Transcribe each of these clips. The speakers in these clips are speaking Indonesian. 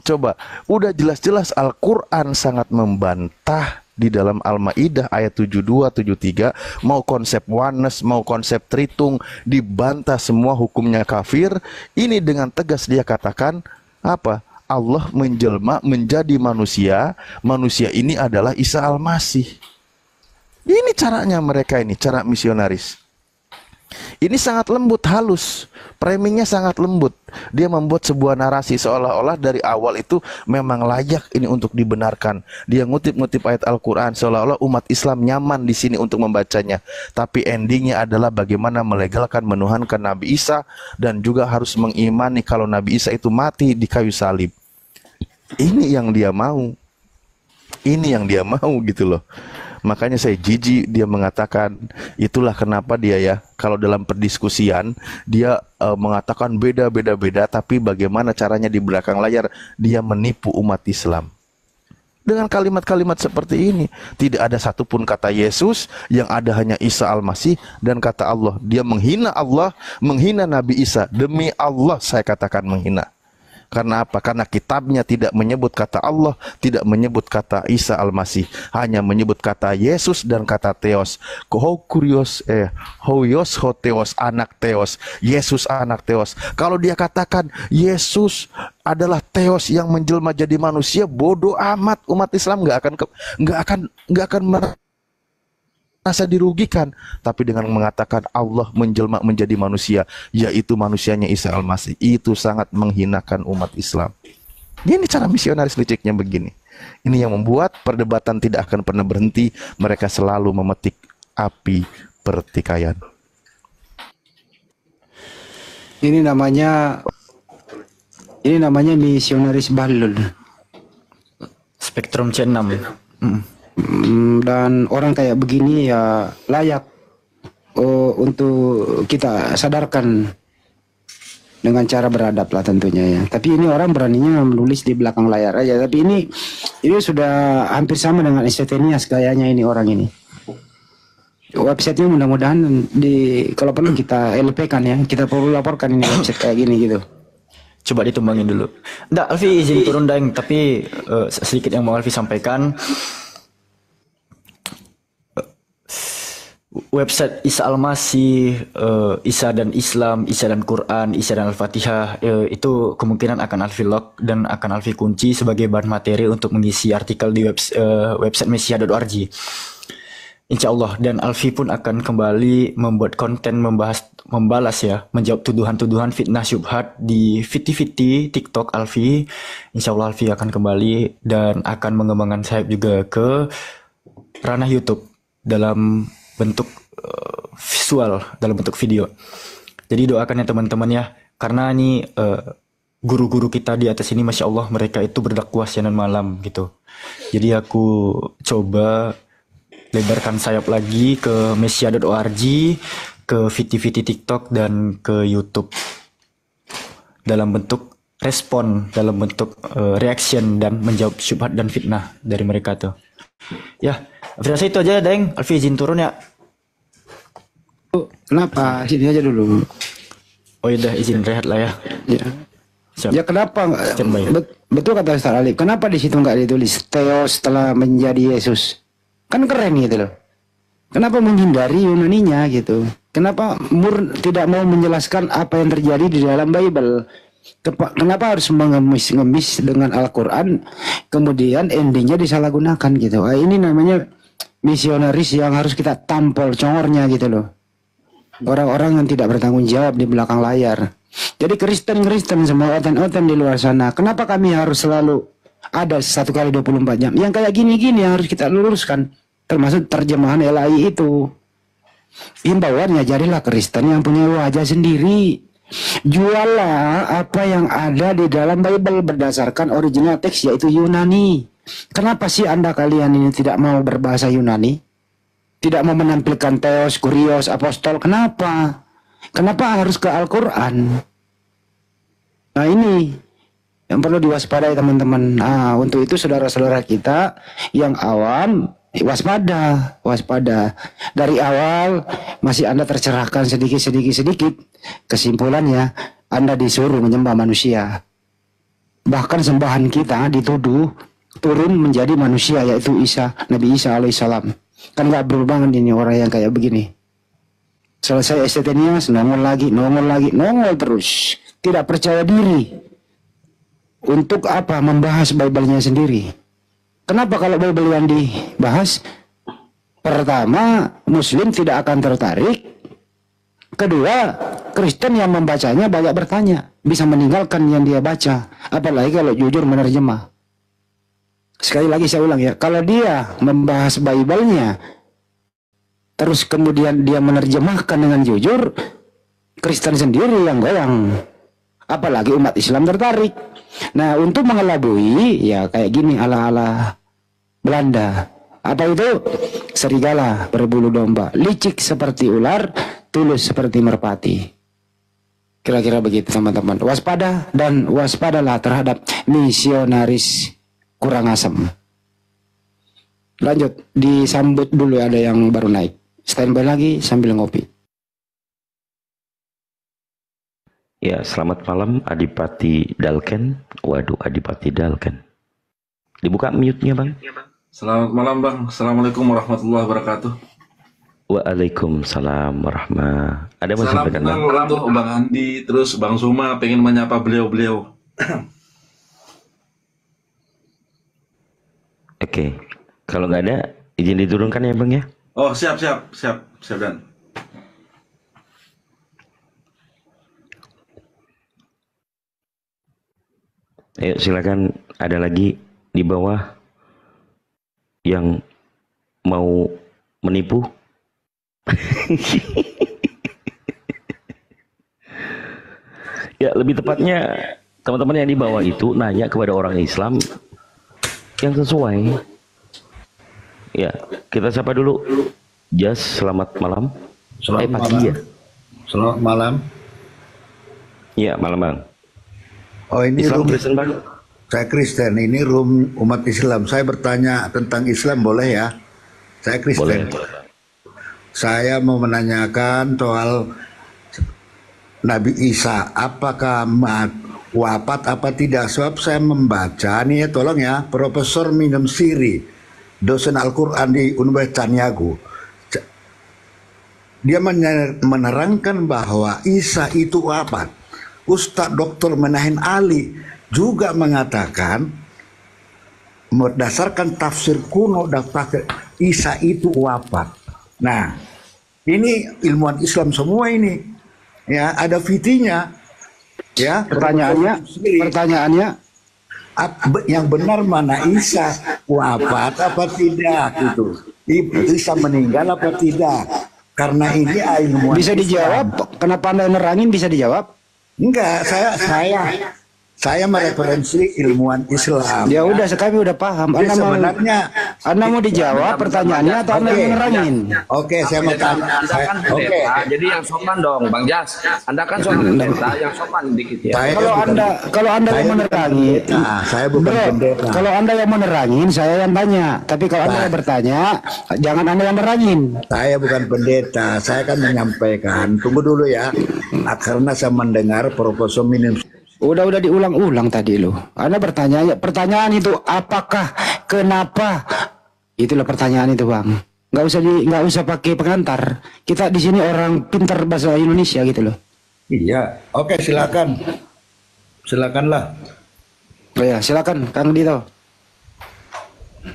Coba, udah jelas-jelas Al-Quran sangat membantah di dalam Al-Maidah ayat 72, 73, mau konsep oneness, mau konsep tritung, dibantah semua, hukumnya kafir. Ini dengan tegas dia katakan, apa? Allah menjelma menjadi manusia, manusia ini adalah Isa Al-Masih. Ini caranya mereka ini, cara misionaris. Ini sangat lembut, halus. Framingnya sangat lembut. Dia membuat sebuah narasi seolah-olah dari awal itu memang layak ini untuk dibenarkan. Dia ngutip-ngutip ayat Al-Quran seolah-olah umat Islam nyaman di sini untuk membacanya. Tapi endingnya adalah bagaimana melegalkan, menuhankan Nabi Isa, dan juga harus mengimani kalau Nabi Isa itu mati di kayu salib. Ini yang dia mau. Ini yang dia mau gitu loh. Makanya saya jijik dia mengatakan, itulah kenapa dia ya, kalau dalam perdiskusian dia mengatakan beda, tapi bagaimana caranya di belakang layar dia menipu umat Islam. Dengan kalimat-kalimat seperti ini, tidak ada satupun kata Yesus, yang ada hanya Isa Al-Masih dan kata Allah. Dia menghina Allah, menghina Nabi Isa. Demi Allah saya katakan menghina. Karena apa? Karena kitabnya tidak menyebut kata Allah, tidak menyebut kata Isa Al-Masih, hanya menyebut kata Yesus dan kata Theos. Hoios ho Theos, anak Theos, Yesus anak Theos. Kalau dia katakan Yesus adalah Theos yang menjelma jadi manusia, bodoh amat, umat Islam nggak akan merasa dirugikan. Tapi dengan mengatakan Allah menjelma menjadi manusia, yaitu manusianya Isa Al-Masih, itu sangat menghinakan umat Islam. Ini cara misionaris liciknya begini. Ini yang membuat perdebatan tidak akan pernah berhenti. Mereka selalu memetik api pertikaian. Ini namanya misionaris balul. Spektrum C6. Dan orang kayak begini ya layak untuk kita sadarkan dengan cara beradab lah tentunya ya. Tapi ini orang beraninya menulis di belakang layar aja. Tapi ini sudah hampir sama dengan Estefanias kayaknya ini orang ini. Websitenya mudah-mudahan kalau perlu kita LP kan ya. Kita perlu laporkan ini website kayak gini gitu. Coba ditumbangin dulu. Nggak, Alfi izin turun Daeng, tapi sedikit yang mau Alfi sampaikan. Website Isa Al-Masih, Isa dan Islam, Isa dan Quran, Isa dan Al-Fatihah, itu kemungkinan akan Alfi lock dan akan Alfi kunci sebagai bahan materi untuk mengisi artikel di website mesia.org. Insya Allah. Dan Alfi pun akan kembali membuat konten membalas ya, menjawab tuduhan-tuduhan fitnah syubhat di Fiti TikTok Alfi. Insya Allah Alfi akan kembali dan akan mengembangkan sayap juga ke ranah YouTube dalam bentuk visual, dalam bentuk video. Jadi doakan ya teman-teman ya, karena ini guru-guru kita di atas ini Masya Allah mereka itu berdakwah siang dan malam gitu. Jadi aku coba lebarkan sayap lagi ke mesia.org, ke Fiti TikTok dan ke YouTube dalam bentuk respon, dalam bentuk reaction dan menjawab syubhat dan fitnah dari mereka tuh. Ya, Alfi itu aja Deng. Alfi izin turun ya. Kenapa? Sini aja dulu. Oh iya dah, izin rehat lah ya. Ya. Siap. Ya kenapa? Standby. Betul kata Ustaz Alif. Kenapa di situ nggak ditulis Theos telah menjadi Yesus? Kan keren gitu loh. Kenapa menghindari Yunaninya gitu? Kenapa tidak mau menjelaskan apa yang terjadi di dalam Bible? Kenapa harus mengemis-ngemis dengan Al-Quran, kemudian endingnya disalahgunakan gitu? Ini namanya misionaris yang harus kita tampol congornya gitu loh. Orang-orang yang tidak bertanggung jawab di belakang layar. Jadi Kristen semua oten-oten di luar sana, kenapa kami harus selalu ada 1x24 jam? Yang kayak gini-gini yang harus kita luruskan, termasuk terjemahan LAI itu. Himbauannya, jadilah Kristen yang punya wajah sendiri. Juallah apa yang ada di dalam Bible berdasarkan original teks, yaitu Yunani. Kenapa sih kalian ini tidak mau berbahasa Yunani? Tidak mau menampilkan Theos, Kurios, Apostol? Kenapa? Kenapa harus ke Al-Quran? Nah ini yang perlu diwaspadai teman-teman. Nah untuk itu saudara-saudara kita yang awam, waspada. Dari awal masih Anda tercerahkan sedikit. Kesimpulannya, Anda disuruh menyembah manusia. Bahkan sembahan kita dituduh turun menjadi manusia, yaitu Nabi Isa alaihissalam. Kan nggak berubah ini orang yang kayak begini. Selesai STT-nya, nongol terus. Tidak percaya diri. Untuk apa? Membahas Bible-nya sendiri. Kenapa kalau Bible yang dibahas? Pertama, Muslim tidak akan tertarik. Kedua, Kristen yang membacanya banyak bertanya. Bisa meninggalkan yang dia baca. Apalagi kalau jujur menerjemah. Sekali lagi saya ulang ya. Kalau dia membahas Bible-nya, terus kemudian dia menerjemahkan dengan jujur, Kristen sendiri yang goyang. Apalagi umat Islam tertarik. Nah, untuk mengelabui, ya kayak gini ala-ala Belanda. Apa itu? Serigala berbulu domba. Licik seperti ular, tulus seperti merpati. Kira-kira begitu teman-teman. Waspada dan waspadalah terhadap misionaris kurang asem. Lanjut, disambut dulu, ada yang baru naik. Standby lagi sambil ngopi. Ya, selamat malam Adipati Dalken. Waduh, Adipati Dalken. Dibuka mute-nya, Bang. Selamat malam, Bang. Assalamualaikum warahmatullahi wabarakatuh. Waalaikumsalam warahmatullahi. Ada mau Salam sampaikan, Bang? kenal untuk Bang Andi, terus Bang Suma pengen menyapa beliau-beliau. Oke. Kalau nggak ada, izin diturunkan ya, Bang ya. Oh, siap Dan. Ayo silakan, ada lagi di bawah yang mau menipu. Ya, lebih tepatnya teman-teman yang di bawah itu nanya kepada orang Islam yang sesuai. Ya, kita sapa dulu. Jas, selamat malam. Selamat pagi malam. ya. Selamat malam. Iya, malam, Bang. Oh, ini Islam room, Kristen, Bang. saya Kristen. Ini room umat Islam. Saya bertanya tentang Islam boleh ya? Saya Kristen. Boleh. Saya mau menanyakan soal Nabi Isa. Apakah wafat apa tidak? Sebab saya membaca nih ya, tolong ya, Profesor Minem Siri, dosen Al-Quran di Universitas Niago. Dia menerangkan bahwa Isa itu wafat. Ustadz Dr. Menahin Ali juga mengatakan berdasarkan tafsir kuno dan tafsir Isa itu wafat. Nah, ini ilmuwan Islam semua ini, ya ada fitinya, ya. Pertanyaannya, Yang benar mana, Isa wafat apa tidak gitu? Isa meninggal apa tidak? Karena ini ilmuwan bisa dijawab. Islam. Kenapa Anda nerangin bisa dijawab? Enggak, saya mereferensi ilmuwan Islam. Ya udah, kami udah paham. Jadi Anda mau dijawab pertanyaannya atau Anda yang nerangin? Oke, saya mau tanya. Anda kan pendeta, jadi yang sopan dong, Bang Jas. Anda kan seorang pendeta, yang sopan dikit ya. Kalau Anda yang menerangin, saya bukan pendeta. kalau Anda yang menerangin, saya yang tanya. Tapi kalau Anda yang bertanya, jangan Anda yang nerangin. Saya bukan pendeta, saya kan menyampaikan. Tunggu dulu ya, karena saya mendengar Profesor Minim. Udah diulang-ulang tadi loh. Anda bertanya, pertanyaan itu apakah, kenapa? Itulah pertanyaan itu, Bang. Nggak usah pakai pengantar. Kita di sini orang pintar bahasa Indonesia gitu loh. Iya, oke, silakan. Silakanlah. Oh ya, silakan Kang Dito.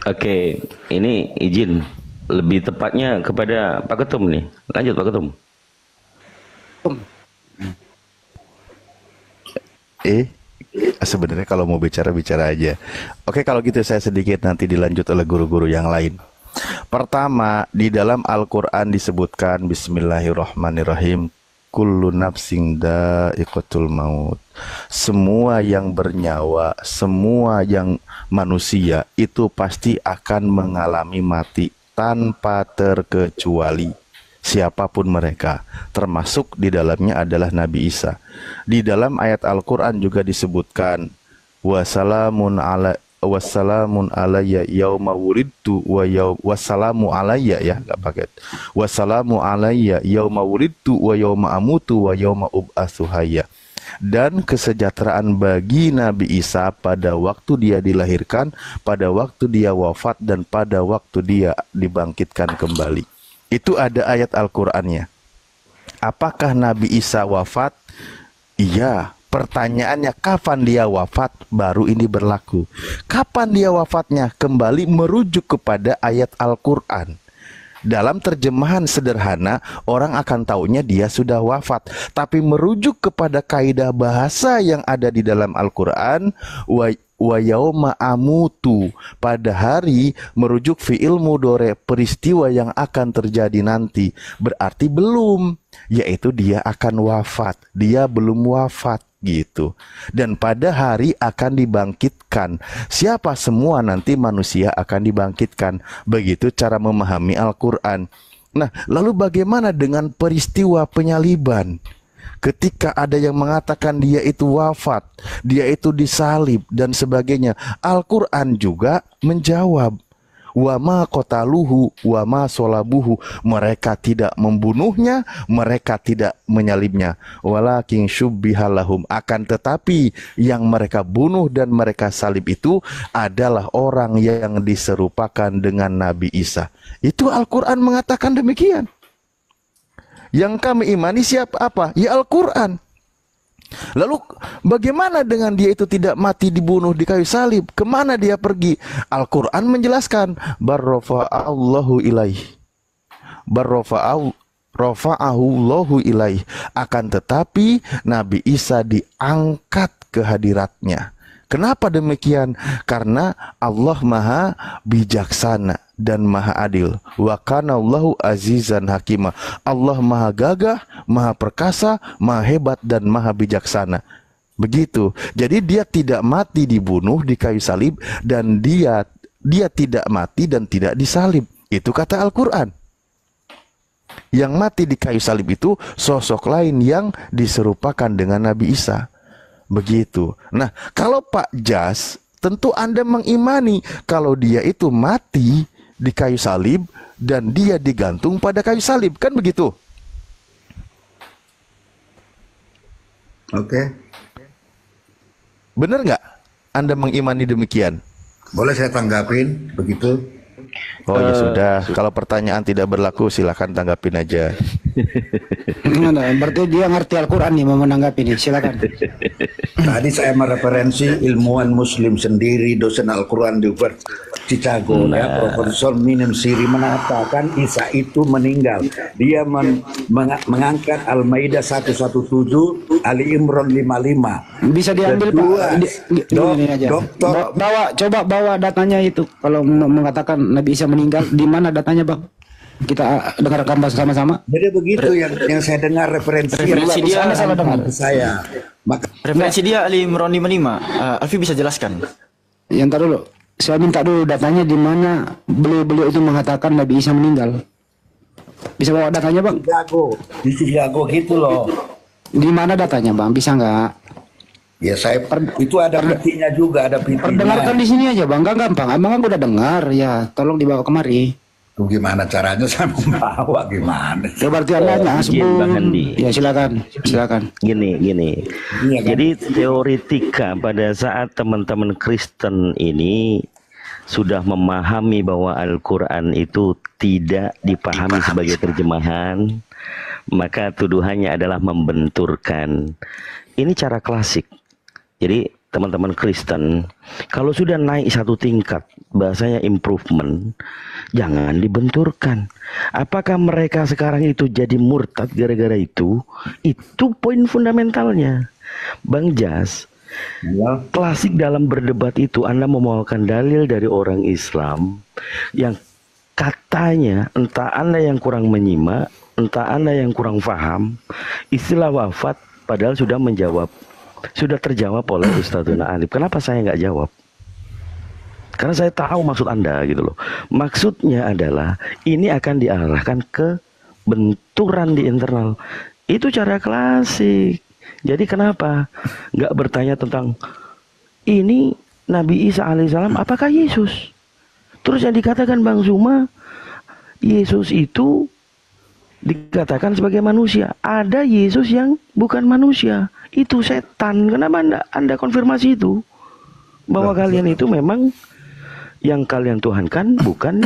Oke, ini izin lebih tepatnya kepada Pak Ketum nih. Lanjut Pak Ketum. Sebenarnya kalau mau bicara aja. Oke, kalau gitu saya sedikit nanti dilanjut oleh guru-guru yang lain. Pertama, di dalam Al-Quran disebutkan Bismillahirrahmanirrahim, kullu nafsin dha'iqatul maut. Semua yang bernyawa, semua yang manusia itu pasti akan mengalami mati tanpa terkecuali. Siapapun mereka, termasuk di dalamnya adalah Nabi Isa. Di dalam ayat Al-Quran juga disebutkan wassalamun alayya yauma wulidtu wassalamu alayya, ya enggak pakai wassalamu alayya yauma wulidtu wa yauma amutu wa yauma ub'atsu hayya. dan kesejahteraan bagi Nabi Isa pada waktu dia dilahirkan, pada waktu dia wafat, dan pada waktu dia dibangkitkan kembali. Itu ada ayat Al-Qur'annya. Apakah Nabi Isa wafat? Iya. Pertanyaannya, kapan dia wafat? Baru ini berlaku. Kapan dia wafatnya? Kembali merujuk kepada ayat Al-Qur'an. Dalam terjemahan sederhana, orang akan taunya dia sudah wafat. Tapi merujuk kepada kaidah bahasa yang ada di dalam Al-Quran, wa yauma amutu, pada hari, merujuk fi'il mudhari, peristiwa yang akan terjadi nanti. Berarti belum, yaitu dia akan wafat. Dia belum wafat. Gitu. Dan pada hari akan dibangkitkan. Siapa semua nanti manusia akan dibangkitkan. Begitu cara memahami Al-Quran. Nah, lalu bagaimana dengan peristiwa penyaliban? Ketika ada yang mengatakan dia itu wafat, dia itu disalib dan sebagainya, Al-Quran juga menjawab, wa ma qataluhu wa ma solabuhu, mereka tidak membunuhnya, mereka tidak menyalibnya, walakin syubbihalahum, akan tetapi yang mereka bunuh dan mereka salib itu adalah orang yang diserupakan dengan Nabi Isa. Itu Al-Quran mengatakan demikian. Yang kami imani siapa apa? Ya Al-Quran. Lalu bagaimana dengan dia itu tidak mati dibunuh di kayu salib? Kemana dia pergi? Al-Quran menjelaskan, barrofa'allahu ilaih, rafa'ahullahu ilaih, akan tetapi Nabi Isa diangkat ke hadiratnya. Kenapa demikian? Karena Allah maha bijaksana dan maha adil. Wa kana Allahu azizan hakimah. Allah maha gagah, maha perkasa, maha hebat dan maha bijaksana. Begitu. Jadi dia tidak mati dibunuh di kayu salib, dan dia tidak mati dan tidak disalib. Itu kata Al-Quran. Yang mati di kayu salib itu sosok lain yang diserupakan dengan Nabi Isa. Begitu. Nah, kalau Pak Jas, tentu Anda mengimani kalau dia itu mati di kayu salib dan dia digantung pada kayu salib, kan begitu? Oke. Benar nggak Anda mengimani demikian? Boleh saya tanggapin begitu? Oh ya sudah, kalau pertanyaan tidak berlaku silakan tanggapin aja. Berarti dia ngerti Al-Quran nih, mau menanggapi nih, silakan. Tadi saya mereferensi ilmuwan muslim sendiri, dosen Al-Quran di Chicago, ya, Profesor Minem Siri mengatakan Isa itu meninggal. Dia mengangkat Al-Maidah 117, Ali Imran 55. Bisa diambil Pak. Coba bawa datanya itu. Kalau mengatakan Nabi Isa meninggal, di mana datanya Bang? Kita dengarkan bersama-sama. Jadi begitu yang saya dengar referensi dia salah dengar saya. Referensi dia Ali Imran 55. Alfi bisa jelaskan? Yang ntar dulu. Saya minta dulu datanya di mana beliau itu mengatakan Nabi Isa meninggal. Bisa bawa datanya Bang? Di Chicago gitu loh. Di mana datanya Bang? Bisa nggak? Ya saya itu ada petinya juga, ada petinya. Perdengarkan di sini aja Bang, gampang. Abang udah dengar ya, tolong dibawa kemari. Gimana caranya saya membawa gimana? Ya berarti Anda Bang Andi. Ya silakan. Gini. Iya, kan? Jadi teoretika pada saat teman-teman Kristen ini sudah memahami bahwa Al-Quran itu tidak dipahami sebagai terjemahan, maka tuduhannya adalah membenturkan. Ini cara klasik. Jadi teman-teman Kristen, kalau sudah naik satu tingkat, bahasanya improvement, jangan dibenturkan. Apakah mereka sekarang itu jadi murtad gara-gara itu? Itu poin fundamentalnya. Bang Jas, klasik dalam berdebat itu Anda membawakan dalil dari orang Islam yang katanya entah Anda yang kurang menyimak, entah Anda yang kurang paham, istilah wafat padahal sudah terjawab oleh Ustadzuna Alif. Kenapa saya nggak jawab? Karena saya tahu maksud Anda gitu loh. Maksudnya adalah ini akan diarahkan ke benturan di internal. Itu cara klasik. Jadi kenapa nggak bertanya tentang ini Nabi Isa alaihissalam apakah Yesus? Terus yang dikatakan Bang Zuma, Yesus itu dikatakan sebagai manusia. Ada Yesus yang bukan manusia. Itu setan. Kenapa Anda konfirmasi itu? Bahwa kalian itu memang yang kalian tuhankan bukan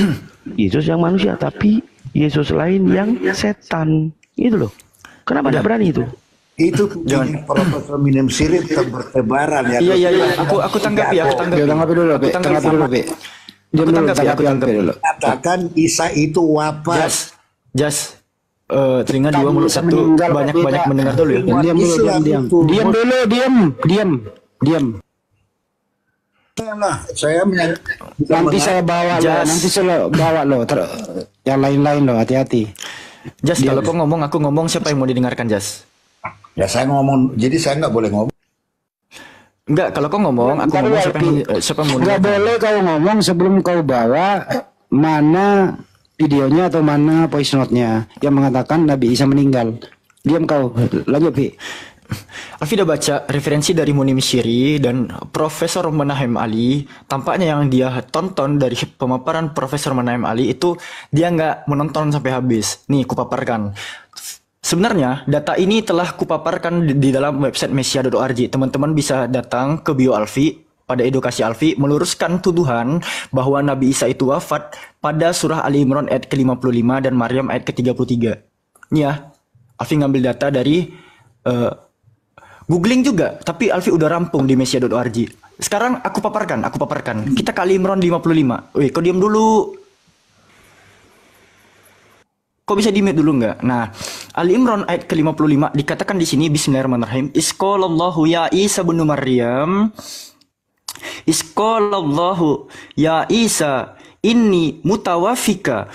Yesus yang manusia, tapi Yesus lain yang setan. Itu loh. Kenapa tidak berani itu? Itu begini, Profesor minum sirip bertebaran ya. Iya. Aku tanggapi, Tanggapi dulu, Be. Tanggapi dulu, Be. Diam dulu, Be. Aku tanggapi dulu. Katakan Isa itu wafat. Jas. Telinga dua mulut satu. Banyak mendengar dulu ya. Diam dulu, diam. Nah, saya Nanti saya bawa lo, yang lain-lain lo, hati-hati. Jas, kalau kau ngomong, aku ngomong, siapa yang mau didengarkan, Jas? Ya saya ngomong, jadi saya nggak boleh ngomong. Enggak, kalau kau ngomong, aku ngomong, siapa yang mau Nggak didengarkan? boleh kau ngomong sebelum kau bawa mana videonya atau mana voice note-nya yang mengatakan Nabi Isa meninggal. Diam kau, lanjut, Bi. Alfi udah baca referensi dari Munir Syiri dan Profesor Menahem Ali. Tampaknya yang dia tonton dari pemaparan Profesor Menahem Ali itu dia nggak menonton sampai habis. Nih, kupaparkan. Sebenarnya data ini telah kupaparkan di dalam website mesia.org. Teman-teman bisa datang ke bio Alfi pada edukasi Alfi meluruskan tuduhan bahwa Nabi Isa itu wafat pada surah Ali Imran ayat ke-55 dan Maryam ayat ke-33. Nih ya, Alfi ngambil data dari googling juga, tapi Alfi udah rampung di mesia.org. Sekarang aku paparkan. Kita ke Ali Imran 55. Wih, kau diam dulu. Kok bisa di-mute dulu nggak? Nah, Ali Imran ayat ke-55 dikatakan di sini bismillahirrahmanirrahim. Isqalallahu ya Isa bin Maryam. Isqalallahu ya Isa inni mutawafika.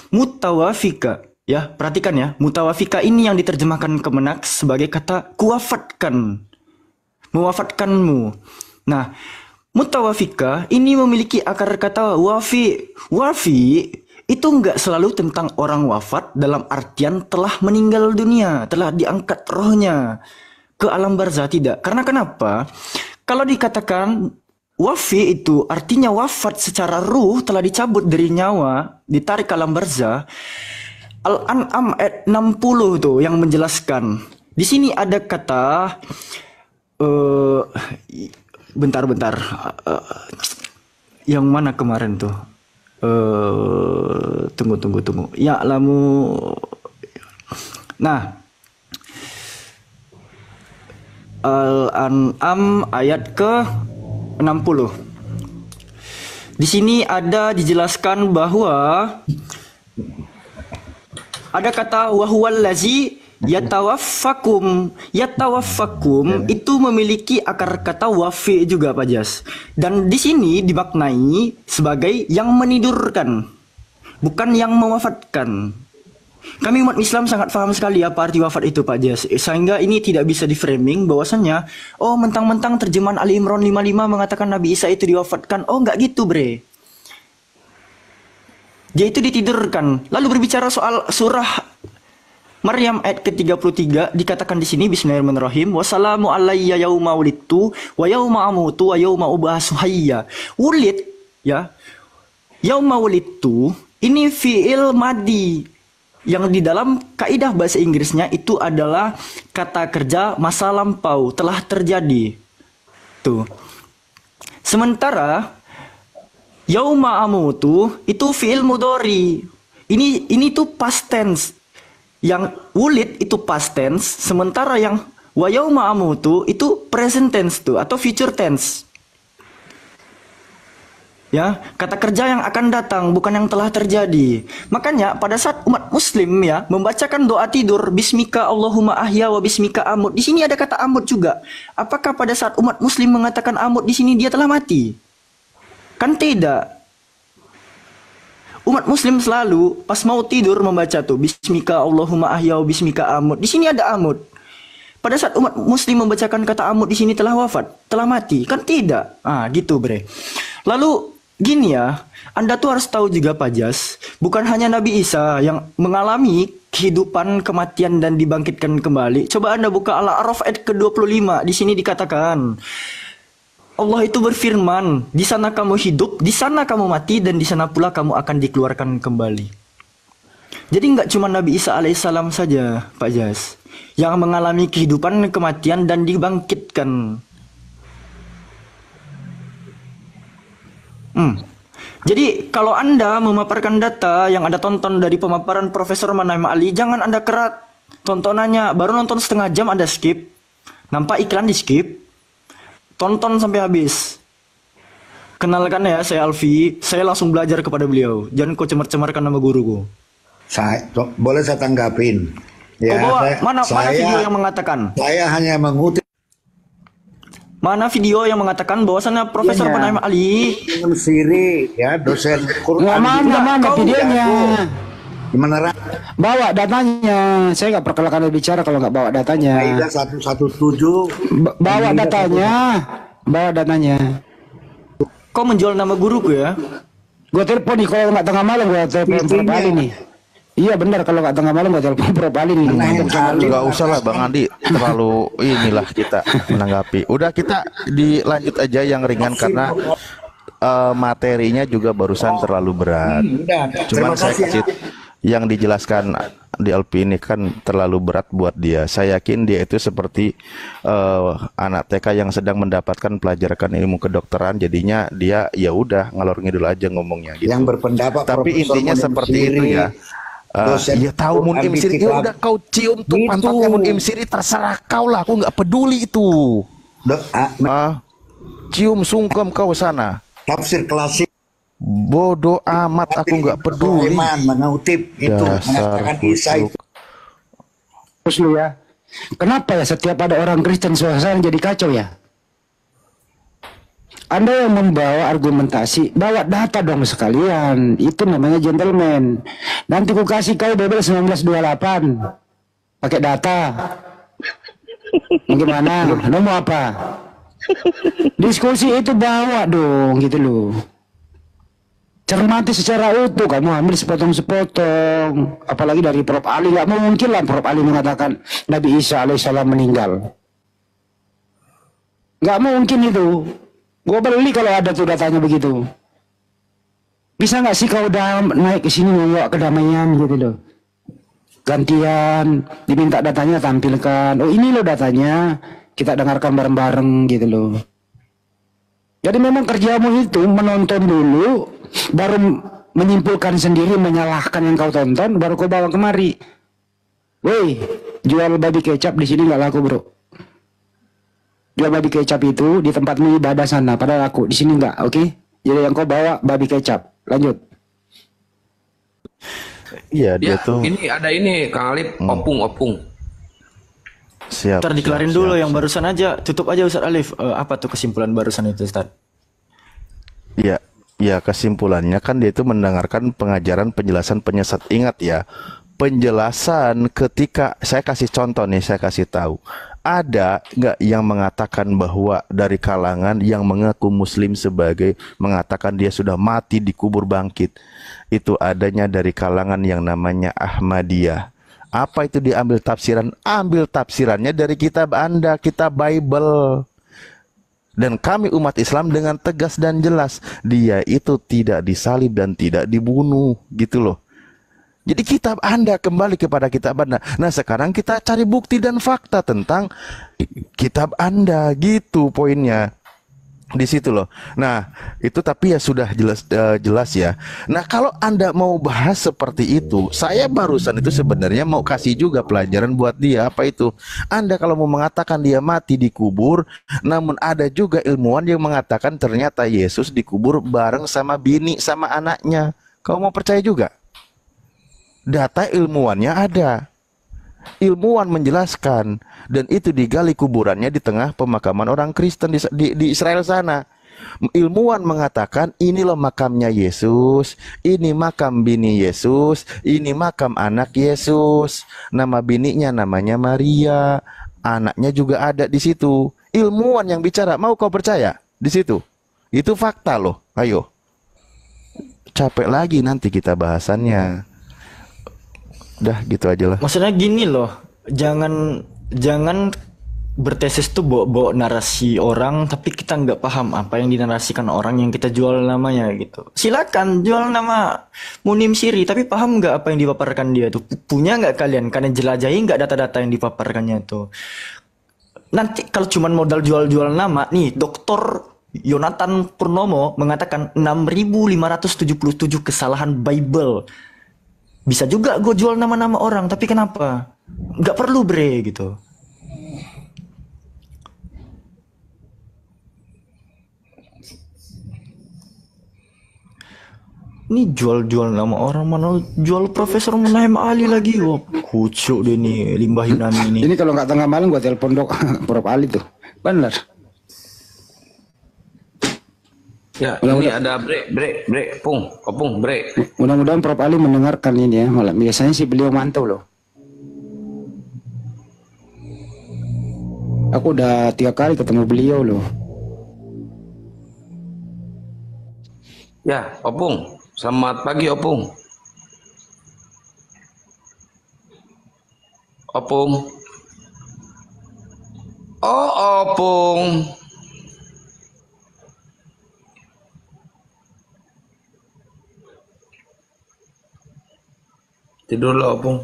Ya, perhatikan ya. Mutawafika ini yang diterjemahkan Kemenak sebagai kata kuwafatkan. Mewafatkanmu. Nah, mutawafika ini memiliki akar kata wafi. Wafi itu enggak selalu tentang orang wafat dalam artian telah meninggal dunia, telah diangkat rohnya ke alam barzah, tidak. Karena kenapa? Kalau dikatakan wafi itu artinya wafat secara ruh, telah dicabut dari nyawa, ditarik ke alam barzah. Al-An'am ayat 60 tuh yang menjelaskan. Di sini ada kata bentar. Yang mana kemarin tuh? Tunggu. Ya lamu. Nah, Al-An'am ayat ke 60. Di sini ada dijelaskan bahwa ada kata wahuwallazi yatawaffakum itu memiliki akar kata wafi juga Pak Jas. Dan di sini dimaknai sebagai yang menidurkan, bukan yang mewafatkan. Kami umat Islam sangat paham sekali apa arti wafat itu Pak Jas. Sehingga ini tidak bisa di framing bahwasannya mentang-mentang terjemahan Ali Imran 55 mengatakan Nabi Isa itu diwafatkan. Oh enggak gitu bre. Dia itu ditidurkan. Lalu berbicara soal surah Maryam ayat ke-33 dikatakan di sini bismillahirrahmanirrahim wassalamu alayya yauma wulidtu wa yauma amutu wa yauma ub'atsu hayya. Wulid ya. Yauma wulidtu ini fi'il madi yang di dalam kaidah bahasa Inggrisnya itu adalah kata kerja masa lampau, telah terjadi. Tuh. Sementara yauma amutu itu fi'il mudhari. Ini tuh past tense. Yang wulid itu past tense, sementara yang wa yauma amutu itu present tense tuh atau future tense. Ya, kata kerja yang akan datang bukan yang telah terjadi. Makanya pada saat umat muslim ya membacakan doa tidur bismika Allahumma ahya wa bismika amut. Di sini ada kata amut juga. Apakah pada saat umat muslim mengatakan amut di sini dia telah mati? Kan tidak. Umat muslim selalu pas mau tidur membaca tuh bismika Allahumma ahya wa bismika amut. Di sini ada amut. Pada saat umat muslim membacakan kata amut di sini telah wafat, telah mati. Kan tidak. Gitu bre. Lalu gini ya, Anda tuh harus tahu juga Pak Jas, bukan hanya Nabi Isa yang mengalami kehidupan, kematian dan dibangkitkan kembali. Coba Anda buka Al-A'raf ayat ke-25. Di sini dikatakan Allah itu berfirman, di sana kamu hidup, di sana kamu mati, dan di sana pula kamu akan dikeluarkan kembali. Jadi nggak cuma Nabi Isa alaihissalam saja, Pak Jas, yang mengalami kehidupan, kematian, dan dibangkitkan. Jadi kalau Anda memaparkan data yang Anda tonton dari pemaparan Profesor Manaim Ali, jangan Anda kerat tontonannya. Baru nonton setengah jam Anda skip, nampak iklan di skip, tonton sampai habis. Kenalkan ya, saya Alfi, saya langsung belajar kepada beliau. Jangan kau cemar-cemarkan nama guruku. Boleh saya tanggapin? Ya, mana video yang mengatakan? Saya hanya mengutip. Mana video yang mengatakan bahwasannya Profesor Manaim Ali Siri, ya, dosen Quran. Mana videonya? Gimana? Bawa datanya. Saya nggak perkenalkan bicara kalau nggak bawa datanya. Aida 117. Bawa datanya. Bawa datanya. Kau menjual nama guruku ya? Gue telepon nih kalau nggak tengah malam, gue telepon Prof Ali nih. Iya benar, kalau nggak tengah malam gue telepon Prof Ali nih. Nggak usah lah Bang Andi, terlalu inilah kita menanggapi. Udah kita dilanjut aja yang ringan karena materinya juga barusan terlalu berat. Cuman saya kasih yang dijelaskan di LP ini kan terlalu berat buat dia. Saya yakin dia itu seperti anak TK yang sedang mendapatkan pelajaran ilmu kedokteran, jadinya dia ya udah ngalor ngidul aja ngomongnya gitu. Yang berpendapat tapi Profesor intinya Munim seperti Siri, itu ya. Ya tahu Munim Siri, ya udah kau cium tuh pantatnya Munim Siri, terserah kau lah, aku nggak peduli itu. Cium sungkem kau sana. Tafsir klasik. Bodoh amat, aku nggak peduli. Mengutip itu mengatakan Isa itu. Terus lu ya, kenapa ya setiap ada orang Kristen suasana jadi kacau ya? Anda yang membawa argumentasi, bawa data dong sekalian. Itu namanya gentleman. Nanti ku kasih kau Bebel 1928 pakai data. Bagaimana? Lu mau apa? Diskusi itu bawa dong gitu loh. Cermati secara utuh, kamu ambil sepotong-sepotong. Apalagi dari Prof Ali, nggak mungkin lah Prof Ali mengatakan Nabi Isa alaihissalam meninggal. Nggak mungkin itu. Gue beli kalau ada tuh datanya begitu. Bisa nggak sih kau udah naik ke sini membawa kedamaian gitu loh. Gantian, diminta datanya tampilkan. Oh ini loh datanya, kita dengarkan bareng-bareng gitu loh. Jadi memang kerjamu itu menonton dulu, baru menyimpulkan sendiri, menyalahkan yang kau tonton, baru kau bawa kemari. Woi, jual babi kecap di sini nggak laku bro. Jual babi kecap itu di tempatmu ibadah sana, padahal laku di sini nggak, oke? Jadi yang kau bawa babi kecap. Lanjut. Iya dia tuh. Ini ada ini Kang Alif, opung. Siap. Ntar dikelarin dulu yang barusan aja. Tutup aja Ustaz Alif. Apa tuh kesimpulan barusan itu Ustaz? Ya, ya kesimpulannya kan dia itu mendengarkan pengajaran penjelasan penyesat. Ingat ya, penjelasan ketika saya kasih contoh nih, saya kasih tahu. Ada nggak yang mengatakan bahwa dari kalangan yang mengaku muslim sebagai mengatakan dia sudah mati dikubur bangkit? Itu adanya dari kalangan yang namanya Ahmadiyah. Apa itu diambil tafsiran? Ambil tafsirannya dari kitab Anda, kitab Bible. Dan kami umat Islam dengan tegas dan jelas, dia itu tidak disalib dan tidak dibunuh, gitu loh. Jadi kitab Anda kembali kepada kitab Anda. Nah sekarang kita cari bukti dan fakta tentang kitab Anda, gitu poinnya. Di situ loh. Nah, itu tapi ya sudah jelas ya. Nah, kalau Anda mau bahas seperti itu, saya barusan itu sebenarnya mau kasih juga pelajaran buat dia. Apa itu? Anda kalau mau mengatakan dia mati dikubur, namun ada juga ilmuwan yang mengatakan ternyata Yesus dikubur bareng sama bini sama anaknya. Kau mau percaya juga? Data ilmuwannya ada. Ilmuwan menjelaskan, dan itu digali kuburannya di tengah pemakaman orang Kristen di Israel sana. Ilmuwan mengatakan ini loh makamnya Yesus, ini makam bini Yesus, ini makam anak Yesus. Nama bininya namanya Maria, anaknya juga ada di situ. Ilmuwan yang bicara, mau kau percaya? Di situ. Itu fakta loh. Ayo. Capek lagi nanti kita bahasannya. Udah gitu aja lah. Maksudnya gini loh, jangan bertesis tuh bawa narasi orang, tapi kita nggak paham apa yang dinarasikan orang yang kita jual namanya gitu. Silakan jual nama Munim Siri, tapi paham nggak apa yang dipaparkan dia tuh? Punya nggak kalian? Kalian jelajahi nggak data-data yang dipaparkannya tuh? Nanti kalau cuman modal jual-jual nama, nih Dokter Yonatan Purnomo mengatakan 6.577 kesalahan Bible. Bisa juga gue jual nama-nama orang, tapi kenapa? Nggak perlu bre gitu. Ini jual-jual nama orang, mana jual Profesor Munaim Ali lagi. Wah, kucuk deh nih limbah Yunani ini. Ini kalau nggak tengah malam gua telepon Prof Ali tuh. Bener. Ya, ini ada break, opung, break. Mudah-mudahan Prof Ali mendengarkan ini ya. Malah biasanya sih beliau mantau loh. Aku udah 3 kali ketemu beliau loh. Ya, opung. Selamat pagi, opung. Opung. Oh, opung. Tidur lo, opung.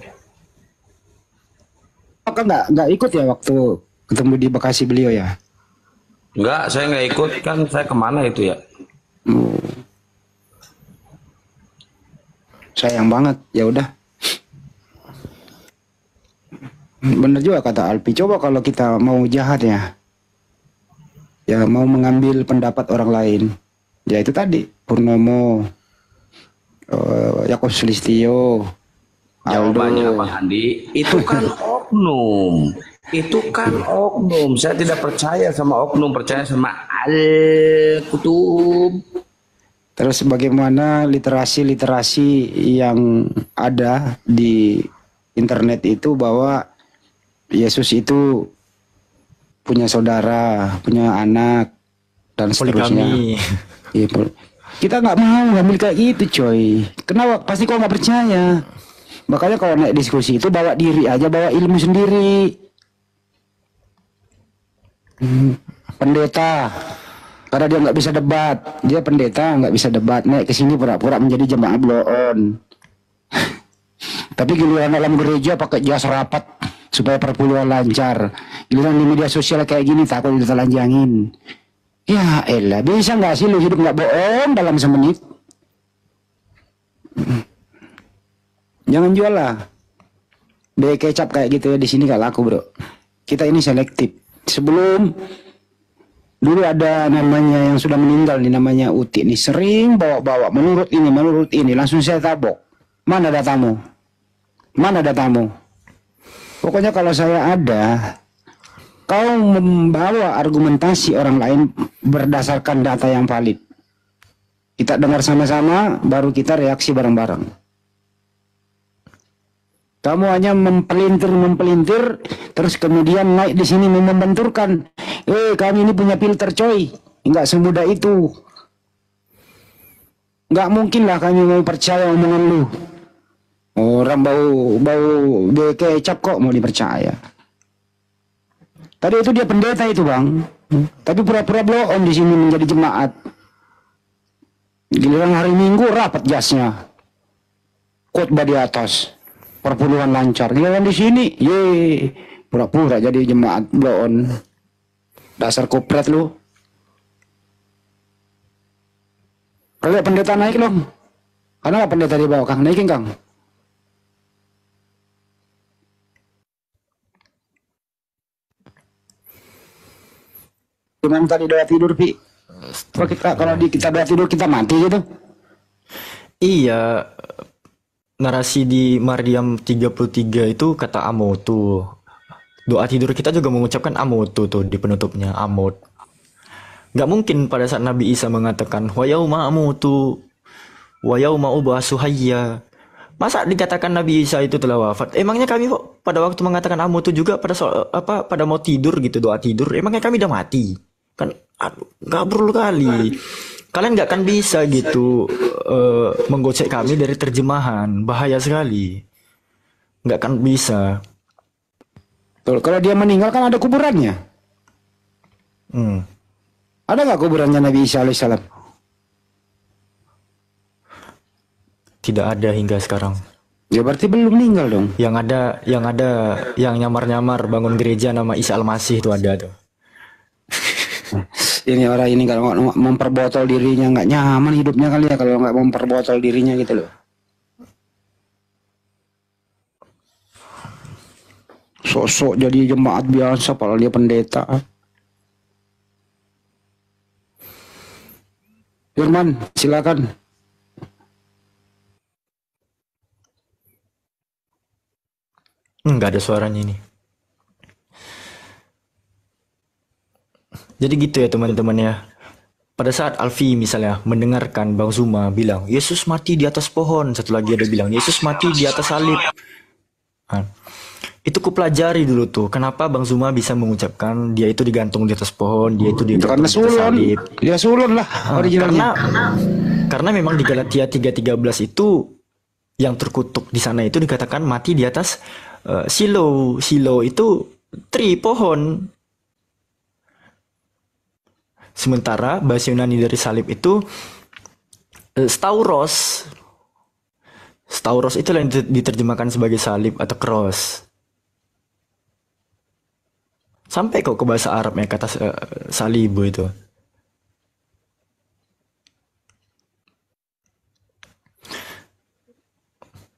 Kan nggak ikut ya waktu ketemu di Bekasi beliau ya? Enggak, saya nggak ikut. Kan saya kemana itu ya? Sayang banget. Ya udah. Bener juga kata Alpi. Coba kalau kita mau jahat ya, mau mengambil pendapat orang lain, ya itu tadi Purnomo, Yakob Sulistyo, Jawabannya Bang Andi, itu kan oknum. Itu kan oknum. Saya tidak percaya sama oknum, percaya sama Al-Kutub. Terus bagaimana literasi yang ada di internet itu bahwa Yesus itu punya saudara, punya anak, dan seterusnya. Ya, kita nggak mau ngambil kayak gitu, coy. Kenapa? Pasti kau nggak percaya. Makanya kalau naik diskusi itu bawa diri aja, bawa ilmu sendiri. Pendeta, karena dia nggak bisa debat, dia pendeta nggak bisa debat, naik ke sini pura-pura menjadi jemaah blow-on. Tapi giliran dalam gereja pakai jas rapat supaya perpuluhan lancar. Giliran di media sosial kayak gini takut ditelanjangin. Ya elah, bisa nggak sih lu hidup nggak bohong dalam semenit? Jangan jual lah. Beli kecap kayak gitu ya di sini nggak laku bro. Kita ini selektif. Sebelum dulu ada namanya yang sudah meninggal nih, namanya Uti nih, sering bawa-bawa menurut ini langsung saya tabok. Mana datamu? Mana datamu? Pokoknya kalau saya ada, kau membawa argumentasi orang lain berdasarkan data yang valid. Kita dengar sama-sama, baru kita reaksi bareng-bareng. Kamu hanya mempelintir, terus kemudian naik di sini membenturkan. Kami ini punya filter coy. Enggak semudah itu. Enggak mungkin lah kami mau percaya omongan lu. Orang bau kecap kok mau dipercaya. Tadi itu dia pendeta itu bang. Tapi pura-pura blow on di sini menjadi jemaat. Giliran hari Minggu rapat jasnya. Khotbah di atas. Perpuluhan lancar. Giliran di sini, pura-pura jadi jemaat blow on. Dasar kopret lu. Kalau pendeta naik loh. Karena pendeta di bawah, Kang. Naikin, Kang. Cuman tadi doa tidur, Pi. Kalau kita doa tidur, kita mati gitu. Iya. Narasi di Maryam 33 itu kata Amotu. Doa tidur kita juga mengucapkan Amotu tuh di penutupnya, Amot. Gak mungkin pada saat Nabi Isa mengatakan wa yauma amutu wa yauma ub'atsu hayya. Masa dikatakan Nabi Isa itu telah wafat? Emangnya kami kok pada waktu mengatakan amutu juga pada mau tidur gitu, doa tidur, emangnya kami udah mati? Kan gak perlu kali. Kalian gak akan bisa gitu menggocek kami dari terjemahan. Bahaya sekali. Gak akan bisa. Tuh, kalau dia meninggal kan ada kuburannya. Ada nggak kuburannya Nabi Isa alaihissalam? Tidak ada hingga sekarang. Ya berarti belum meninggal dong. Yang ada yang nyamar-nyamar bangun gereja nama Isa Al-Masih itu ada tuh. Ini orang ini kalau nggak memperbotol dirinya nggak nyaman hidupnya kali ya kalau nggak memperbotol dirinya gitu loh. Sosok jadi jemaat biasa padahal dia pendeta. Firman, silakan. Nggak ada suaranya ini. Jadi gitu ya teman-teman ya. Pada saat Alfi misalnya mendengarkan Bang Zuma bilang Yesus mati di atas pohon, satu lagi ada bilang Yesus mati di atas salib. Nah, itu kupelajari dulu tuh kenapa Bang Zuma bisa mengucapkan dia itu digantung di atas pohon, dia itu digantung Karena di atas sulon, salib. dia sulon lah originalnya. Karena memang di Galatia 3:13 itu yang terkutuk di sana itu dikatakan mati di atas silo. Silo itu tree, pohon. Sementara bahasa Yunani dari salib itu stauros. Stauros itu yang diterjemahkan sebagai salib atau cross. Sampai kok ke bahasa Arab ya kata salibo itu.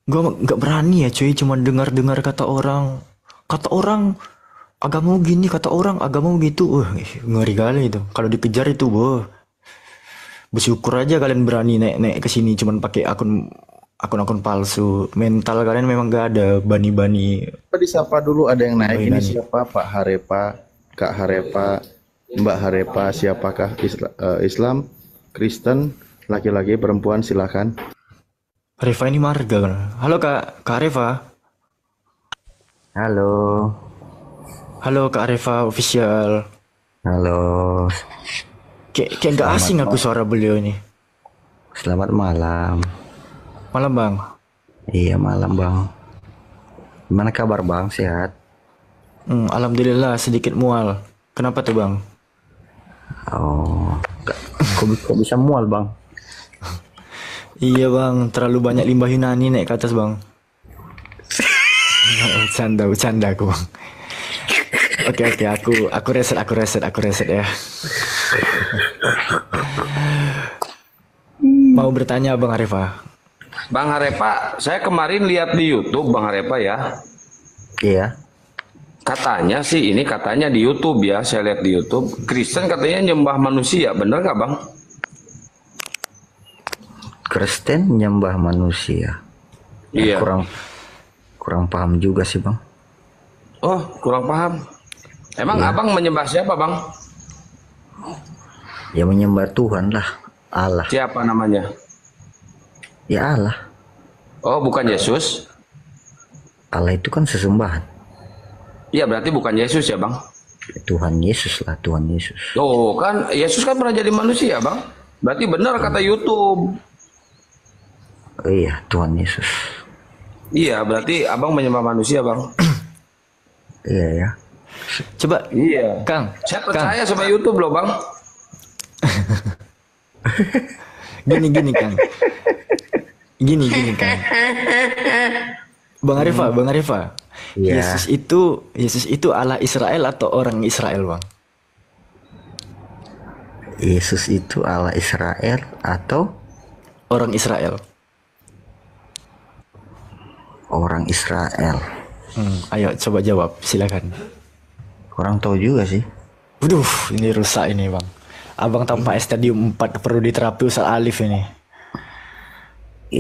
Gue nggak berani ya cuy, cuma dengar-dengar kata orang agama gini, kata orang agama gitu. Ngeri kali itu. Kalau dikejar itu, bersyukur aja kalian berani naik ke sini cuman pakai akun palsu. Mental kalian memang gak ada bani-bani. Disapa dulu, ada yang naik. Ini siapa? Pak Harepa, Kak Harepa, Mbak Harepa. Siapakah? Islam, Kristen, laki-laki, perempuan, silakan. Reva ini marga kan? Halo Kak Reva. Halo Kak Reva official. Halo. Kayak gak asing aku suara beliau ini. Selamat malam. Malam Bang. Iya malam Bang. Gimana kabar Bang? Sehat? Alhamdulillah sedikit mual. Kenapa tuh Bang? Oh, kok bisa mual Bang? Iya Bang, terlalu banyak limbah Yunani naik ke atas Bang. Bercanda aku Bang. Oke, aku reset ya. Mau bertanya Bang Harepa? Bang Harepa, saya kemarin lihat di YouTube Bang Harepa ya. Iya. Katanya sih, ini katanya di YouTube ya, saya lihat di YouTube. Kristen katanya nyembah manusia, bener nggak Bang? Kristen nyembah manusia. Iya. Kurang paham juga sih Bang. Oh, kurang paham. Emang Abang menyembah siapa Bang? Ya menyembah Tuhan lah, Allah. Siapa namanya? Ya Allah. Oh, bukan Yesus? Allah itu kan sesembahan. Iya, berarti bukan Yesus ya Bang? Tuhan Yesus lah, Tuhan Yesus. Oh, kan Yesus kan pernah jadi manusia Bang. Berarti benar kata YouTube. Oh iya, Tuhan Yesus. Iya, berarti Abang menyembah manusia Bang. Iya ya. Coba, Iya. Kang. Saya percaya sama YouTube loh Bang. Gini Kang. Gini Kang. Bang Arifa. Iya. Yesus itu Allah Israel atau orang Israel Bang? Yesus itu Allah Israel atau orang Israel? Orang Israel. Ayo coba jawab, silakan. Kurang tahu juga sih. Waduh, ini rusak ini Bang. Abang tanpa stadium 4 perlu diterapi Ustaz Alif ini.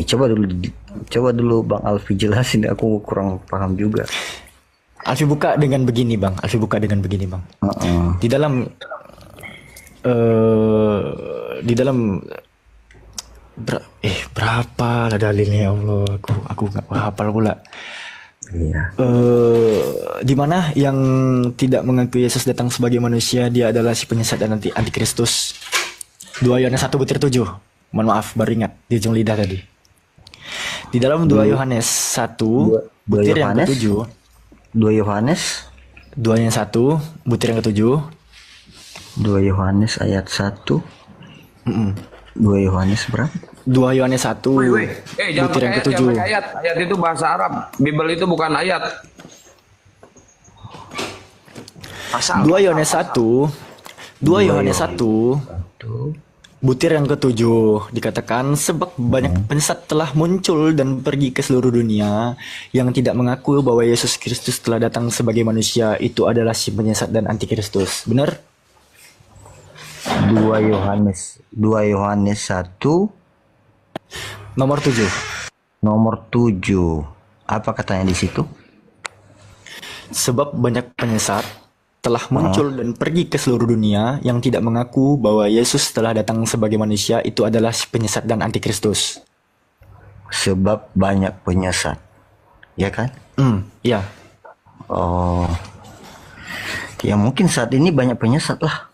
Coba dulu Bang Alfi jelasin, aku kurang paham juga. Alfi buka dengan begini Bang. Di dalam berapa lah dalilnya ya Allah, aku nggak hafal pula. Iya. Di mana yang tidak mengakui Yesus datang sebagai manusia, dia adalah si penyesat dan antikristus. 2 Yohanes 1:7. Mohon maaf, baru ingat di ujung lidah tadi. Di dalam 2 Yohanes 1 butir yang ke-7. 2 Yohanes 2 Yohanes 1, butir yang ke-7. 2 Yohanes ayat 1. 2 Yohanes berapa? 2 Yohanes 1, Jangan butir yang pakai ayat, ke-7. jangan pakai ayat. Ayat itu bahasa Arab. Bible itu bukan ayat. Pasal. 2 Yohanes 1, 2 Yohanes 1, butir yang ke-7 dikatakan sebab banyak penyesat telah muncul dan pergi ke seluruh dunia yang tidak mengaku bahwa Yesus Kristus telah datang sebagai manusia, itu adalah si penyesat dan antikristus. Benar? 2 Yohanes 1 Nomor 7. nomor 7. Apa katanya di situ? Sebab banyak penyesat telah muncul dan pergi ke seluruh dunia yang tidak mengaku bahwa Yesus telah datang sebagai manusia, itu adalah si penyesat dan antikristus. Sebab banyak penyesat. Ya kan? Ya. Oh. Ya mungkin saat ini banyak penyesat lah.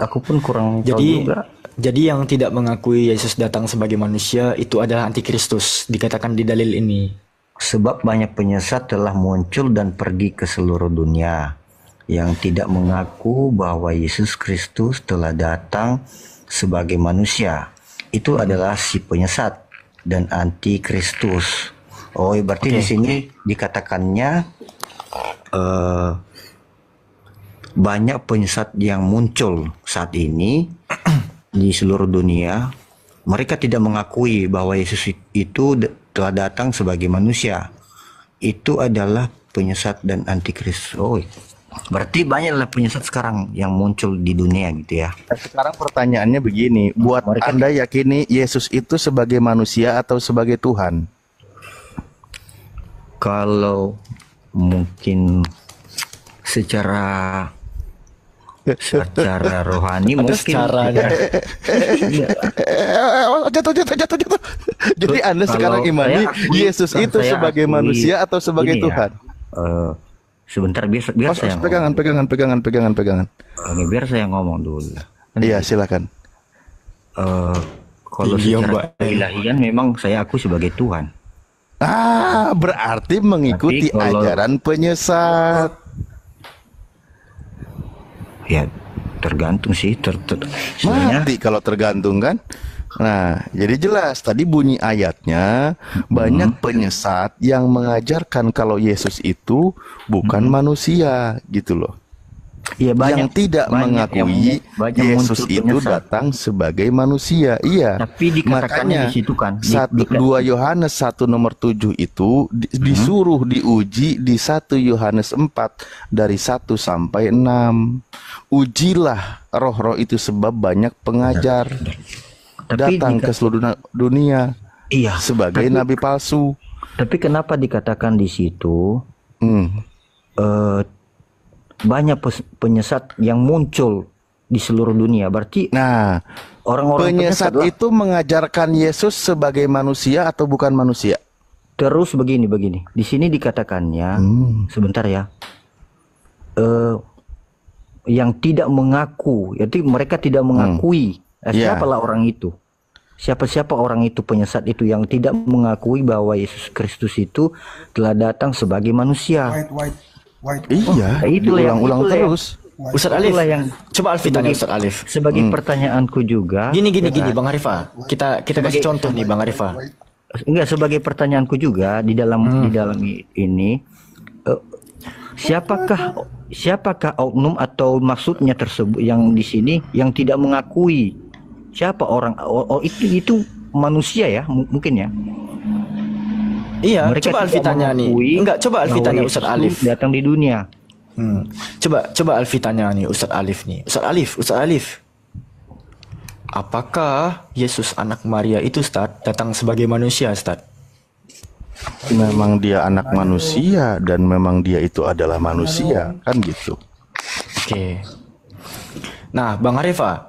Aku pun kurang tahu juga. Jadi yang tidak mengakui Yesus datang sebagai manusia itu adalah antikristus, dikatakan di dalil ini. Sebab banyak penyesat telah muncul dan pergi ke seluruh dunia yang tidak mengaku bahwa Yesus Kristus telah datang sebagai manusia. Itu adalah si penyesat dan antikristus. Oh, berarti di sini dikatakannya banyak penyesat yang muncul saat ini di seluruh dunia. Mereka tidak mengakui bahwa Yesus itu telah datang sebagai manusia. Itu adalah penyesat dan antikristus. Oh, berarti banyaklah penyesat sekarang yang muncul di dunia gitu ya. Sekarang pertanyaannya begini, buat Anda yakini Yesus itu sebagai manusia atau sebagai Tuhan? Kalau mungkin secara rohani mungkin caranya. Jatuh. Jadi Anda sekarang imani Yesus itu sebagai manusia atau sebagai Tuhan? Sebentar biar saya pegangan. Biar saya ngomong dulu. Iya, silakan. Kalau secara keilahian memang saya aku sebagai Tuhan. Berarti mengikuti ajaran penyesat. Ya tergantung sih. Mati kalau tergantung kan. Nah, jadi jelas tadi bunyi ayatnya banyak penyesat yang mengajarkan kalau Yesus itu bukan manusia gitu loh. Ya, yang tidak mengakui Yesus itu datang sebagai manusia. Iya. Tapi dikatakannya di situ kan. 2 Yohanes 1 nomor 7 itu disuruh diuji di 1 Yohanes 4 dari 1 sampai 6. Ujilah roh-roh itu sebab banyak pengajar datang ke seluruh dunia sebagai nabi palsu. Tapi kenapa dikatakan di situ banyak penyesat yang muncul di seluruh dunia? Berarti orang-orang penyesat itu mengajarkan Yesus sebagai manusia atau bukan manusia? Terus begini. Di sini dikatakannya sebentar ya. Yang tidak mengaku, jadi mereka tidak mengakui. Siapalah orang itu? Siapa orang itu penyesat itu yang tidak mengakui bahwa Yesus Kristus itu telah datang sebagai manusia? Iya, itu ulang terus. Ustaz Alif, coba Alfi tanya Ustaz Alif. Sebagai pertanyaanku juga. Gini Bang Arifa. Kita kasih contoh nih Bang Arifa. Enggak, sebagai pertanyaanku juga di dalam ini siapakah oknum atau maksudnya tersebut yang di sini yang tidak mengakui? Siapa orang itu manusia ya mungkin ya? Iya, mereka coba Alfi tanya nih. Enggak, coba Alfi tanya Ustaz Alif. Datang di dunia. Coba Alfi tanya nih Ustaz Alif nih. Ustaz Alif. Apakah Yesus anak Maria itu Ustaz datang sebagai manusia, Ustaz? Memang dia anak manusia dan memang dia itu adalah manusia, kan gitu. Oke. Nah, Bang Arifa.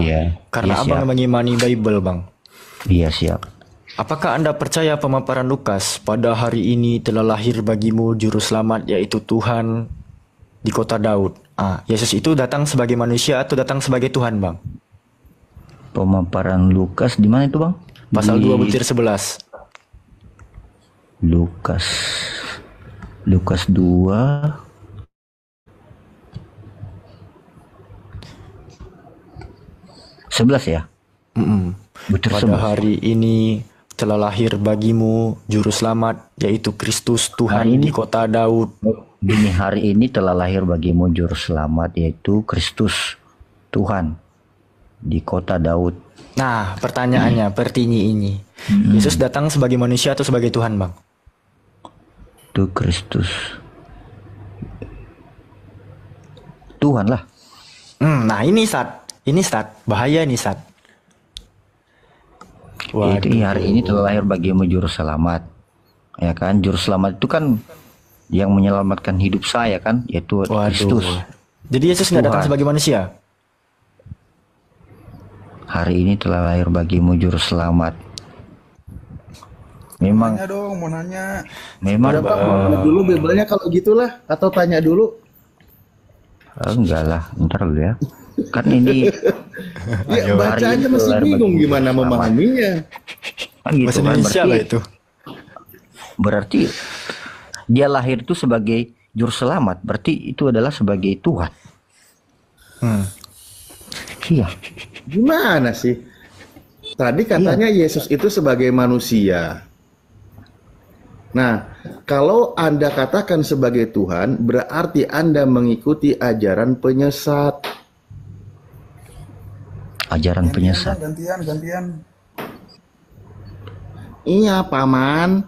Iya, karena Abang mengimani Bible, Bang. Iya, siap. Apakah Anda percaya pemaparan Lukas, pada hari ini telah lahir bagimu juru selamat yaitu Tuhan di kota Daud? Yesus itu datang sebagai manusia atau datang sebagai Tuhan, Bang? Pemaparan Lukas di mana itu, Bang? Pasal 2 butir 11. Lukas 2 11 ya. Betul Pada hari ini telah lahir bagimu juru selamat, yaitu Kristus Tuhan Hari ini- di kota Daud. Dini hari ini telah lahir bagimu juru selamat, yaitu Kristus Tuhan di kota Daud. Nah, pertanyaannya pertinyi ini. Yesus datang sebagai manusia atau sebagai Tuhan, Bang? Itu Kristus Tuhan lah. Nah, ini bahaya nih, Sat. Itu hari ini telah lahir bagimu juru selamat. Ya kan, juru selamat itu kan yang menyelamatkan hidup saya kan, yaitu Kristus. Jadi Yesus nggak datang Tuhan. sebagai manusia? Hari ini telah lahir bagimu juru selamat. Memang Tanya dong, mau nanya. memang Udah Pak, mau lihat dulu Biblenya kalau gitulah, atau tanya dulu. enggak lah, ntar dulu ya. Kan ini Ya baca aja masih bingung gimana memahaminya. kan gitu Bahasa kan, Indonesia lah itu. berarti dia lahir itu sebagai juru selamat, berarti itu adalah sebagai Tuhan. Iya. Gimana sih? Tadi katanya Yesus itu sebagai manusia. Nah, kalau Anda katakan sebagai Tuhan, berarti Anda mengikuti ajaran penyesat. Ajaran penyesat. Gantian. Iya, Paman.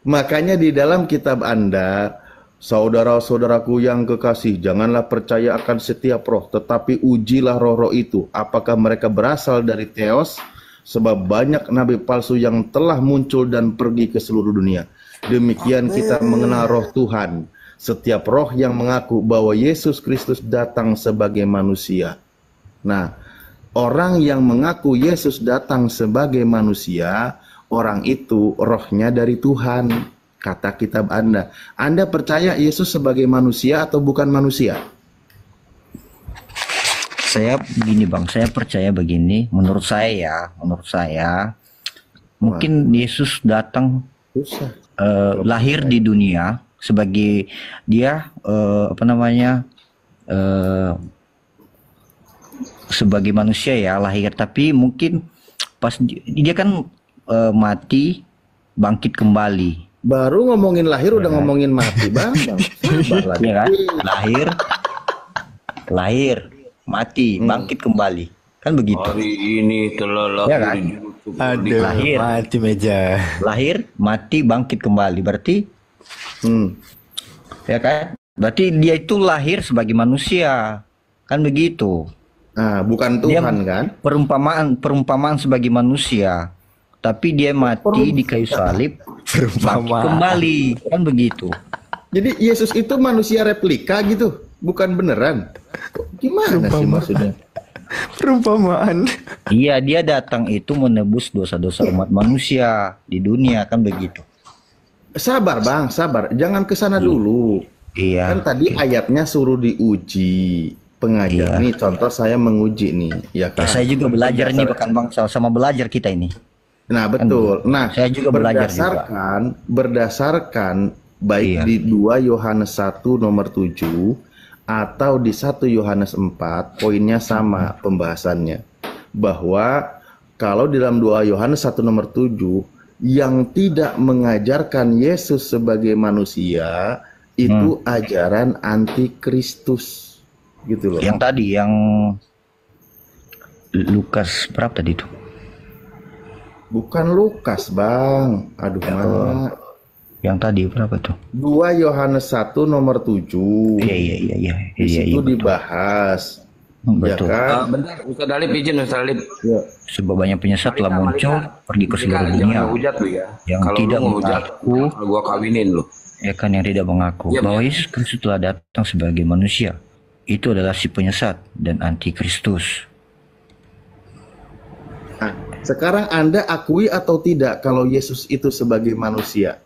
Makanya di dalam kitab Anda, saudara-saudaraku yang kekasih, janganlah percaya akan setiap roh, tetapi ujilah roh-roh itu, apakah mereka berasal dari Theos, sebab banyak nabi palsu yang telah muncul dan pergi ke seluruh dunia. Demikian kita mengenal roh Tuhan. Setiap roh yang mengaku bahwa Yesus Kristus datang sebagai manusia. Nah, orang yang mengaku Yesus datang sebagai manusia, orang itu rohnya dari Tuhan, kata kitab Anda. Anda percaya Yesus sebagai manusia atau bukan manusia? Saya begini Bang, saya percaya begini, menurut saya mungkin Yesus datang Susah. lahir di dunia sebagai dia sebagai manusia ya, lahir, tapi mungkin pas dia kan mati bangkit kembali. Baru ngomongin lahir udah ngomongin mati, Bang. Sabar lagi. Ya kan? Lahir, mati, bangkit kembali. Kan begitu. Hari ini telah lahir. Ya kan? Aduh, Lahir. mati meja. Lahir, mati, bangkit kembali. Berarti ya kan? Berarti dia itu lahir sebagai manusia. Kan begitu. Nah, bukan Dia Tuhan kan? perumpamaan sebagai manusia. Tapi dia mati di kayu salib, bangkit kembali. Kan begitu. Jadi Yesus itu manusia replika gitu, bukan beneran. Gimana sih maksudnya? Perumpamaan. Iya, dia datang itu menebus dosa-dosa umat manusia di dunia, kan begitu. Sabar Bang, sabar. Jangan ke sana dulu. Iya. Kan tadi ayatnya suruh diuji. Pengajar nih, contoh saya menguji nih, ya Ya, kan? saya juga belajar nih, bahkan Bang, sama belajar kita ini. Nah, betul. Nah, Saya juga belajar berdasarkan baik di 2 Yohanes 1 nomor 7 atau di 1 Yohanes 4, poinnya sama pembahasannya. Bahwa kalau di dalam 2 Yohanes 1 nomor 7 yang tidak mengajarkan Yesus sebagai manusia itu ajaran antikristus. Gitu loh. Yang tadi yang Lukas berapa tadi itu? Bukan Lukas, Bang. Aduh, mana? Yang tadi berapa tuh? 2 Yohanes 1 nomor 7. Iya. Di situ dibahas. Ya Betul. kan? Bentar, Ustaz Dalip izin Ustaz Dalip. Ya. Sebab banyak penyesat telah muncul pergi ke seluruh dunia. Jangan hujat lu ya. Yang Kalau tidak lu ngehujat, mengaku, gua kawinin lu. ya kan, yang tidak mengaku Iya, bahwa Yesus Kristus telah datang sebagai manusia. Itu adalah si penyesat dan antikristus. Nah, sekarang Anda akui atau tidak kalau Yesus itu sebagai manusia?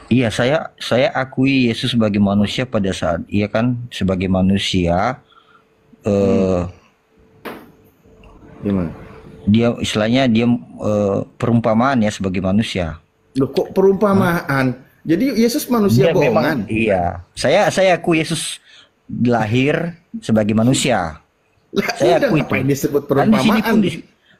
Iya, saya akui Yesus sebagai manusia pada saat ia kan sebagai manusia. Gimana? Dia istilahnya dia perumpamaan ya sebagai manusia. Loh, kok perumpamaan? Jadi Yesus manusia Dia memang bohongan. iya. Saya akui Yesus lahir sebagai manusia. Lah, Saya udah akui ngapain itu. disebut Kan di sini perumpamaan?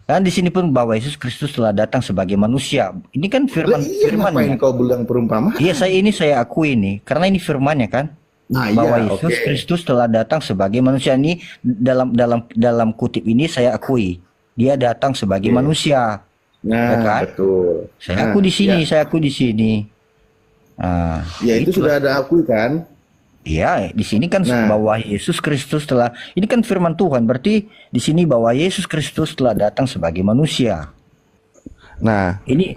pun di sini pun bahwa Yesus Kristus telah datang sebagai manusia. Ini kan Lah, iya, ngapain firman-nya. kau bilang perumpamaan? Iya, saya akui nih, karena ini firman-nya kan, Nah, bahwa iya, Yesus oke. Kristus telah datang sebagai manusia. Ini dalam kutip ini saya akui, dia datang sebagai manusia, Nah, ya kan? betul. Saya Nah, akui di sini, ya. saya akui di sini. Ah, Ya, itu sudah ada akui kan? iya, di sini kan Nah. bahwa Yesus Kristus telah, ini kan firman Tuhan, berarti di sini bahwa Yesus Kristus telah datang sebagai manusia. Nah, Ini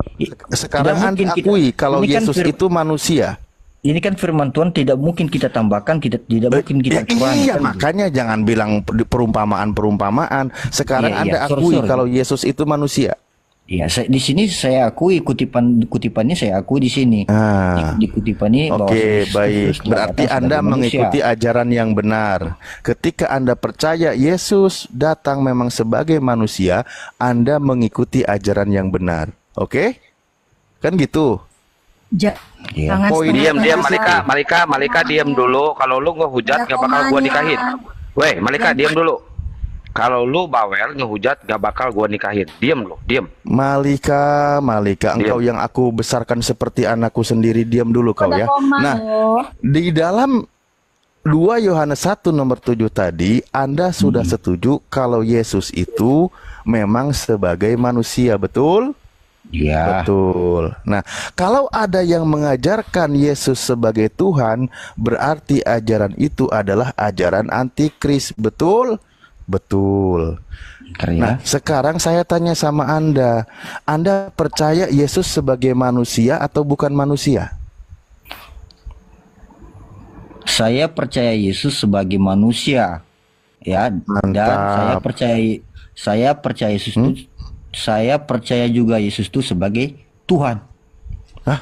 sekarang tidak Anda mungkin kita- akui kalau ini kan Yesus itu manusia. Ini kan firman Tuhan, tidak mungkin kita tambahkan, tidak mungkin kita Ya, kurangi. iya, kan? makanya jangan bilang perumpamaan-perumpamaan. Sekarang Iya, Anda iya. akui Sorry. kalau Yesus itu manusia. Iya, di sini saya akui kutipannya saya akui di sini. Ah. Di kutipan ini bahwa Oke, Yesus baik. Kristus telah Berarti datang Anda sebagai mengikuti manusia. ajaran yang benar. Ketika Anda percaya Yesus datang memang sebagai manusia, Anda mengikuti ajaran yang benar. Oke? Kan gitu. Iya. Jangan Poin Diam, diam, setengah-setengah. Malika diam dulu. Kalau lu ngehujat Ada gak bakal gua komanya. nikahin. Weh, Malika diam dulu. Kalau lu bawel ngehujat gak bakal gua nikahin. Diam lu, diam. Malika, engkau Diam. yang aku besarkan seperti anakku sendiri, diam dulu kau Ada ya. koma Nah, loh. di dalam 2 Yohanes 1 nomor 7 tadi, Anda sudah setuju kalau Yesus itu memang sebagai manusia, betul? Iya. Betul. Nah, kalau ada yang mengajarkan Yesus sebagai Tuhan, berarti ajaran itu adalah ajaran antikris, betul? Betul. Nah, sekarang saya tanya sama Anda percaya Yesus sebagai manusia atau bukan manusia? Saya percaya Yesus sebagai manusia, ya. Dan Mantap. saya percaya Yesus itu, saya percaya juga Yesus itu sebagai Tuhan. Hah,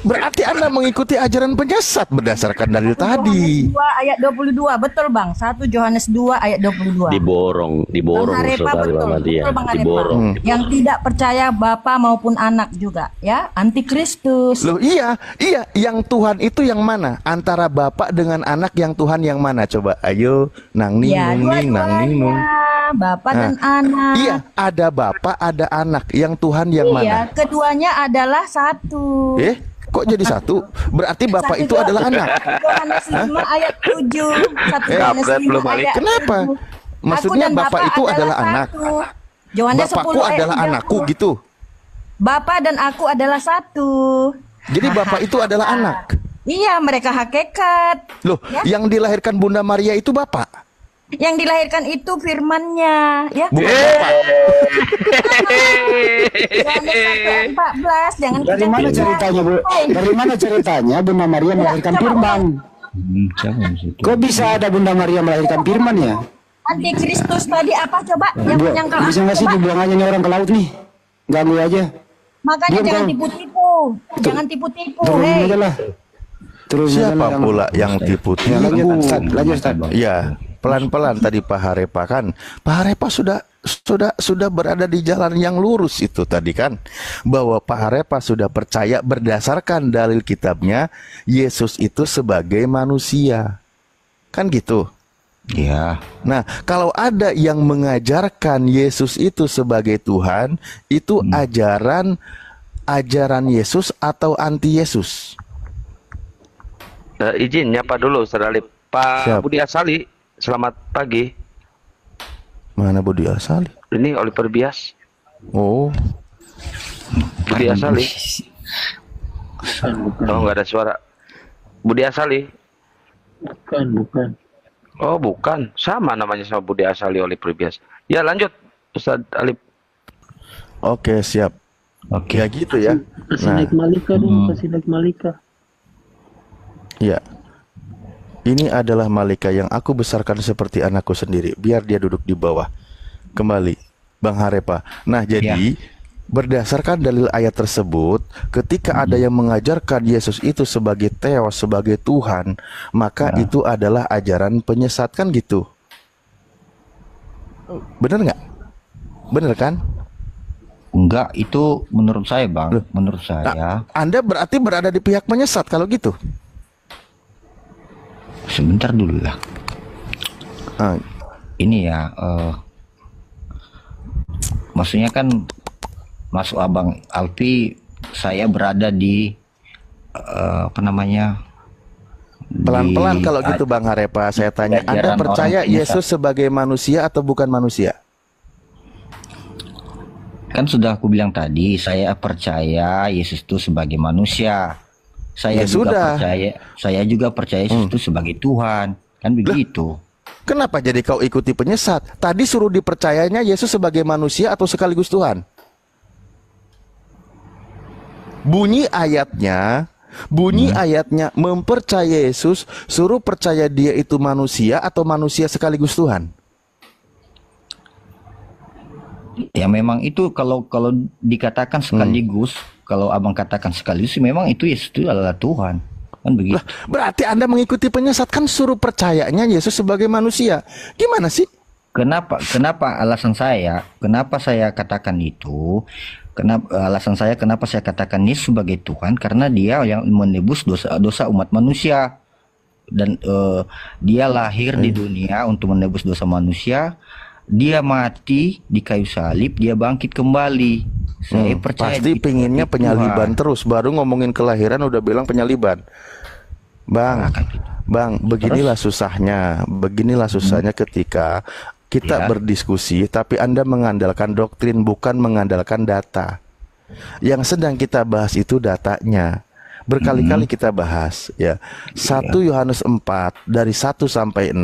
berarti Anda mengikuti ajaran penyesat berdasarkan dalil tadi. 2 ayat 22, betul Bang. 1 Yohanes 2 ayat 22. Diborong Bang Harepa sekali betul, sama dia. betul Bang Harepa. Diborong. Yang tidak percaya Bapa maupun anak juga, ya, antikristus. Loh, iya, yang Tuhan itu yang mana? Antara Bapak dengan anak yang Tuhan yang mana? Coba, ayo, nang Ya, ningung ning, nang ningung. dua-duanya, Bapa Nah, dan anak. Iya, ada Bapak, ada anak. Yang Tuhan yang Iya, mana? keduanya adalah satu. Kok jadi satu? Berarti Bapak itu adalah anak. Yohanes 5 ayat 7. 1 Yohanes Kampret 5 lu, Malik. ayat Kenapa? 7. Maksudnya Aku dan Bapak itu adalah anak. satu. Yohanes Bapakku 10 ayat adalah 30. anakku gitu. Bapak dan aku adalah satu. Jadi Bapak itu adalah anak. Iya, mereka hakikat. Loh, Ya. yang dilahirkan Bunda Maria itu Bapak. Yang dilahirkan itu firman-Nya, ya. Bukan Bapak. Yohanes 1 ayat 14, jangan Dari mana kejar-kejar. ceritanya, Bu? Dari mana ceritanya Bunda Maria melahirkan firman? Kok bisa ada Bunda Maria melahirkan firman ya? Antikristus tadi apa coba? Yang Bu, menyangkal bisa nggak sih coba? dibuang aja nih orang ke laut nih? Ganggu aja. Makanya Diam, jangan kau. tipu-tipu. Jangan tipu-tipu, Turunin hei. aja lah. Turunin aja Siapa lah pula yang Ya, lanjut tipu-tipu? Ustaz, lanjut Ustaz. Ya, pelan-pelan tadi Pak Harepa kan. Pak Harepa sudah berada di jalan yang lurus itu tadi kan. Bahwa Pak Harepa sudah percaya berdasarkan dalil kitabnya Yesus itu sebagai manusia. Kan gitu. Iya. Nah, kalau ada yang mengajarkan Yesus itu sebagai Tuhan, itu ajaran Yesus atau anti Yesus? Izin nyapa dulu, Ustaz Alip. Pak Siap. Budi Asali, selamat pagi. Mana Budi Asali? Ini Oliver Bias. Oh, Budi Asali. Oh, nggak ada suara. Budi Asali. Bukan. Oh, bukan. Sama namanya sama Budi Asali Oliver Bias. Ya, lanjut, Ustaz Alip. oke, siap. Oke. Ya gitu ya. Kasih Nah, naik Malika dong, kasih naik Malika. ya. Ini adalah Malika yang aku besarkan seperti anakku sendiri. Biar dia duduk di bawah. Kembali, Bang Harepa. Nah, jadi berdasarkan dalil ayat tersebut, ketika ada yang mengajarkan Yesus itu sebagai Theos, sebagai Tuhan, maka itu adalah ajaran penyesat, kan gitu. Bener nggak? Bener kan? Enggak, itu menurut saya Bang, menurut saya. Nah, Anda berarti berada di pihak penyesat kalau gitu. Sebentar dulu lah. Ini ya, maksudnya kan masuk Abang Alfi, saya berada di apa namanya? Pelan-pelan kalau gitu Bang Harepa, saya tanya, Anda percaya Yesus sebagai manusia atau bukan manusia? Kan sudah aku bilang tadi, saya percaya Yesus itu sebagai manusia. Saya juga percaya Yesus itu sebagai Tuhan. Kan begitu. Kenapa jadi kau ikuti penyesat? Tadi suruh dipercayanya Yesus sebagai manusia atau sekaligus Tuhan? Bunyi ayatnya mempercayai Yesus, suruh percaya dia itu manusia atau manusia sekaligus Tuhan. Ya memang itu kalau dikatakan sekaligus, kalau Abang katakan sekaligus, memang itu Yesus itu adalah Tuhan. Kan begitu. Berarti Anda mengikuti penyesat, kan suruh percayanya Yesus sebagai manusia. Gimana sih? Kenapa saya katakan itu? Kenapa saya katakan Yesus sebagai Tuhan? Karena dia yang menebus dosa umat manusia. Dan dia lahir di dunia untuk menebus dosa manusia. Dia mati di kayu salib, dia bangkit kembali. Saya percaya pasti pinginnya penyaliban terus, baru ngomongin kelahiran udah bilang penyaliban. Bang, beginilah susahnya ketika kita berdiskusi, tapi Anda mengandalkan doktrin, bukan mengandalkan data. Yang sedang kita bahas itu datanya. Berkali-kali kita bahas ya. 1 Yohanes 4 dari 1 sampai 6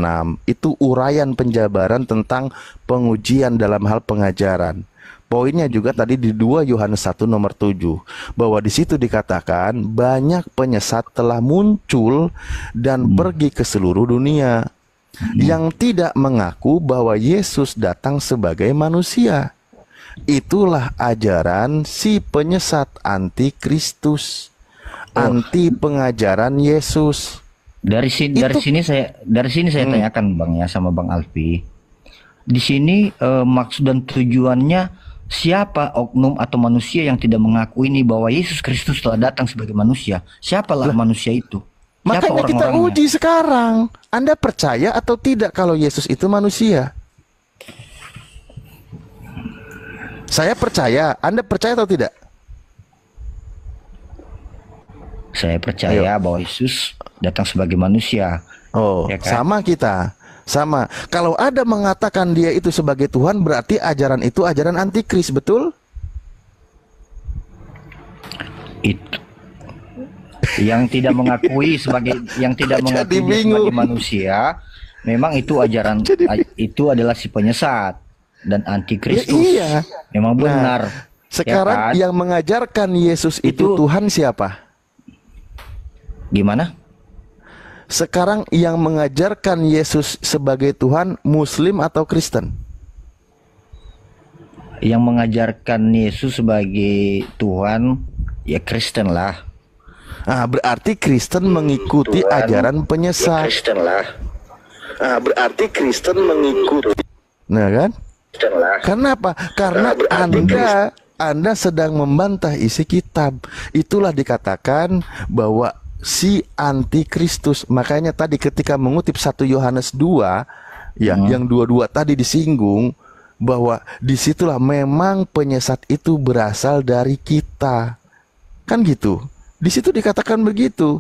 itu uraian penjabaran tentang pengujian dalam hal pengajaran. Poinnya juga tadi di 2 Yohanes 1 nomor 7 bahwa di situ dikatakan banyak penyesat telah muncul dan pergi ke seluruh dunia yang tidak mengaku bahwa Yesus datang sebagai manusia. Itulah ajaran si penyesat antikristus. Anti pengajaran Yesus. Dari sini saya tanyakan Bang ya sama Bang Alfi. Di sini maksud dan tujuannya siapa oknum atau manusia yang tidak mengakui ini bahwa Yesus Kristus telah datang sebagai manusia? Siapalah manusia itu? Makanya kita uji sekarang. Anda percaya atau tidak kalau Yesus itu manusia? Saya percaya. Anda percaya atau tidak? Saya percaya bahwa Yesus datang sebagai manusia. Ya kan? Sama kita. Sama. Kalau ada mengatakan dia itu sebagai Tuhan, berarti ajaran itu ajaran antikris, betul? Itu yang tidak mengakui sebagai manusia, memang itu ajaran itu adalah si penyesat dan antikristus. Iya. Memang benar. Sekarang yang mengajarkan Yesus itu Tuhan siapa? Gimana? Sekarang yang mengajarkan Yesus sebagai Tuhan Muslim atau Kristen? Yang mengajarkan Yesus sebagai Tuhan ya Kristen lah. Berarti Kristen mengikuti ajaran penyesat. Berarti Kristen mengikuti. Nah kan? Kenapa? Karena Anda sedang membantah isi kitab. Itulah dikatakan bahwa si antikristus. Makanya tadi ketika mengutip 1 Yohanes 2 ya, yang 22 tadi disinggung bahwa disitulah memang penyesat itu berasal dari kita. Kan gitu. Di situ dikatakan begitu.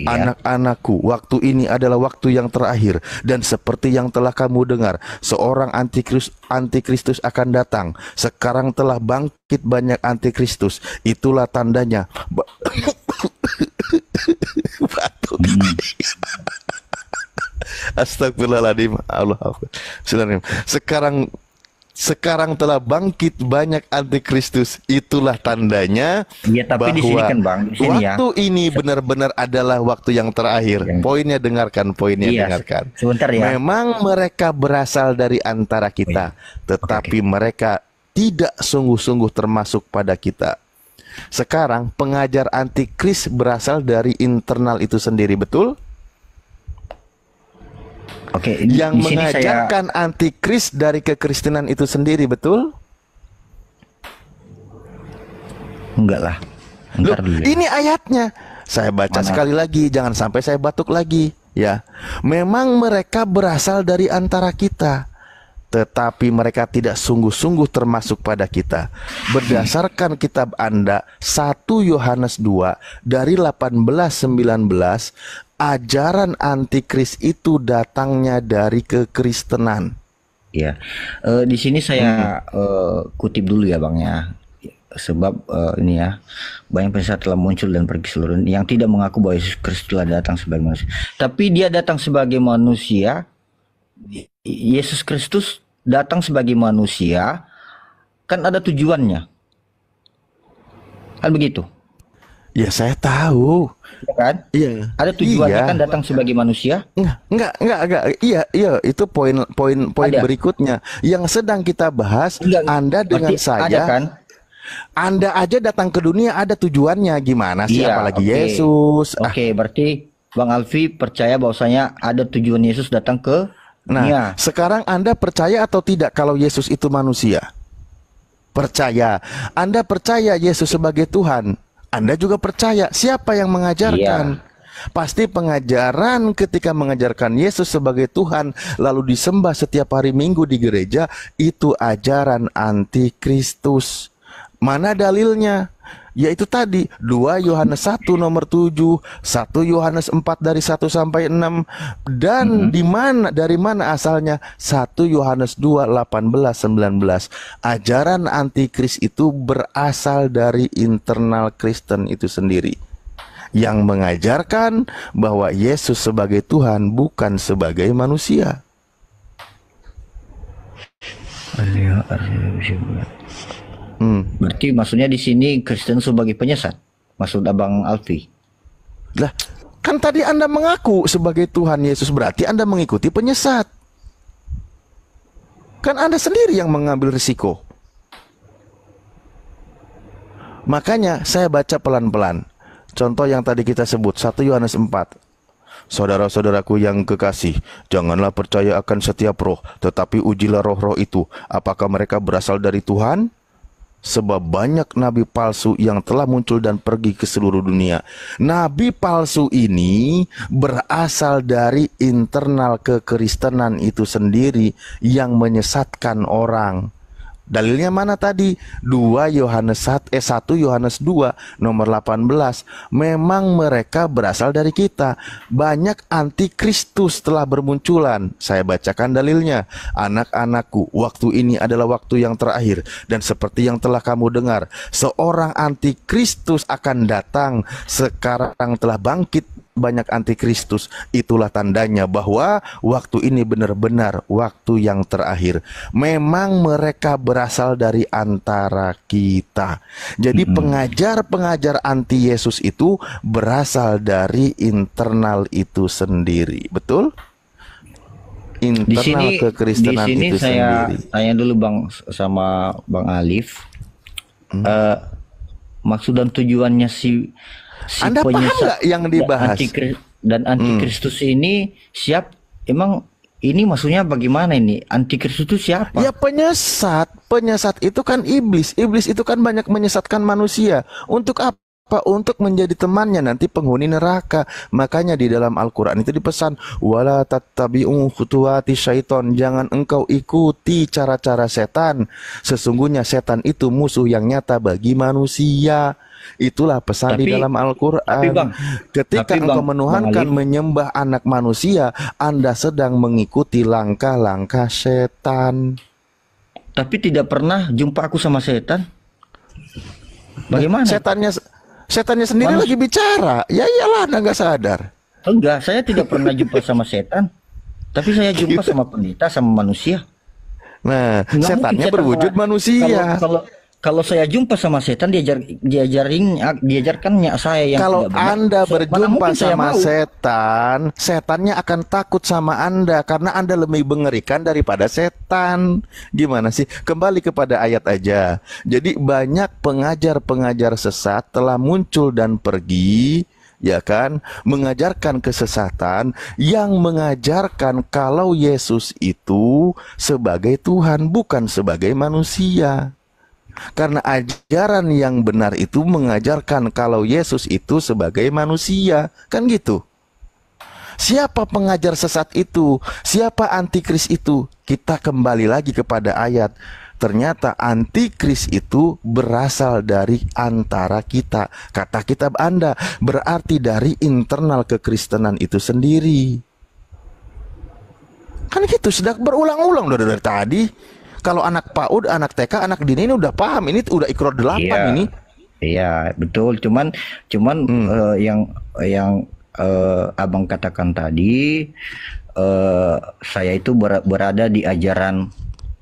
Anak-anakku, waktu ini adalah waktu yang terakhir, dan seperti yang telah kamu dengar, seorang antikristus akan datang. Sekarang telah bangkit banyak antikristus. Itulah tandanya. Batuk. Astagfirullahaladzim. Sekarang telah bangkit banyak antikristus. Itulah tandanya tapi bahwa di sini kan Bang, di sini waktu ini benar-benar adalah waktu yang terakhir. Poinnya dengarkan, dengarkan. Sebentar ya. Memang mereka berasal dari antara kita, tetapi mereka tidak sungguh-sungguh termasuk pada kita. Sekarang pengajar antikris berasal dari internal itu sendiri, betul? Yang mengajarkan antikris dari kekristenan itu sendiri, betul? Enggak lah. Loh, Ntar dulu ya. ini ayatnya. Saya baca sekali lagi, jangan sampai saya batuk lagi, ya. Memang mereka berasal dari antara kita, tetapi mereka tidak sungguh-sungguh termasuk pada kita. Berdasarkan kitab Anda 1 Yohanes 2 dari 18-19, ajaran antikris itu datangnya dari kekristenan. Ya, di sini saya kutip dulu ya Bang ya, sebab ini ya, banyak penyesat telah muncul dan pergi seluruh dunia yang tidak mengaku bahwa Yesus Kristus telah datang sebagai manusia. Tapi dia datang sebagai manusia. Yesus Kristus datang sebagai manusia, kan ada tujuannya, kan begitu? Ya saya tahu. Ya kan? Iya. Ada tujuannya Iya. kan datang sebagai manusia. Enggak. Iya, itu poin Ada. berikutnya yang sedang kita bahas. Enggak, Anda dengan berarti ada saya, kan? Anda aja datang ke dunia ada tujuannya. Gimana sih, Iya, apalagi oke. Yesus? Oke, berarti Bang Alfi percaya bahwasanya ada tujuan Yesus datang ke Nah, dunia. sekarang Anda percaya atau tidak kalau Yesus itu manusia? Percaya. Anda percaya Yesus sebagai Tuhan. Anda juga percaya. Siapa yang mengajarkan? Pasti pengajaran ketika mengajarkan Yesus sebagai Tuhan lalu disembah setiap hari Minggu di gereja, itu ajaran antikristus. Mana dalilnya? Yaitu tadi 2 Yohanes 1 nomor 7, 1 Yohanes 4 dari 1 sampai 6, dan dari mana asalnya? 1 Yohanes 2 18-19. Ajaran antikris itu berasal dari internal Kristen itu sendiri, yang mengajarkan bahwa Yesus sebagai Tuhan bukan sebagai manusia. Berarti maksudnya di sini Kristen sebagai penyesat, maksud Abang Alfi. Lah, kan tadi Anda mengaku sebagai Tuhan Yesus, berarti Anda mengikuti penyesat. Kan Anda sendiri yang mengambil risiko. Makanya saya baca pelan-pelan. Contoh yang tadi kita sebut 1 Yohanes 4. Saudara-saudaraku yang kekasih, janganlah percaya akan setiap roh, tetapi ujilah roh-roh itu, apakah mereka berasal dari Tuhan? Sebab banyak nabi palsu yang telah muncul dan pergi ke seluruh dunia. Nabi palsu ini berasal dari internal kekristenan itu sendiri yang menyesatkan orang. Dalilnya mana tadi? 1 Yohanes 2 nomor 18. Memang mereka berasal dari kita. Banyak antikristus telah bermunculan. Saya bacakan dalilnya. Anak-anakku, waktu ini adalah waktu yang terakhir, dan seperti yang telah kamu dengar, seorang antikristus akan datang. Sekarang telah bangkit banyak antikristus. Itulah tandanya bahwa waktu ini benar-benar waktu yang terakhir. Memang mereka berasal dari antara kita. Jadi pengajar-pengajar anti Yesus itu berasal dari internal itu sendiri. Betul? Internal kekristenan di sini itu saya sendiri. tanya dulu Bang sama Bang Alif. Maksud dan tujuannya si Anda paham nggak yang dibahas? Dan antikristus ini emang ini maksudnya bagaimana ini? Antikristus itu siapa? Ya penyesat. Penyesat itu kan iblis. Iblis itu kan banyak menyesatkan manusia. Untuk apa? Untuk menjadi temannya nanti penghuni neraka. Makanya di dalam Al-Quran itu dipesan, wala tattabi'u khutuwati syaiton, jangan engkau ikuti cara-cara setan. Sesungguhnya setan itu musuh yang nyata bagi manusia. Itulah pesan di dalam Al-Quran. Ketika engkau menuhankan menyembah anak manusia, Anda sedang mengikuti langkah-langkah setan. Tapi tidak pernah jumpa aku sama setan. Bagaimana? Setannya sendiri lagi bicara. Ya iyalah, Anda nggak sadar. Enggak, saya tidak pernah jumpa sama setan. Tapi saya jumpa sama pendeta, sama manusia. Nah, Nggak setannya mungkin berwujud manusia. Kalau saya jumpa sama setan, diajarkannya saya yang kalau tidak benar. Anda Mana berjumpa mungkin saya sama mau? setan, setannya akan takut sama Anda karena Anda lebih mengerikan daripada setan. Gimana sih? Kembali kepada ayat aja. Jadi banyak pengajar-pengajar sesat telah muncul dan pergi, ya kan, mengajarkan kesesatan yang mengajarkan kalau Yesus itu sebagai Tuhan bukan sebagai manusia. Karena ajaran yang benar itu mengajarkan kalau Yesus itu sebagai manusia, kan gitu. Siapa pengajar sesat itu? Siapa antikris itu? Kita kembali lagi kepada ayat. Ternyata antikris itu berasal dari antara kita. Kata kitab Anda, berarti dari internal kekristenan itu sendiri. Kan gitu, sudah berulang-ulang dari tadi. Kalau anak PAUD, anak TK, anak dini ini udah paham. Ini udah ikrar 8 ini. Iya, betul. Cuman yang abang katakan tadi, saya itu berada di ajaran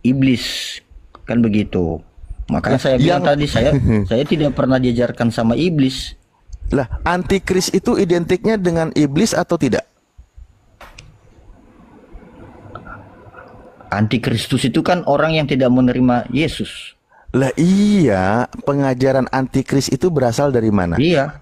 iblis, kan begitu. Makanya saya bilang tadi saya tidak pernah diajarkan sama iblis. Lah, antikris itu identiknya dengan iblis atau tidak? Antikristus itu kan orang yang tidak menerima Yesus. Lah iya, pengajaran antikris itu berasal dari mana? Iya.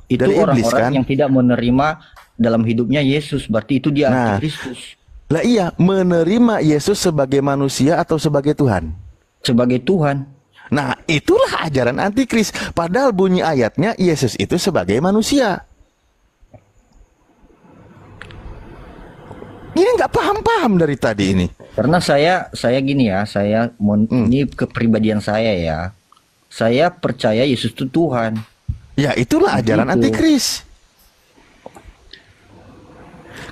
Itu dari iblis, orang-orang kan? yang tidak menerima dalam hidupnya Yesus, berarti itu dia antikristus. Lah iya, menerima Yesus sebagai manusia atau sebagai Tuhan? Sebagai Tuhan. Nah, itulah ajaran antikris. Padahal bunyi ayatnya Yesus itu sebagai manusia. Ini nggak paham-paham dari tadi ini. Karena saya gini ya, ini kepribadian saya ya. Saya percaya Yesus itu Tuhan. Ya, itulah ajaran antikris.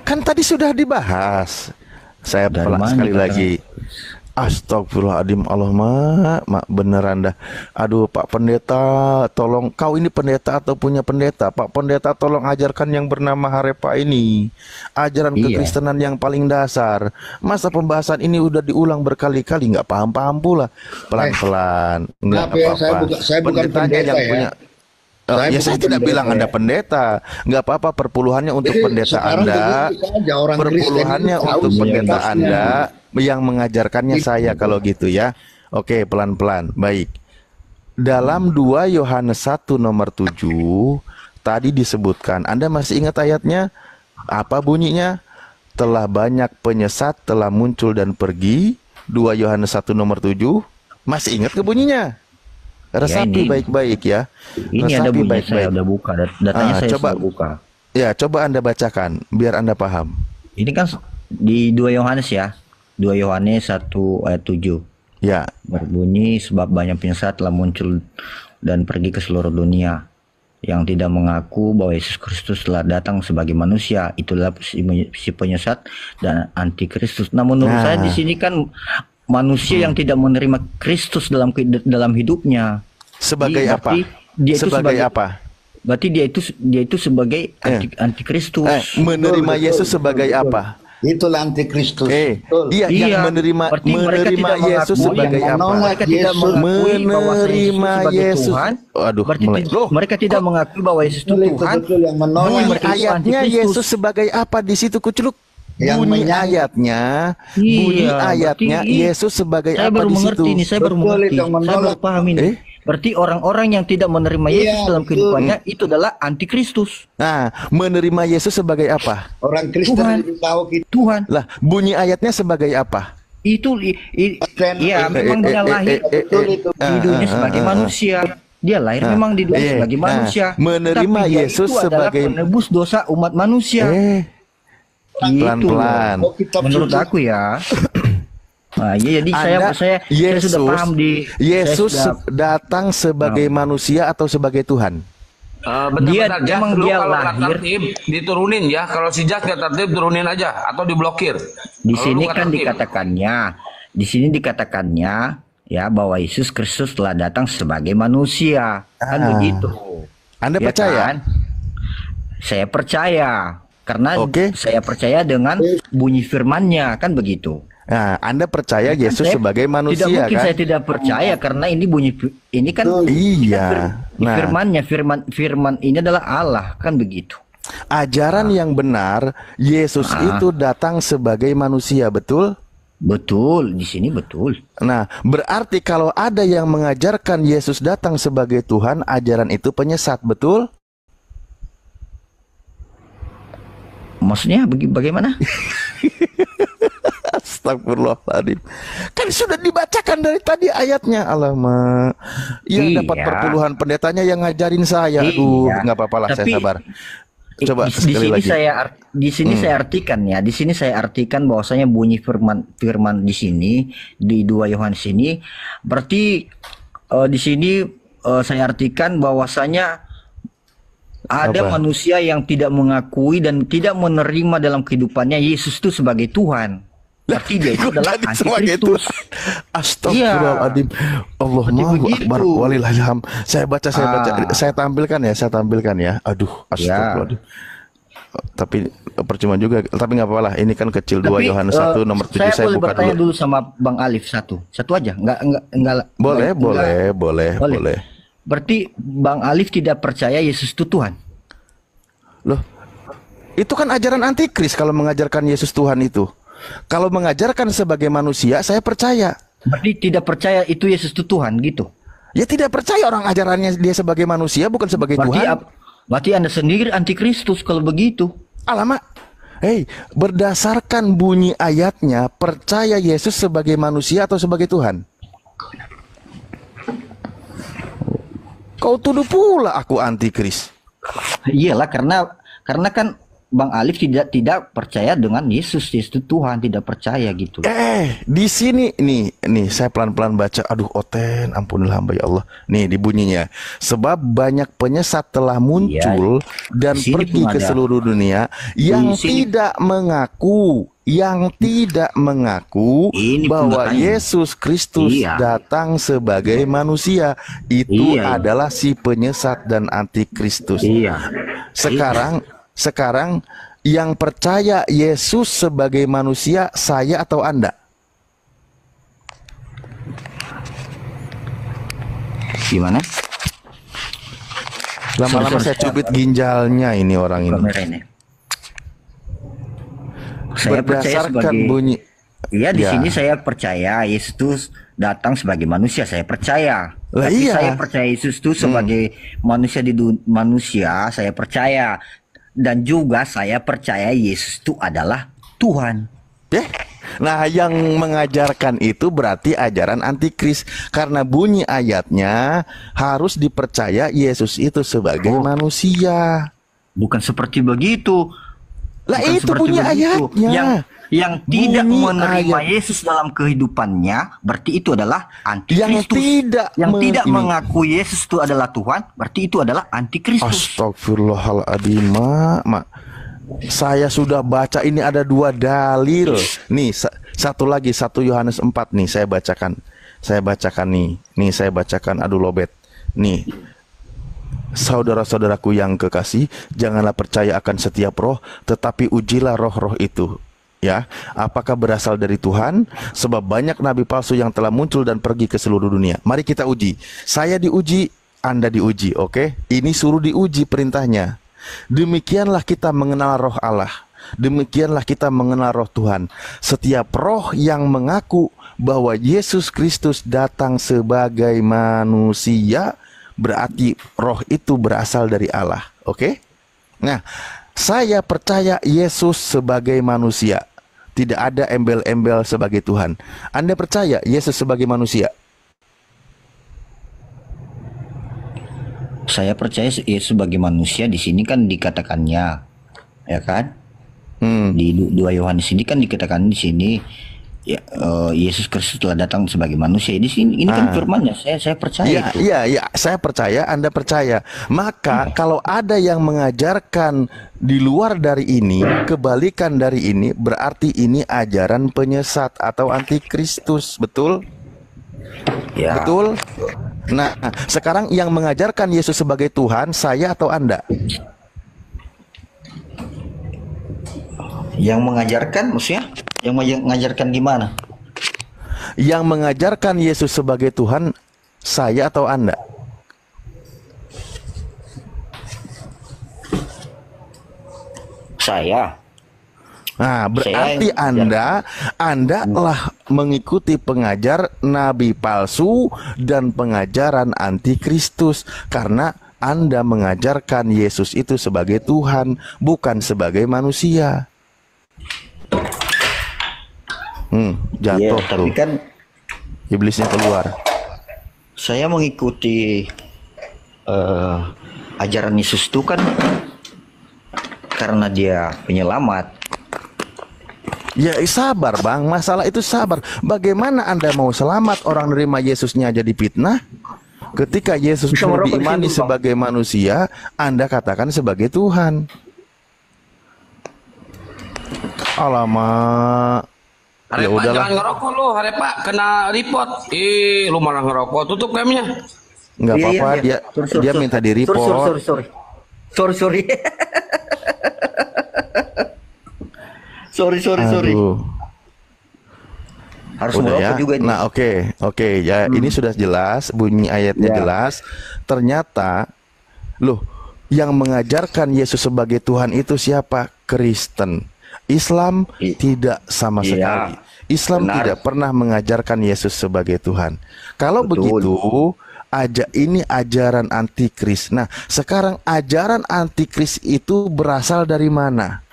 Kan tadi sudah dibahas. Saya sekali lagi. Astagfirullahaladzim, Allah mak beneran dah. Aduh Pak Pendeta, tolong, kau ini pendeta atau punya pendeta? Pak Pendeta tolong ajarkan yang bernama Harepa ini. Ajaran kekristenan yang paling dasar. Masa pembahasan ini udah diulang berkali-kali, nggak paham-paham pula. Pelan-pelan, nggak apa-apa. Saya bukan pendeta yang ya. punya. Saya tidak bilang Anda pendeta, nggak apa-apa, perpuluhannya untuk pendeta Anda, perpuluhannya untuk pendeta Anda yang mengajarkannya saya kalau gitu ya. Oke, pelan-pelan, baik. Dalam 2 Yohanes 1 nomor 7 tadi disebutkan, Anda masih ingat ayatnya? Apa bunyinya? Telah banyak penyesat telah muncul dan pergi. 2 Yohanes 1 nomor 7. Masih ingat ke bunyinya? Resapi baik-baik ya. Ini ada bunyi, saya udah buka datanya, saya coba sudah buka. Ya, coba Anda bacakan biar Anda paham. Ini kan di 2 Yohanes ya. 2 Yohanes 1 ayat 7. Ya. Berbunyi, sebab banyak penyesat telah muncul dan pergi ke seluruh dunia yang tidak mengaku bahwa Yesus Kristus telah datang sebagai manusia. Itulah si penyesat dan antikristus. Nah, menurut saya di sini kan manusia yang tidak menerima Kristus dalam hidupnya. Sebagai apa? Dia itu sebagai apa? Berarti dia itu sebagai antikristus. Menerima Yesus sebagai apa? Itulah antikristus. Iya, yang menerima Yesus sebagai apa? Mereka tidak mengakui bahwa Yesus Tuhan. Berarti mereka tidak mengakui bahwa Yesus itu Tuhan. Bunyi ayatnya Yesus sebagai apa di situ, Kuculuk? Bunyi ayatnya Yesus sebagai apa di situ? Saya baru mengerti, saya baru paham ini. Berarti orang-orang yang tidak menerima Yesus dalam kehidupannya itu adalah antikristus. Nah, menerima Yesus sebagai apa? Orang Kristen Tuhan. Lah, bunyi ayatnya sebagai apa? Itu ya memang dia lahir di dunia sebagai manusia. Dia lahir memang di dunia sebagai manusia. Menerima Yesus sebagai penebus dosa umat manusia. Pelan-pelan. Menurut aku ya. Nah, jadi saya sudah paham Yesus datang sebagai manusia atau sebagai Tuhan? Dia lahir diturunin ya. Kalau si Jas nggak tertib, turunin aja atau diblokir. Di sini kan dikatakannya ya bahwa Yesus Kristus telah datang sebagai manusia, kan begitu. Anda ya percaya? Kan? Saya percaya karena saya percaya dengan bunyi firman-Nya, kan begitu. Nah, Anda percaya Yesus sebagai manusia, tidak mungkin kan? Saya tidak percaya karena ini ini kan firman-Nya, firman ini adalah Allah, kan begitu. Ajaran yang benar, Yesus itu datang sebagai manusia, betul? Betul, di sini betul. Nah, berarti kalau ada yang mengajarkan Yesus datang sebagai Tuhan, ajaran itu penyesat, betul? Maksudnya bagaimana? Astagfirullahaladzim. Kan sudah dibacakan dari tadi ayatnya. Alamak. Yang dapat perpuluhan pendetanya yang ngajarin saya. Aduh, nggak apa-apa lah, saya sabar. Coba di sekali sini lagi. Saya artikan ya. Di sini saya artikan bahwasanya bunyi firman di sini di 2 Yohanes ini berarti di sini saya artikan bahwasanya ada manusia yang tidak mengakui dan tidak menerima dalam kehidupannya Yesus itu sebagai Tuhan. Berarti dia itu adalah antikristus. Astagfirullahaladzim. Allahu Akbar. Walillahilham. Saya baca. Saya tampilkan ya. Aduh, astagfirullahaladzim. Tapi percuma juga. Tapi nggak apa-apa lah. Ini kan kecil. 2 Yohanes 1 nomor 7. Saya boleh buka bertanya dulu. dulu sama Bang Alif satu aja. Enggak. Boleh. Berarti Bang Alif tidak percaya Yesus itu Tuhan. Loh, itu kan ajaran antikris kalau mengajarkan Yesus Tuhan itu. Kalau mengajarkan sebagai manusia, saya percaya. Berarti tidak percaya itu Yesus itu Tuhan gitu? Ya tidak percaya, orang ajarannya dia sebagai manusia bukan sebagai Tuhan. Berarti Anda sendiri antikristus kalau begitu. Alamak. Berdasarkan bunyi ayatnya, percaya Yesus sebagai manusia atau sebagai Tuhan? Kau tuduh pula aku antikris. Iyalah, karena kan Bang Alif tidak percaya dengan Yesus itu Tuhan, tidak percaya gitu. Di sini nih saya pelan-pelan baca. Aduh, Oten, ampunilah hamba ya Allah. Nih di bunyinya. Sebab banyak penyesat telah muncul dan pergi ke seluruh dunia yang tidak mengaku bahwa Yesus Kristus datang sebagai manusia. Itu adalah si penyesat dan antikristus. Sekarang yang percaya Yesus sebagai manusia, saya atau Anda? Gimana? Lama-lama saya cubit ginjalnya ini orang ini. Saya percaya sebagai bunyi. Iya, di sini saya percaya Yesus datang sebagai manusia, saya percaya. Tapi saya percaya Yesus itu sebagai manusia manusia, saya percaya. Dan juga saya percaya Yesus itu adalah Tuhan. Nah, yang mengajarkan itu berarti ajaran antikris. Karena bunyi ayatnya harus dipercaya Yesus itu sebagai manusia. Bukan seperti begitu. Lah itu bunyi ayatnya. Yang tidak menerima Yesus dalam kehidupannya, berarti itu adalah antikristus. Yang tidak mengakui Yesus itu adalah Tuhan, berarti itu adalah antikristus. Astagfirullahaladzim, Mak. Saya sudah baca, ini ada 2 dalil. Nih, satu lagi, 1 Yohanes 4 nih, saya bacakan nih. Nih saya bacakan, aduh lobet. Nih. Saudara-saudaraku yang kekasih, janganlah percaya akan setiap roh, tetapi ujilah roh-roh itu. Ya, apakah berasal dari Tuhan? Sebab banyak nabi palsu yang telah muncul dan pergi ke seluruh dunia. Mari kita uji. Saya diuji, Anda diuji, oke? Ini suruh diuji perintahnya. Demikianlah kita mengenal roh Allah. Demikianlah kita mengenal roh Tuhan. Setiap roh yang mengaku bahwa Yesus Kristus datang sebagai manusia, berarti roh itu berasal dari Allah, oke? Nah, saya percaya Yesus sebagai manusia. Tidak ada embel-embel sebagai Tuhan. Anda percaya Yesus sebagai manusia? Saya percaya Yesus sebagai manusia. Di sini kan dikatakannya, ya kan? Di 2 Yohanes ini kan dikatakan di sini ya, Yesus Kristus telah datang sebagai manusia. Di sini ini kan firman-Nya. Saya percaya. Iya, saya percaya, Anda percaya. Maka kalau ada yang mengajarkan di luar dari ini, kebalikan dari ini, berarti ini ajaran penyesat atau antikristus, betul? Ya. Betul? Nah, sekarang yang mengajarkan Yesus sebagai Tuhan, saya atau Anda? Yang mengajarkan maksudnya? Yang mengajarkan gimana? Yang mengajarkan Yesus sebagai Tuhan, saya atau Anda? Saya. Nah, berarti Anda lah mengikuti pengajar nabi palsu dan pengajaran antikristus, karena Anda mengajarkan Yesus itu sebagai Tuhan, bukan sebagai manusia. Iya, Jatuh tapi tuh. kan Iblisnya keluar. saya mengikuti ajaran Yesus itu kan karena dia penyelamat. Ya sabar bang, masalah itu sabar. Bagaimana Anda mau selamat orang nerima Yesusnya jadi fitnah? Ketika Yesus Bisa mau merokok di diimani situ, Bang. sebagai manusia, Anda katakan sebagai Tuhan. Alamak. Ya Harepa udahlah. jangan ngerokok lu, Harepa kena report. Ih, lu malah ngerokok. Tutup gamenya. Nggak Iya, apa-apa, iya, iya. dia minta di report. Sorry. sorry. Aduh. Harus Udah merokok ya. juga ini. Nah, oke ya. Ini sudah jelas, bunyi ayatnya jelas. Ternyata, loh, yang mengajarkan Yesus sebagai Tuhan itu siapa? Kristen. Islam tidak sama Iya. sekali. Islam Benar. tidak pernah mengajarkan Yesus sebagai Tuhan. Kalau Betul. begitu, ini ajaran antikris. Nah, sekarang ajaran antikris itu berasal dari mana?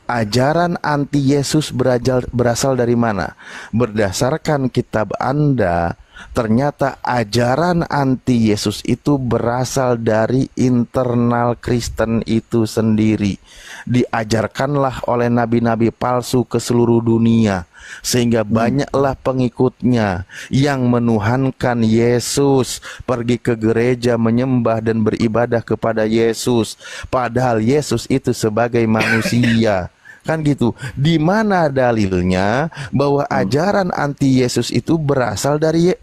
Ajaran anti Yesus berasal dari mana? Berdasarkan kitab Anda, ternyata ajaran anti Yesus itu berasal dari internal Kristen itu sendiri. Diajarkanlah oleh nabi-nabi palsu ke seluruh dunia, sehingga banyaklah pengikutnya yang menuhankan Yesus, pergi ke gereja menyembah dan beribadah kepada Yesus, padahal Yesus itu sebagai manusia. Kan gitu. Di mana dalilnya bahwa ajaran anti Yesus itu berasal dari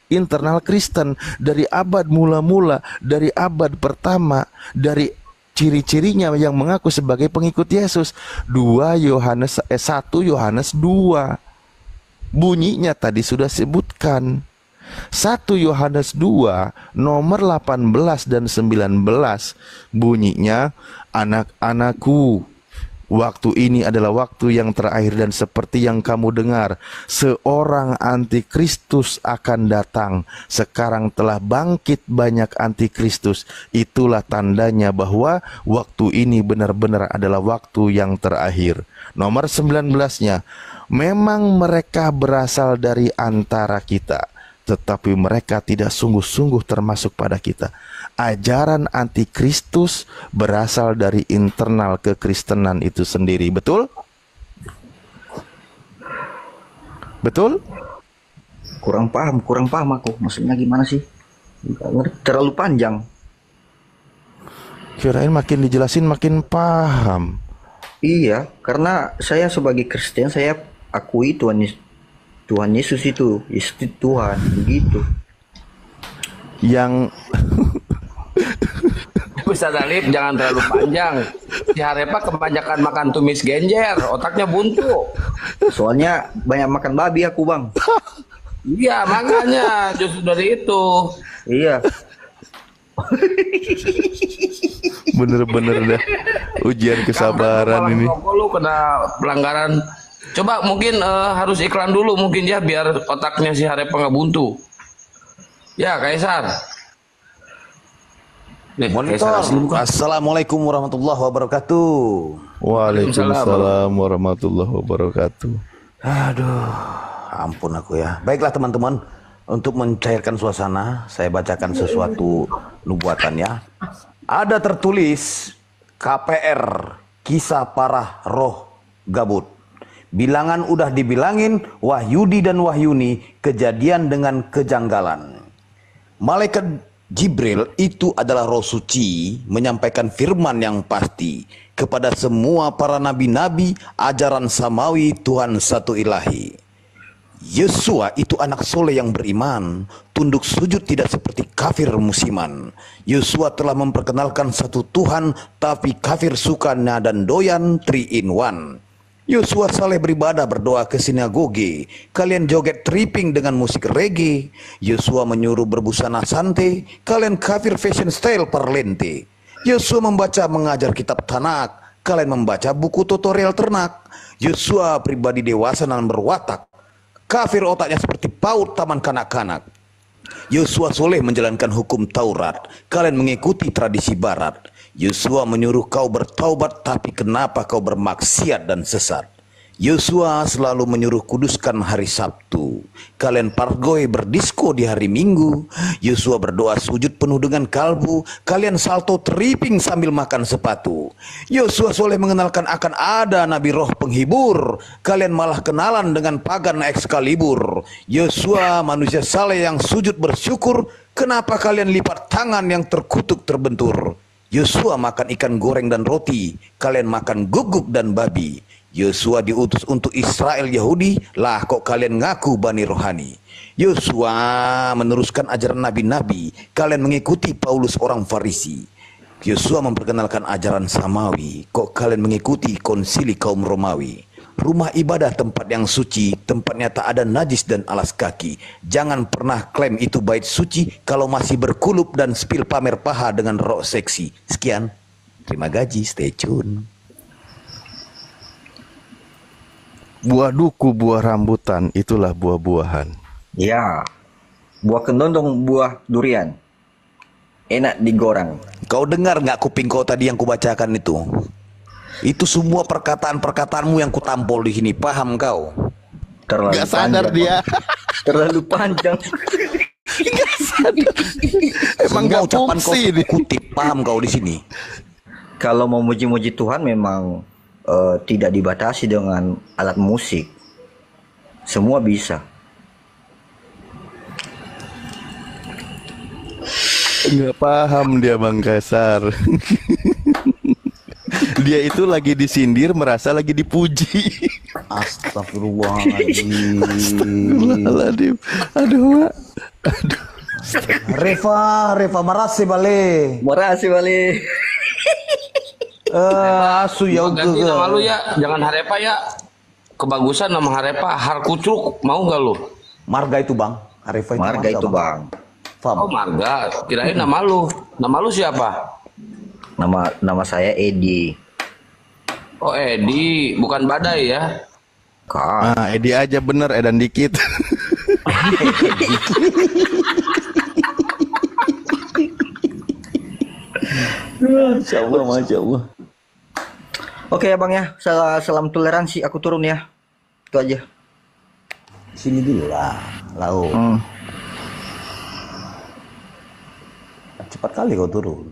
internal Kristen, dari abad mula-mula, dari abad pertama, dari ciri-cirinya yang mengaku sebagai pengikut Yesus. 1 Yohanes 2. Bunyinya tadi sudah sebutkan. 1 Yohanes 2 nomor 18 dan 19 bunyinya, anak-anakku, waktu ini adalah waktu yang terakhir dan seperti yang kamu dengar, seorang antikristus akan datang. Sekarang telah bangkit banyak antikristus. Itulah tandanya bahwa waktu ini benar-benar adalah waktu yang terakhir. Nomor 19-nya, memang mereka berasal dari antara kita, tetapi mereka tidak sungguh-sungguh termasuk pada kita. Ajaran antikristus berasal dari internal kekristenan itu sendiri. Betul? Betul? Kurang paham aku. Maksudnya gimana sih? Nggak ngerti, terlalu panjang. Kirain makin dijelasin makin paham. Iya, karena saya sebagai Kristen saya akui Tuhan Yesus itu Tuhan, begitu. Yang Ustaz Alif jangan terlalu panjang. Si Harepa kebanyakan makan tumis genjer, otaknya buntu. Soalnya banyak makan babi aku, Bang. Iya, makanya justru dari itu. Iya. bener-bener dah ujian kesabaran ini. Kalau lu kena pelanggaran, coba mungkin harus iklan dulu mungkin ya biar otaknya si Harepa nggak buntu. Ya, Kaisar. Nih, Kaisar Aslim kok. Assalamualaikum warahmatullahi wabarakatuh. Waalaikumsalam warahmatullahi wabarakatuh. Aduh, ampun aku ya. Baiklah teman-teman, untuk mencairkan suasana, saya bacakan sesuatu nubuatannya. Ada tertulis KPR, kisah parah roh gabut. Bilangan udah dibilangin, Wahyudi dan Wahyuni, kejadian dengan kejanggalan. Malaikat Jibril itu adalah roh suci, menyampaikan firman yang pasti kepada semua para nabi-nabi, ajaran samawi Tuhan satu ilahi. Yosua itu anak soleh yang beriman, tunduk sujud tidak seperti kafir musiman. Yosua telah memperkenalkan satu Tuhan, tapi kafir sukanya dan doyan 3 in 1. Yosua saleh beribadah berdoa ke sinagoge. Kalian joget tripping dengan musik reggae. Yosua menyuruh berbusana santai. Kalian kafir fashion style parlente. Yosua membaca mengajar kitab Tanak. Kalian membaca buku tutorial ternak. Yosua pribadi dewasa dan berwatak. Kafir otaknya seperti paut taman kanak-kanak. Yosua soleh menjalankan hukum Taurat. Kalian mengikuti tradisi Barat. Yosua menyuruh kau bertaubat, tapi kenapa kau bermaksiat dan sesat? Yosua selalu menyuruh kuduskan hari Sabtu. Kalian pargoy berdisko di hari Minggu. Yosua berdoa sujud penuh dengan kalbu. Kalian salto tripping sambil makan sepatu. Yosua soleh mengenalkan akan ada nabi roh penghibur. Kalian malah kenalan dengan pagan Excalibur. Yosua manusia saleh yang sujud bersyukur. Kenapa kalian lipat tangan yang terkutuk terbentur? Yosua makan ikan goreng dan roti. Kalian makan guguk dan babi. Yosua diutus untuk Israel Yahudi, lah kok kalian ngaku Bani Rohani. Yosua meneruskan ajaran nabi-nabi, kalian mengikuti Paulus orang Farisi. Yosua memperkenalkan ajaran Samawi, kok kalian mengikuti konsili kaum Romawi. Rumah ibadah tempat yang suci, tempatnya tak ada najis dan alas kaki. Jangan pernah klaim itu bait suci kalau masih berkulup dan spill pamer paha dengan rok seksi. Sekian, terima gaji, stay tune. Buah duku, buah rambutan, itulah buah-buahan. Ya, buah kendondong, buah durian. Enak digoreng. Kau dengar nggak kuping kau tadi yang kubacakan itu? Itu semua perkataan-perkataanmu yang kutampol di sini. Paham kau? Terlalu Gak sadar panjang, dia. terlalu panjang. Gak sadar. Emang Semua gak ucapan kau fungsi nih. kutip. Paham kau di sini? Kalau mau muji-muji Tuhan memang tidak dibatasi dengan alat musik. Semua bisa. Nggak paham dia Bang Kaisar. Dia itu lagi disindir merasa lagi dipuji. Astagfirullahaladzim. Astagfirullahaladzim. Aduh Mak. Aduh. Reva marasi bale. Makasih balik. Asu ya Ganti nama lu ya, jangan Harepa ya. Kebagusan nama Harepa, Harkucuk, mau nggak lu? Marga itu bang. Harefa itu Marga itu bang. Oh Marga, kirain nama lu. Nama lu siapa? Nama saya Edi. Oh Edi, bukan Badai ya? Kak. Nah, Edi aja bener, edan dikit. Masya Allah, Masya Allah. Oke ya bang ya, salam toleransi, aku turun ya. Itu aja. Sini dulu lah, lau. Cepat kali kau turun.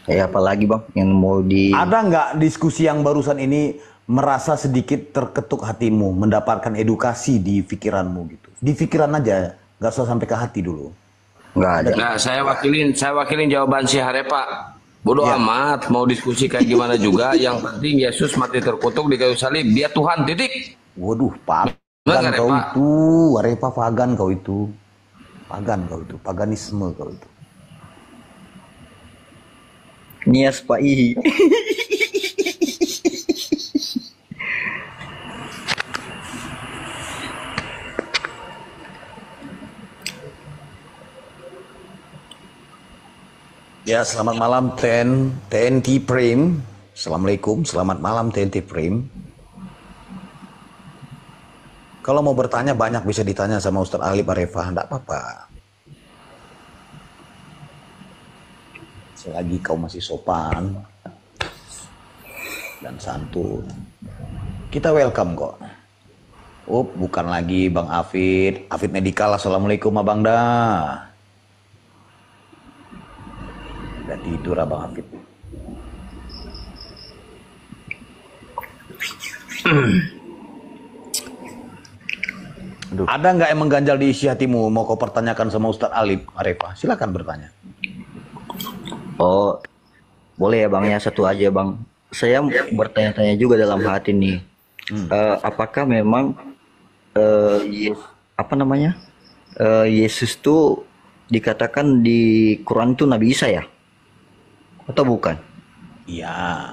Ya apalagi bang yang mau di... Ada nggak diskusi yang barusan ini merasa sedikit terketuk hatimu, mendapatkan edukasi di pikiranmu gitu? Di pikiran aja, nggak usah sampai ke hati dulu. Nggak ada. Nah, saya wakilin jawaban si Harepa. Bodoh amat, mau diskusi kayak gimana juga. Yang penting Yesus mati terkutuk di kayu salib. Dia Tuhan, titik. Waduh, pagan kau itu, Harepa pagan kau itu. Pagan kau itu, paganisme kau itu. Nias Pak Ihi. Ya, selamat malam TNT Prime. Assalamualaikum, selamat malam TNT Prime. Kalau mau bertanya banyak bisa ditanya sama Ustadz Alif Arefah, enggak apa-apa. Selagi kau masih sopan dan santun, kita welcome kok. Oh, bukan lagi Bang Afid Medikal. Assalamualaikum Abang dah. Udah tidur Abang Afid. Ada nggak yang mengganjal di isi hatimu mau kau pertanyakan sama Ustadz Alif Arefah? Silakan bertanya. Oh, boleh ya bang ya, satu aja bang. Saya bertanya-tanya juga dalam hati nih. Apakah memang Yesus tuh dikatakan di Quran itu Nabi Isa ya? Atau bukan? Iya,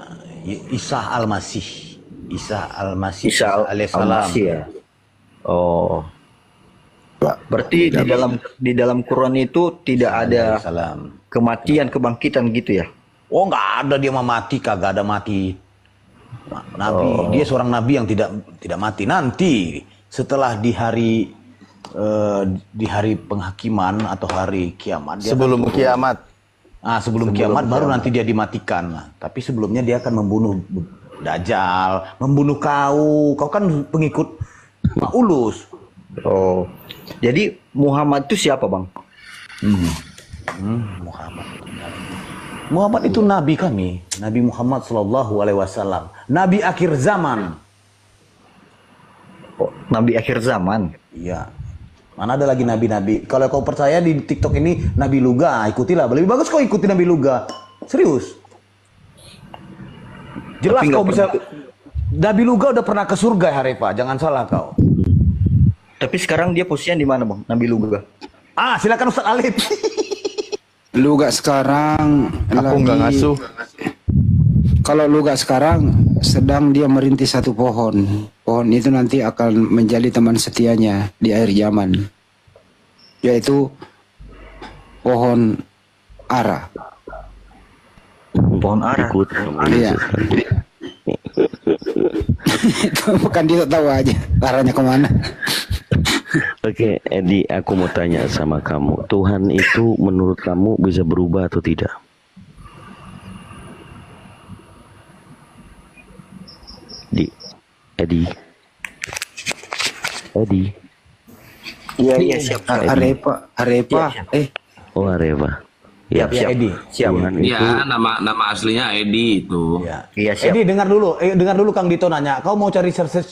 Isa Al-Masih. Isa Al-Masih. Isa Al-Masih ya. Oh. Berarti di dalam Quran itu tidak ada kematian, kebangkitan gitu ya? Oh, nggak ada dia mati, kagak ada mati. Nabi, dia seorang nabi yang tidak mati. Nanti setelah di hari penghakiman atau hari kiamat. Sebelum kiamat. Sebelum kiamat baru nanti dia dimatikan. Tapi sebelumnya dia akan membunuh Dajjal, membunuh kau. Kau kan pengikut Paulus. Oh, jadi Muhammad itu siapa, Bang? Muhammad itu nabi kami, Nabi Muhammad Shallallahu Alaihi Wasallam, nabi akhir zaman. Oh, nabi akhir zaman. Iya. Mana ada lagi nabi-nabi? Kalau kau percaya di TikTok ini Nabi Luga, ikutilah. Lebih bagus kau ikuti Nabi Luga. Serius. Jelas Tapi kau nggak bisa. Nabi Luga udah pernah ke surga ya Harepa, jangan salah kau. Tapi sekarang dia posisinya di mana, Bang? Nabi Luga. Ah, silakan Ustaz Alif. Luga sekarang Aku nggak ngasuh. Kalau Luga sekarang sedang dia merintis satu pohon. Pohon itu nanti akan menjadi teman setianya di akhir zaman, yaitu pohon ara. Pohon ara. Ikut. Iya. Itu bukan dia tahu aja arahnya kemana. Oke, Edi, aku mau tanya sama kamu. Tuhan itu menurut kamu bisa berubah atau tidak? Edi. Iya siap. Arepa. Oh, Areva. Ya, Siap. Edi. Siap. Tuhan itu Iya, nama aslinya Edi itu. Iya, siap. Edi dengar dulu Kang Dito nanya. Kau mau cari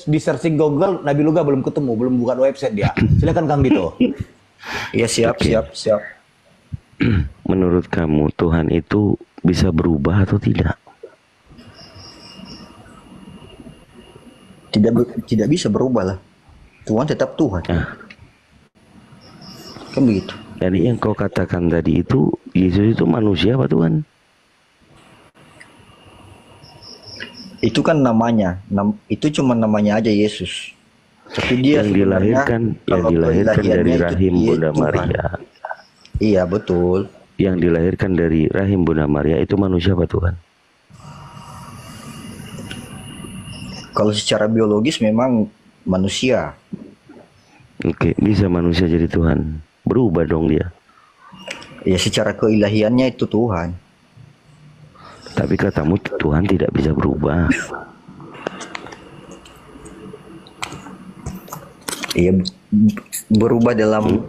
di searching Google Nabi Luga belum ketemu, belum buka website dia. Silakan Kang Dito. Iya, siap. menurut kamu Tuhan itu bisa berubah atau tidak? Tidak bisa berubah lah. Tuhan tetap Tuhan. Nah, Kan begitu. jadi yang kau katakan tadi itu Yesus itu manusia apa Tuhan? Itu kan namanya. Itu cuma namanya aja Yesus. Tapi dia yang sebenarnya, dilahirkan kalau dari kelahirannya itu rahim dia Bunda Tuhan. Maria. Iya, betul. Yang dilahirkan dari rahim Bunda Maria itu manusia apa Tuhan? Kalau secara biologis memang manusia. Oke, bisa manusia jadi Tuhan. Berubah dong dia. Ya, secara keilahiannya itu Tuhan. Tapi katamu Tuhan tidak bisa berubah. Iya, berubah dalam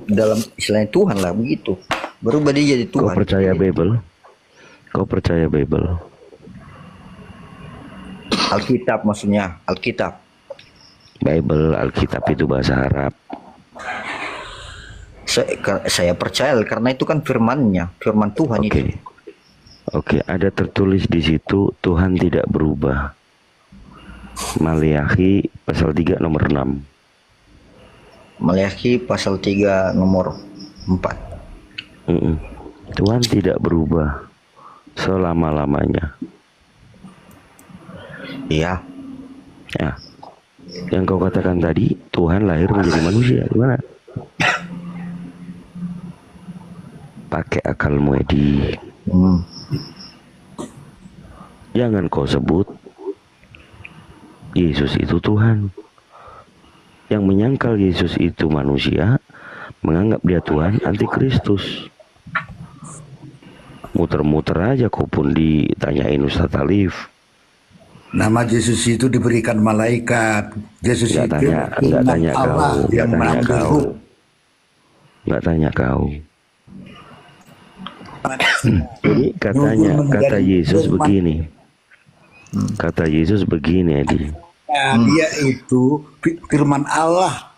istilahnya Tuhan lah, begitu. Berubah dia jadi Kau Tuhan. percaya Bible? Kau percaya Bible? Alkitab maksudnya, Alkitab. Bible, Alkitab itu bahasa Arab. Saya percaya karena itu kan firman-Nya, firman Tuhan itu. Oke, ada tertulis di situ Tuhan tidak berubah. Maleakhi pasal 3 nomor 6. Maleakhi pasal 3 nomor 4. Tuhan tidak berubah selama-lamanya. Iya. Ya. Yang kau katakan tadi Tuhan lahir menjadi manusia, gimana? Pakai akalmu, Edi. Jangan kau sebut Yesus itu Tuhan. Yang menyangkal Yesus itu manusia, menganggap dia Tuhan, antikristus. Muter-muter aja kau pun ditanyain Ustaz Alif. Nama Yesus itu diberikan malaikat. Yesus Nggak itu tanya Allah kau, yang mengambil ruh. Nggak tanya kau. Jadi kata Yesus begini. Kata Yesus begini, Edi. Nah, dia itu firman Allah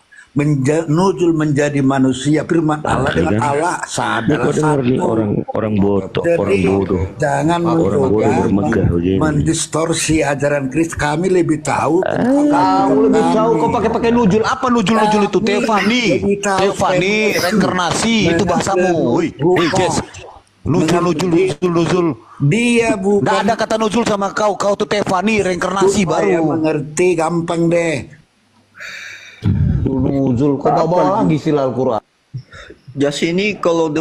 nuzul menjadi manusia. Firman Allah dengan kan? Allah Ini kau dengar nih orang bodoh, orang bodoh. Jangan Orang bodoh bermegah begini. mendistorsi ajaran Kristus. Kami lebih tahu. Kau lebih tahu. Kau pakai nujul. Apa nujul itu? Teofani, reinkarnasi. Itu bahasamu. Woi, Jess. Nuzul. Dia bukan. Nggak ada kata nuzul sama kau. Kau tuh Teofani, reinkarnasi Supaya baru. mengerti gampang deh. Nuzul. Kau bawa lagi sila Al-Quran. Jas ini kalau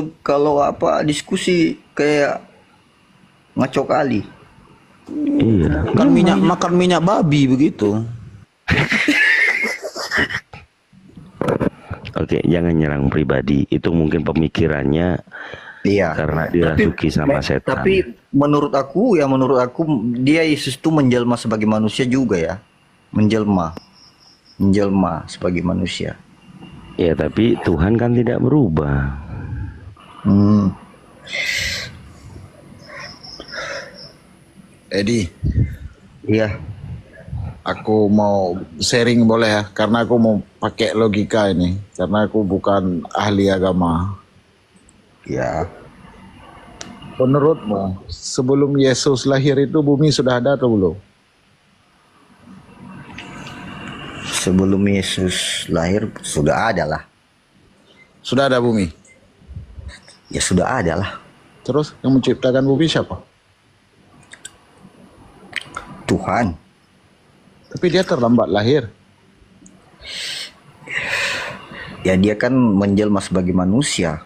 diskusi kayak ngaco kali. Iya. Makan minyak babi begitu. Oke, jangan nyerang pribadi. Itu mungkin pemikirannya Iya. Karena dirasuki sama setan. Tapi menurut aku dia Yesus itu menjelma sebagai manusia juga ya. Menjelma sebagai manusia. Ya, tapi Tuhan kan tidak berubah. Edi, Iya. aku mau sharing boleh ya? Karena aku mau pakai logika ini. Karena aku bukan ahli agama. Ya. Menurutmu, sebelum Yesus lahir itu bumi sudah ada atau belum? Sebelum Yesus lahir sudah ada lah. Sudah ada bumi? Ya sudah ada lah. Terus yang menciptakan bumi siapa? Tuhan. Tapi dia terlambat lahir. Ya dia kan menjelma sebagai manusia.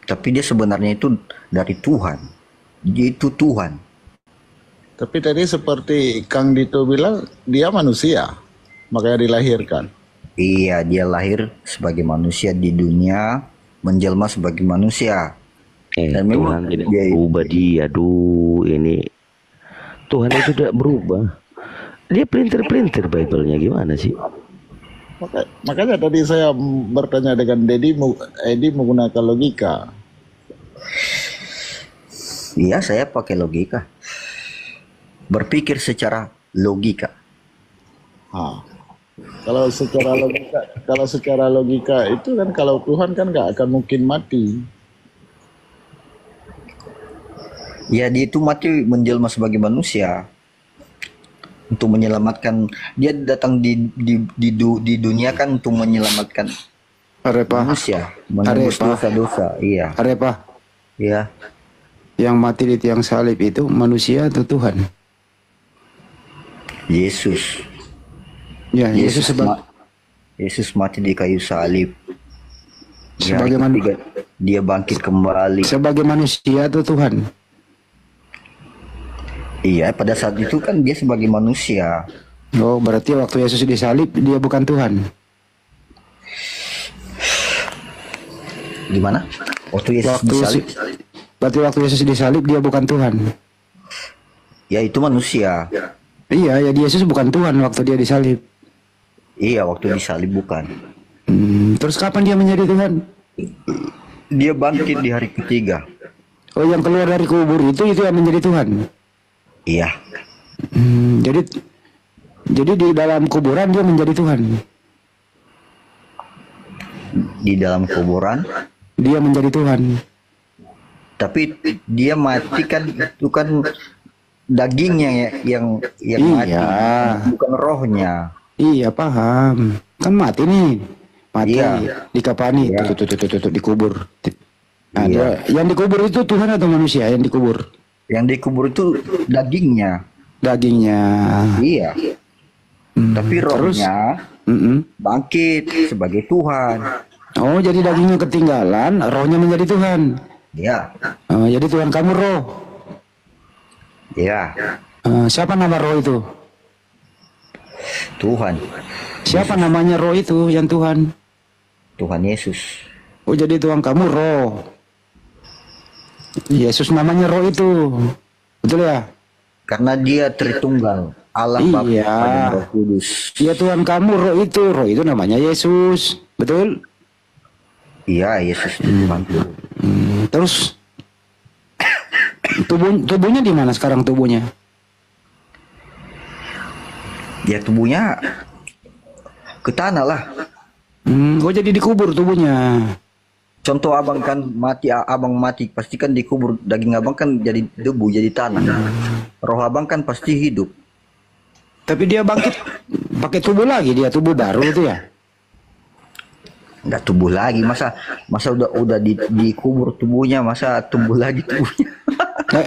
Tapi dia sebenarnya itu dari Tuhan. Dia itu Tuhan. Tapi tadi seperti Kang Dito bilang, dia manusia. Makanya dilahirkan. Iya, dia lahir sebagai manusia di dunia, menjelma sebagai manusia. Dan Tuhan tidak berubah dia. Aduh, ini Tuhan itu tidak berubah. Dia pelintir-pelintir Bible-nya gimana sih? Makanya tadi saya bertanya dengan Edi menggunakan logika. Iya, saya pakai logika. Berpikir secara logika. Kalau secara logika itu kan kalau Tuhan kan nggak akan mungkin mati. Ya dia itu mati menjelma sebagai manusia untuk menyelamatkan. Dia datang di dunia kan untuk menyelamatkan manusia, menembus dosa-dosa. Iya. Arepa. Iya. Yang mati di tiang salib itu manusia atau Tuhan? Yesus. Ya, Yesus Yesus mati di kayu salib. Sebagai dia bangkit kembali. Sebagai manusia atau Tuhan? Iya, pada saat itu kan dia sebagai manusia. Oh, berarti waktu Yesus disalib dia bukan Tuhan. Gimana? Waktu Yesus disalib. Berarti waktu Yesus disalib dia bukan Tuhan. Ya itu manusia. Iya, ya Yesus bukan Tuhan waktu dia disalib. Iya, waktu disalib bukan. Terus kapan dia menjadi Tuhan? Dia bangkit di hari ketiga. Oh, yang keluar dari kubur itu yang menjadi Tuhan. Iya. Jadi di dalam kuburan dia menjadi Tuhan. Di dalam kuburan dia menjadi Tuhan. Tapi dia mati kan itu kan dagingnya yang mati, bukan rohnya. Iya, paham. Kan mati nih. Mati, dikapani, Iya. tuh, dikubur. Nah, Iya. yang dikubur itu Tuhan atau manusia yang dikubur? Yang dikubur itu dagingnya. Dagingnya. Iya. Tapi rohnya bangkit sebagai Tuhan. Oh, jadi dagingnya ketinggalan, rohnya menjadi Tuhan. Iya. Jadi Tuhan kamu roh. Iya. Siapa nama roh itu? Tuhan. Siapa namanya roh itu yang Tuhan? Tuhan Yesus. Oh, jadi Tuhan kamu roh. Yesus namanya roh itu. Betul ya? Karena dia Tritunggal. Allah Bapa dan Roh Kudus. Iya, Tuhan kamu roh itu. Roh itu namanya Yesus. Betul? Iya, Yesus itu Tuhan. Terus tubuhnya di mana sekarang tubuhnya? Ya tubuhnya ke tanah lah. Oh, jadi dikubur tubuhnya. Contoh abang kan abang mati pasti kan dikubur, daging abang kan jadi debu, jadi tanah. Roh abang kan pasti hidup. Tapi dia bangkit pakai tubuh lagi, dia tubuh baru itu ya? Nggak tubuh lagi, masa udah dikubur tubuhnya, masa tumbuh lagi tubuhnya. Nah,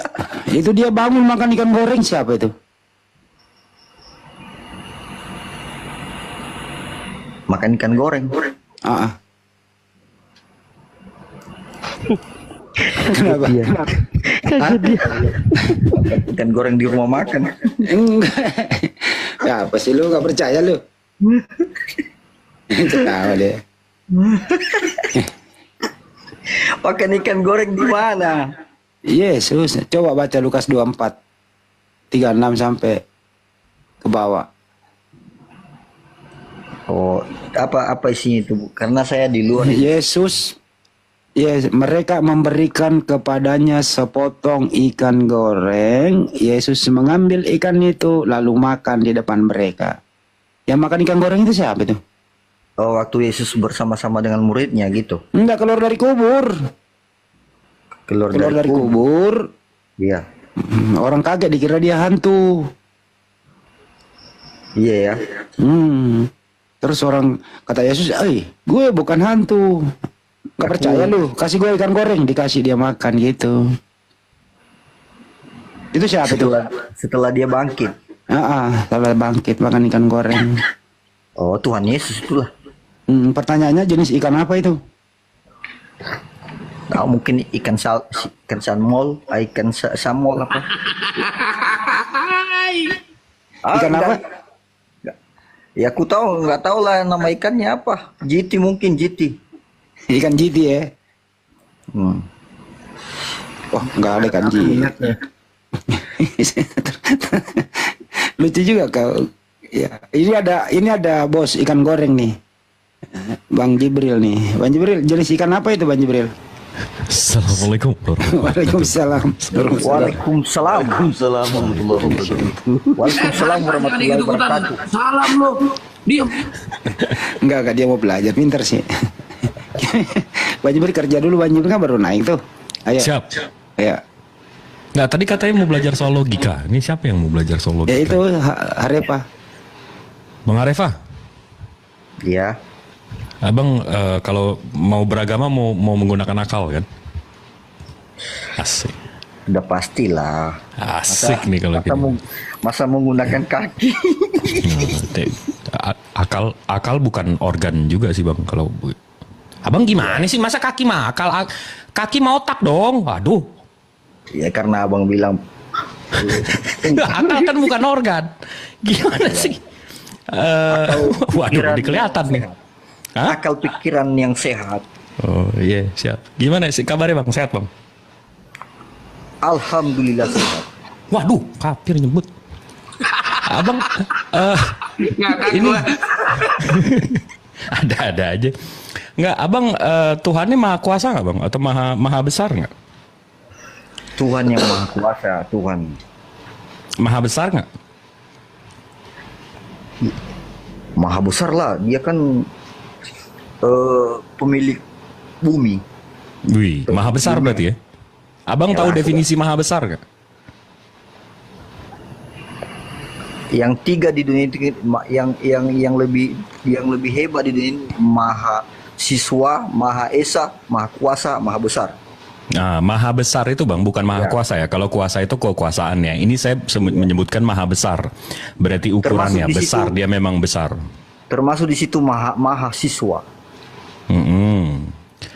itu dia bangun makan ikan goreng siapa itu? Makan ikan goreng. Kenapa? Kaget dia. Ikan goreng di rumah makan. Enggak. Ya apa sih lu, gak percaya lu? Ketawa deh. Makan ikan goreng di mana? Yesus, coba baca Lukas 24 36 sampai ke bawah. Oh, apa isinya itu, Bu? Karena saya di luar. Yesus, mereka memberikan kepadanya sepotong ikan goreng. Yesus mengambil ikan itu lalu makan di depan mereka. Yang makan ikan goreng itu siapa itu? Oh, waktu Yesus bersama-sama dengan muridnya gitu. Enggak, keluar dari kubur. Keluar dari kubur. Iya. Orang kaget dikira dia hantu. Iya ya. Terus orang kata Yesus, gue bukan hantu. Gak percaya lu, kasih gue ikan goreng, dikasih dia makan gitu. Itu siapa itu? Setelah dia bangkit. Setelah bangkit makan ikan goreng. Oh, Tuhan Yesus itulah. Pertanyaannya jenis ikan apa itu? Mungkin ikan salmon, ikan samol apa? Ikan apa? Ya aku nggak tahu lah nama ikannya apa. JT mungkin JT. Ikan JT ya. Wah, nggak ada ikan JT. Lucu juga kau. Ya, ini ada bos ikan goreng nih. Bang Jibril nih. Bang Jibril, jenis ikan apa itu Bang Jibril? Assalamualaikum. Waalaikumsalam. Waalaikumsalam. Waalaikumsalam warahmatullahi wabarakatuh. Salam lo. Diam. Enggak, dia mau belajar, pintar sih. Bang Jibril kerja dulu, Bang Jibril kan baru naik tuh. Ayo. Siap. Ya. Nah, tadi katanya mau belajar soal logika. Ini siapa yang mau belajar soal logika? Ya itu Harepa. Bang Arefa? Iya. Abang kalau mau beragama mau menggunakan akal kan? Asik. Udah pastilah. Asik nih kalau gitu. Masa menggunakan kaki? Akal bukan organ juga sih Bang. Kalau Abang gimana sih, masa kaki mah akal? Kaki mau otak dong. Waduh. Ya karena Abang bilang akal kan bukan organ. Gimana sih? Waduh, kelihatan nih. Akal pikiran yang sehat. Oh iya, siap. Gimana sih kabarnya Bang? Sehat Bang? Alhamdulillah sehat. Waduh, kafir nyebut. Abang ini ada aja. Nggak, Abang Tuhannya maha kuasa nggak Bang? Atau maha besar nggak? Tuhan yang maha kuasa, Tuhan. Maha besar nggak? Maha besar lah, dia kan pemilik bumi. Wih, maha besar berarti ya? Abang tahu definisi maha besar nggak? Yang tiga di dunia itu, yang lebih hebat di dunia ini, maha siswa, maha esa, maha kuasa, maha besar. Nah, maha besar itu Bang, bukan maha kuasa ya. Kalau kuasa itu kekuasaannya. Ini saya menyebutkan maha besar. Berarti ukurannya besar, dia memang besar. Termasuk di situ maha siswa.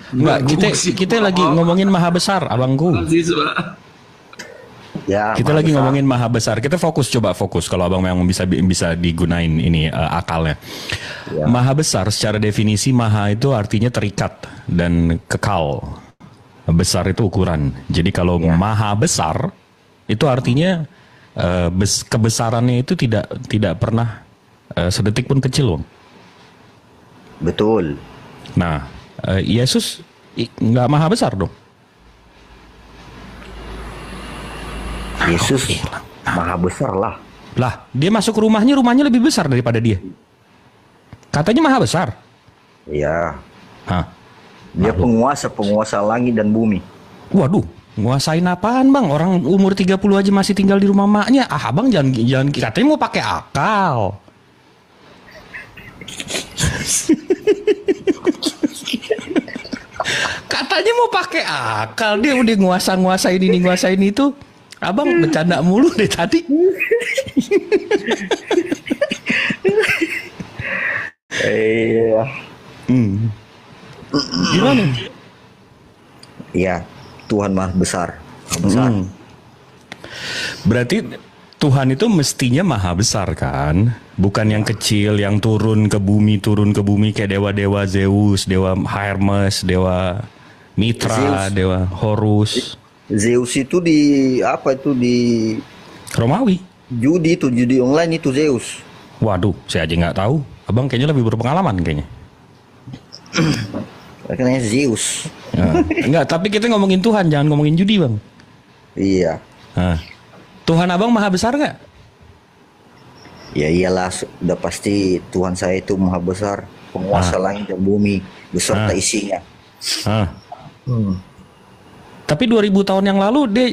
Enggak, kita lagi ngomongin maha besar, abangku. Ya, kita lagi ngomongin maha besar. Kita fokus kalau abang memang bisa digunain ini akalnya. Ya. Maha besar secara definisi maha itu artinya terikat dan kekal. Besar itu ukuran. Jadi kalau maha besar itu artinya kebesarannya itu tidak pernah sedetik pun kecil, Bang. Betul. Nah, Yesus nggak maha besar dong. Yesus maha besar lah. Lah, dia masuk rumahnya lebih besar daripada dia. Katanya maha besar. Iya. Hah. Dia penguasa langit dan bumi. Waduh, nguasain apaan Bang? Orang umur 30 aja masih tinggal di rumah maknya. Abang jangan katanya mau pakai akal. Katanya mau pakai akal, dia udah nguasain ini nguasain itu. Abang bercanda mulu deh tadi. Iya. Gimana? Ya, Tuhan maha besar. Berarti Tuhan itu mestinya maha besar kan? Bukan yang kecil, yang turun ke bumi kayak dewa-dewa Zeus, dewa Hermes, dewa Mitra, Zeus. dewa Horus. Zeus itu di apa itu di Romawi. judi online itu Zeus. Waduh, saya aja nggak tahu. Abang kayaknya lebih berpengalaman kayaknya. Makanya Zeus. Enggak, tapi kita ngomongin Tuhan, jangan ngomongin judi, Bang. Iya. Nah, Tuhan abang maha besar nggak? Ya iyalah, udah pasti Tuhan saya itu maha besar, penguasa langit dan bumi beserta isinya. Tapi 2000 tahun yang lalu dia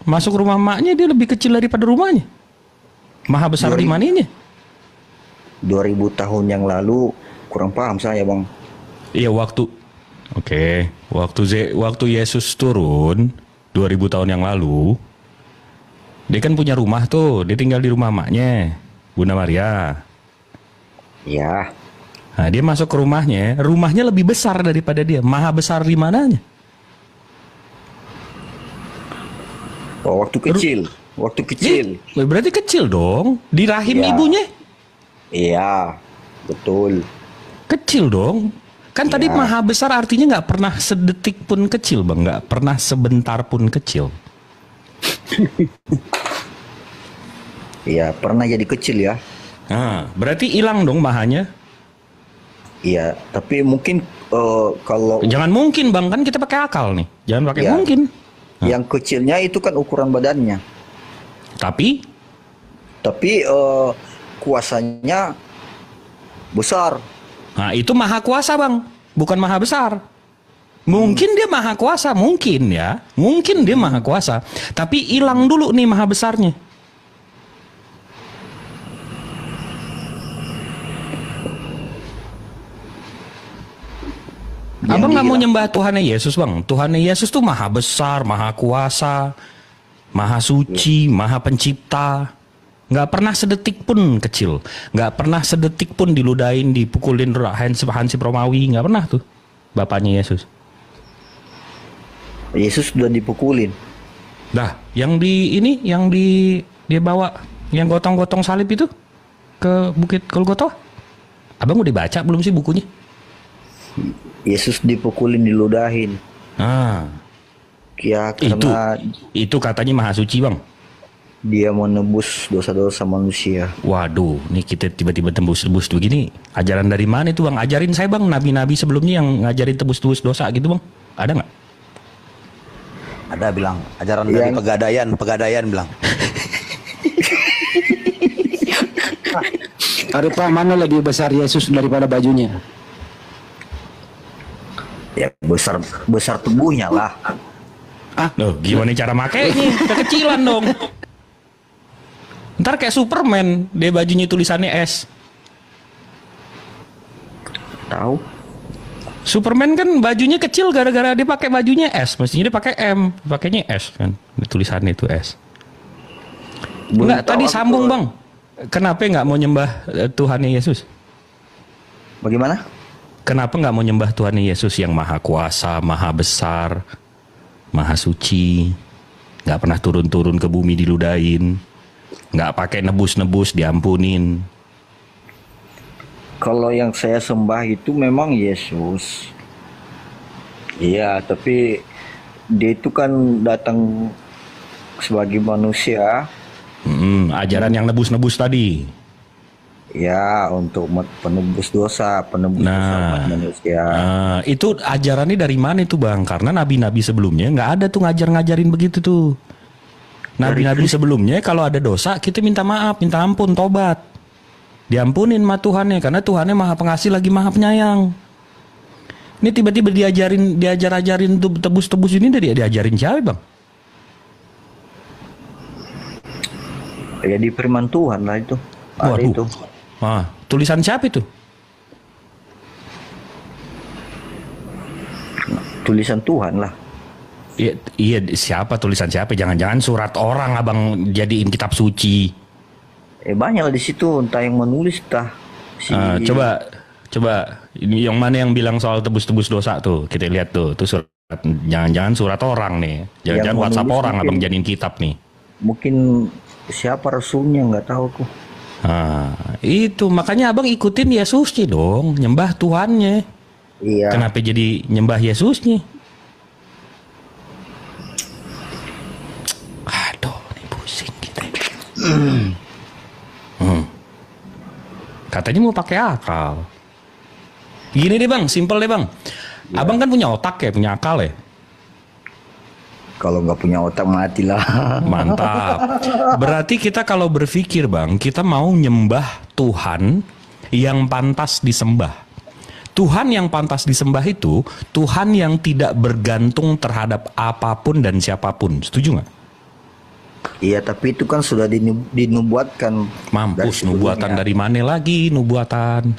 masuk rumah maknya, dia lebih kecil daripada rumahnya. Maha besar di mananya? 2000 tahun yang lalu kurang paham saya, Bang. Iya, waktu Yesus turun 2000 tahun yang lalu, dia kan punya rumah tuh, dia tinggal di rumah maknya, Bunda Maria. Ya. Nah, dia masuk ke rumahnya lebih besar daripada dia. Maha besar di mananya? Oh, waktu kecil. Berarti kecil dong, di rahim Ya. ibunya. Iya, betul. Kecil dong. Kan tadi Ya. maha besar artinya nggak pernah sedetik pun kecil, Bang. Nggak pernah sebentar pun kecil. Iya, pernah jadi kecil ya. Nah, berarti hilang dong mahanya. Iya, tapi mungkin kalau Jangan mungkin, Bang, kan kita pakai akal nih. Jangan pakai Ya. mungkin. yang kecilnya itu kan ukuran badannya. Tapi kuasanya besar. nah, itu maha kuasa, Bang. Bukan maha besar. Mungkin dia maha kuasa, mungkin ya. Mungkin dia maha kuasa. Tapi hilang dulu nih maha besarnya. Abang nggak mau nyembah Tuhannya Yesus, Bang. Tuhannya Yesus tuh maha besar, maha kuasa, maha suci, maha pencipta. Nggak pernah sedetik pun kecil. Nggak pernah sedetik pun diludahin, dipukulin Hansip Romawi. Nggak pernah tuh bapaknya Yesus. Yesus sudah dipukulin. Dah, yang dia bawa, yang gotong-gotong salib itu ke Bukit Golgota. Abang udah baca belum sih bukunya? Yesus dipukulin, diludahin. Ah, Ya, karena itu katanya maha suci, Bang. dia menebus dosa-dosa manusia. Waduh, nih kita tiba-tiba tembus-tembus begini. Ajaran dari mana itu, Bang? Ajarin saya, Bang, nabi-nabi sebelumnya yang ngajarin tebus-tebus dosa gitu, Bang. Ada nggak? Ada bilang ajaran dari pegadaian bilang. Arifa, mana lebih besar Yesus daripada bajunya? Ya, besar tubuhnya lah. Loh, gimana cara makainya? Kekecilan dong. Ntar kayak Superman, dia bajunya tulisannya S. Tahu? Superman kan bajunya kecil gara-gara dia pakai bajunya S. Mestinya dia pakai M, pakainya S kan. Tulisannya itu S. Enggak, tadi sambung, Bang. Kenapa nggak mau nyembah Tuhannya Yesus? Bagaimana? Kenapa nggak mau nyembah Tuhannya Yesus yang maha kuasa, maha besar, maha suci, nggak pernah turun-turun ke bumi diludahin, nggak pakai nebus-nebus diampunin? Kalau yang saya sembah itu memang Yesus. Iya, tapi dia itu kan datang sebagai manusia. Ajaran yang nebus-nebus tadi. Ya, untuk penebus dosa, dosa umat manusia. Nah, itu ajarannya dari mana itu, Bang? Karena nabi-nabi sebelumnya nggak ada tuh ngajarin begitu tuh. Nabi-nabi sebelumnya kalau ada dosa kita minta maaf, minta ampun, tobat. Diampunin sama Tuhannya, karena Tuhannya maha pengasih lagi maha penyayang. Ini tiba-tiba diajarin tuh tebus-tebus ini dari diajarin siapa, Bang? Ya di firman Tuhan lah itu. Ada itu. Tulisan siapa itu? Tulisan Tuhan lah. Iya, siapa tulisan siapa? Jangan-jangan surat orang abang jadiin kitab suci. Banyak lah di situ, entah yang menulis entah. Coba ini yang mana yang bilang soal tebus-tebus dosa tuh? Kita lihat tuh surat. Jangan-jangan surat orang nih. Jangan-jangan WhatsApp orang abang jadiin kitab nih. Mungkin siapa rasulnya nggak tahu aku. Itu makanya abang ikutin Yesusnya dong, nyembah Tuhannya. Iya. Kenapa jadi nyembah Yesusnya? Katanya mau pakai akal. Gini deh bang, simpel deh bang. Abang kan punya otak ya, punya akal ya. Kalau nggak punya otak matilah. Mantap. Berarti kita kalau berpikir bang, kita mau nyembah Tuhan yang pantas disembah. Tuhan yang pantas disembah itu Tuhan yang tidak bergantung terhadap apapun dan siapapun. Setuju nggak? Iya, tapi itu kan sudah dinubuatkan. Mampus, nubuatan dari mana lagi nubuatan?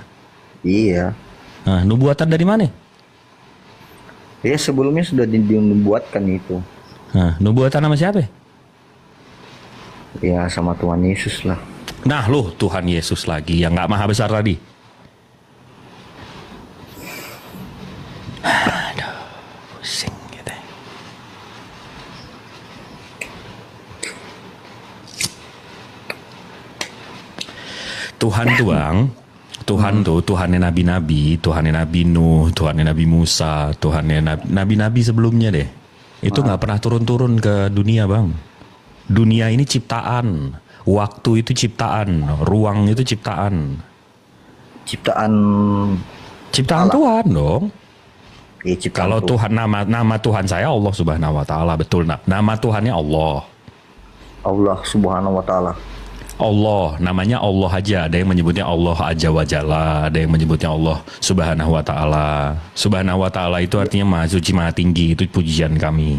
Iya. Nah, nubuatan dari mana? Ya sebelumnya sudah dinubuatkan itu. Nah, nubuatan sama siapa? Ya sama Tuhan Yesus lah. Nah loh, Tuhan Yesus lagi yang nggak maha besar tadi. Aduh, pusing gitu. Tuhan tuh bang, Tuhan tuh Tuhannya nabi-nabi, Tuhannya Nabi Nuh, Tuhannya Nabi Musa, Tuhannya nabi-nabi sebelumnya deh. Itu nggak pernah turun-turun ke dunia bang. Dunia ini ciptaan, waktu itu ciptaan, ruang itu ciptaan. Ciptaan Tuhan dong. Ya, kalau Tuhan nama Tuhan saya Allah Subhanahu Wa Taala, betul nak. Nama Tuhannya Allah. Allah Subhanahu Wa Taala. Allah, namanya Allah aja. Ada yang menyebutnya Allah Azza wa Jalla, ada yang menyebutnya Allah Subhanahu Wa Taala. Subhanahu Wa Taala itu artinya maha suci, maha tinggi, itu pujian kami.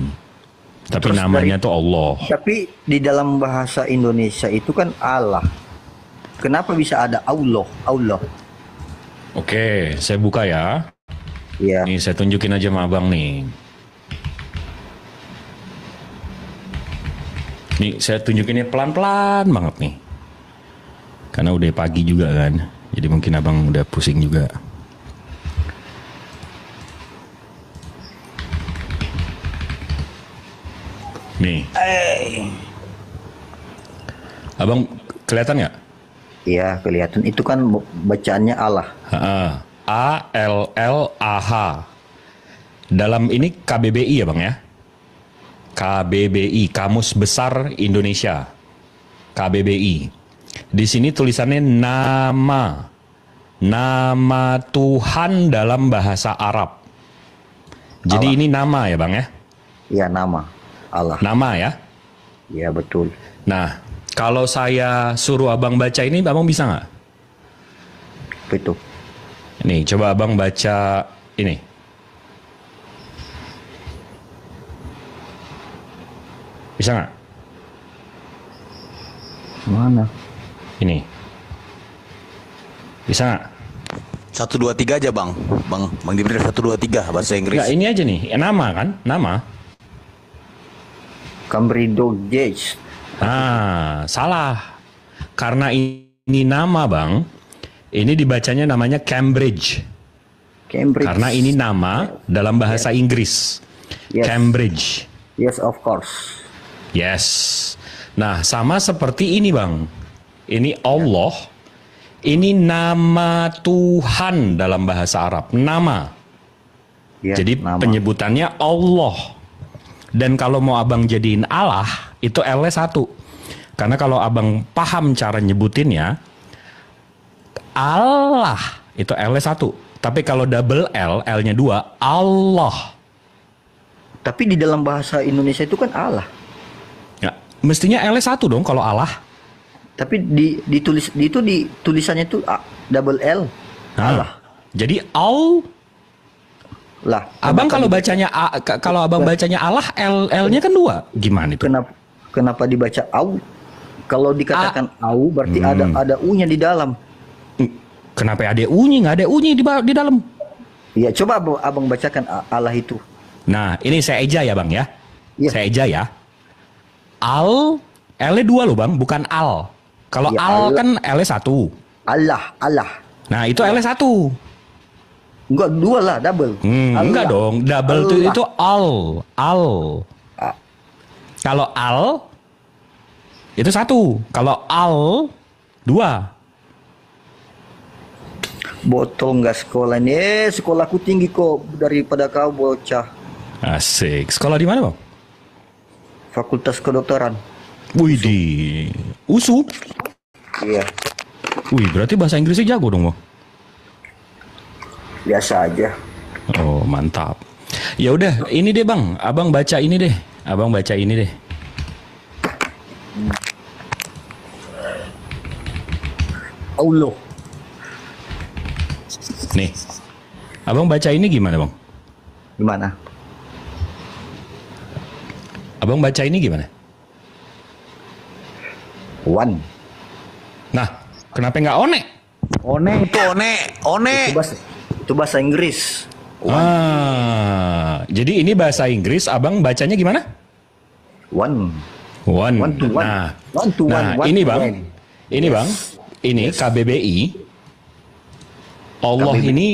Tapi terus namanya tuh Allah. Tapi di dalam bahasa Indonesia itu kan Allah. Kenapa bisa ada Allah? Allah. Oke, saya buka ya. Iya. Nih saya tunjukin aja sama abang nih. Nih saya tunjukinnya pelan-pelan banget nih. Karena udah pagi juga kan. Jadi mungkin abang udah pusing juga. Nih. Abang kelihatan nggak? Iya kelihatan. Itu kan bacaannya Allah. A-L-L-A-H. Dalam ini KBBI ya bang ya? KBBI, Kamus Besar Indonesia. KBBI. Di sini tulisannya nama Tuhan dalam bahasa Arab. Jadi Allah. Ini nama ya bang ya? Iya nama Allah. Nama ya? Iya betul. Nah kalau saya suruh abang baca ini, abang bisa nggak? Betul. Nih coba abang baca ini. Bisa nggak? Mana? Ini. Bisa nggak? 1, 2, 3 aja bang. Bang Jibril 1, 2, 3 bahasa Inggris. Nggak, ini aja nih. Nama kan? Nama. Cambridge Gauge. Ah, salah. Karena ini nama bang. Ini dibacanya namanya Cambridge. Cambridge. Karena ini nama dalam bahasa Inggris. Yes. Cambridge. Yes, of course. Yes. Nah, sama seperti ini bang. Ini Allah. Ini nama Tuhan dalam bahasa Arab. Nama. Ya, jadi nama. penyebutannya Allah. Dan kalau mau abang jadiin Allah, itu L-nya 1. Karena kalau abang paham cara nyebutinnya, Allah itu L-nya 1. Tapi kalau double L, L-nya 2, Allah. Tapi di dalam bahasa Indonesia itu kan Allah. Ya, mestinya L-nya 1 dong kalau Allah. Tapi ditulis itu di tulisannya itu double L. Allah. Jadi al lah. Abang kalau bacanya kalau abang bacanya Allah, L-nya kan 2. Gimana itu? Kenapa dibaca au? Kalau dikatakan au berarti ada u-nya di dalam. Kenapa ada u-nya? Nggak ada u-nya di dalam. Iya, coba abang bacakan Allah itu. Nah, ini saya eja ya bang ya. Ya. Saya eja ya. Al, L-nya 2 loh bang, bukan al. Kalau ya, al Allah. Kan L-nya 1. Allah. Nah itu L-nya 1. Enggak, 2 lah, double. Enggak dong, double itu al. Kalau al itu 1. Kalau al 2. Botol nggak sekolah nih. Sekolahku tinggi kok daripada kau bocah. Asik. Sekolah di mana bang? Fakultas Kedokteran. Widih. USU? Iya. Wih, berarti bahasa Inggrisnya jago dong, Bang. Biasa aja. Oh, mantap. Ya udah, ini deh, Bang. Abang baca ini deh. Abang baca ini deh. Allah. Nih. Abang baca ini gimana, Bang? Gimana? Abang baca ini gimana? One. Nah, kenapa nggak one? One. Itu bahasa Inggris. Jadi ini bahasa Inggris, abang bacanya gimana? One. One. One to one. Nah, One to one. One ini to bang, one. ini Yes. bang, ini Yes. KBBI. Allah KBBI. ini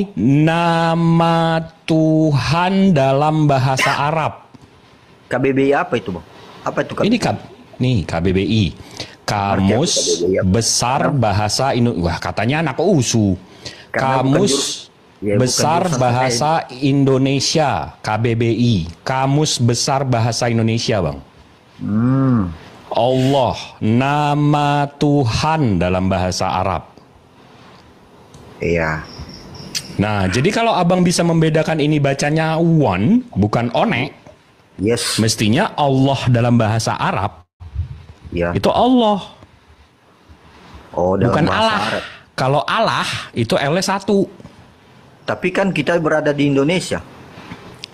nama Tuhan dalam bahasa Arab. KBBI apa itu, Bang? Apa itu KBBI? Ini nih KBBI, Kamus Besar Bahasa Indonesia. Wah, katanya anak USU. Karena bukan Kamus ya, bukan Besar jurusan Bahasa Indonesia, KBBI. Kamus Besar Bahasa Indonesia, Bang. Allah, nama Tuhan dalam bahasa Arab. Iya. Nah, jadi kalau abang bisa membedakan ini bacanya one, bukan one. Yes. Mestinya Allah dalam bahasa Arab. Ya. Itu Allah. Oh, dalam Bukan bahasa Allah. Arab. Kalau Allah itu L-nya 1. Tapi kan kita berada di Indonesia.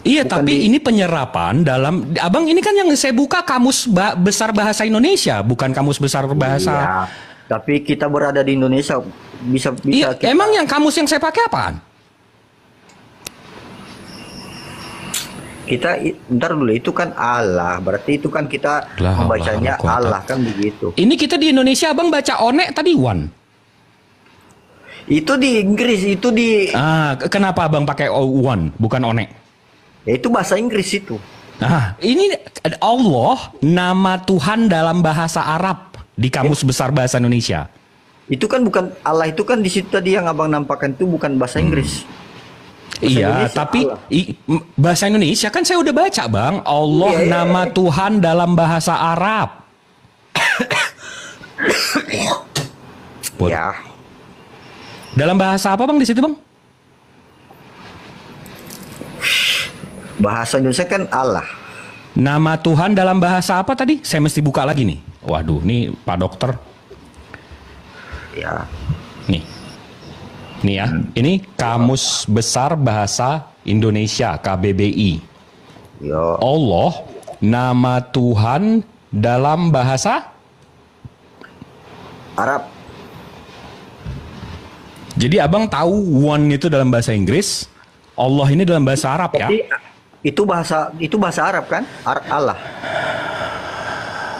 Iya, Bukan tapi ini penyerapan dalam abang ini kan yang saya buka kamus besar bahasa Indonesia, bukan kamus besar bahasa. Iya. Tapi kita berada di Indonesia bisa Iya, kita... emang yang kamus yang saya pakai apaan? Bentar dulu, itu kan Allah, berarti itu kan kita membacanya Allah kan begitu. Ini kita di Indonesia abang baca one tadi one. Itu di Inggris, itu di... Kenapa abang pakai one bukan one? Ya, itu bahasa Inggris itu. Nah, ini Allah nama Tuhan dalam bahasa Arab di kamus besar bahasa Indonesia. Itu kan bukan Allah, itu kan di situ tadi yang abang nampakkan itu bukan bahasa Inggris. Iya, tapi bahasa Indonesia kan saya udah baca, Bang. Allah nama Tuhan dalam bahasa Arab. Ya. Dalam bahasa apa, Bang, di situ, Bang? Bahasa Indonesia kan Allah. Nama Tuhan dalam bahasa apa tadi? Saya mesti buka lagi nih. Waduh, nih Pak Dokter. Ya. Nih. Nih ya, ini Kamus Besar Bahasa Indonesia, KBBI. Yo. Allah, nama Tuhan dalam bahasa Arab. Jadi abang tahu one itu dalam bahasa Inggris, Allah ini dalam bahasa Arab ya? Itu bahasa Arab kan? Allah.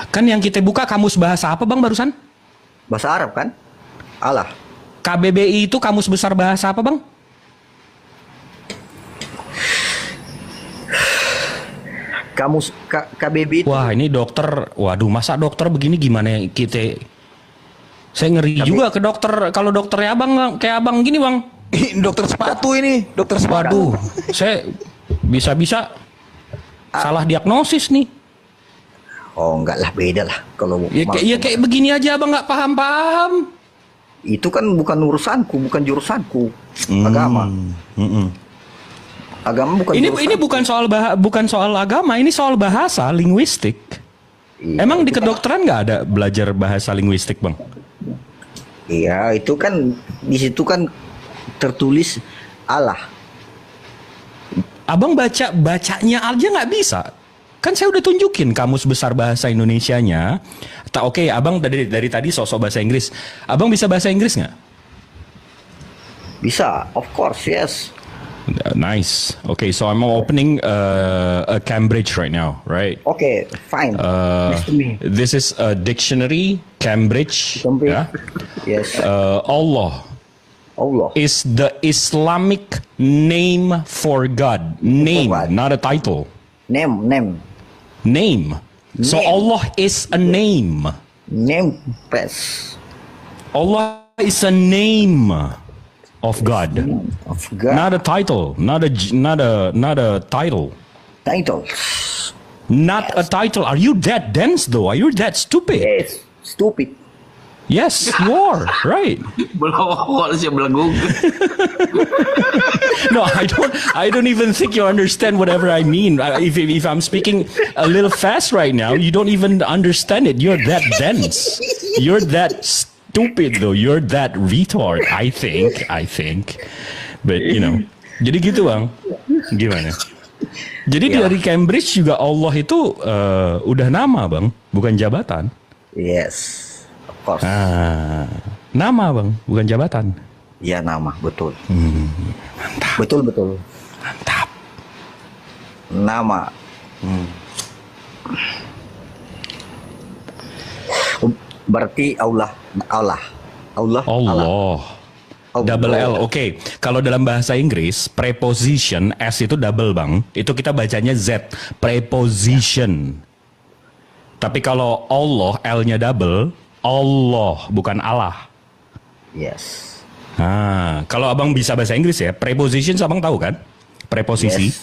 Kan yang kita buka kamus bahasa apa, Bang, barusan? Bahasa Arab kan? Allah. KBBI itu kamus besar bahasa apa, Bang? KBBI itu. Wah, ini dokter. Waduh, masa dokter begini gimana ya kita? Saya ngeri juga ke dokter. Kalau dokternya abang kayak abang gini, Bang. Dokter sepatu ini, dokter sepatu. Waduh, saya bisa-bisa salah diagnosis nih. Oh, enggak lah, beda lah. Kalau ya kayak begini aja abang nggak paham-paham. Itu kan bukan urusanku, bukan jurusanku. Agama. Agama bukan Ini bukan soal agama, ini soal bahasa linguistik. Iya, Emang di kan- kedokteran nggak ada belajar bahasa linguistik, Bang? Iya, itu kan di situ kan tertulis Allah. Abang bacanya aja nggak bisa. Kan saya udah tunjukin kamus besar bahasa Indonesianya. Oke, abang dari tadi sosok bahasa Inggris. Abang bisa bahasa Inggris nggak? Bisa, of course, yes. Nice. Okay, so I'm opening a Cambridge right now, right? Okay, fine. Nice to me. This is a dictionary, Cambridge. Yeah? Yes. Allah. Allah is the Islamic name for God. Name, not a title. Name. So Allah is a name. Name, press. Allah is a name of God. Of God. Not a title. Not a title. Title. Not a title. Are you that dense though? Are you that stupid? Yes. Stupid. Yes, you are right. No, I don't even think you understand whatever I mean. If I'm speaking a little fast right now, you don't even understand it. You're that dense. You're that stupid though. You're that retard. I think. But jadi gitu bang. Gimana? Jadi dari Cambridge juga Allah itu udah nama bang, bukan jabatan. Yes. Of course. Nama bang, bukan jabatan. Ya nama, betul. Mantap. Betul. Mantap. Nama. Berarti Allah. Double L. Oke. Kalau dalam bahasa Inggris, preposition S itu double bang. Itu kita bacanya Z. Preposition. Tapi kalau Allah L-nya double, Allah bukan Allah. Yes. Kalau abang bisa bahasa Inggris ya, preposition abang tahu kan? Preposisi.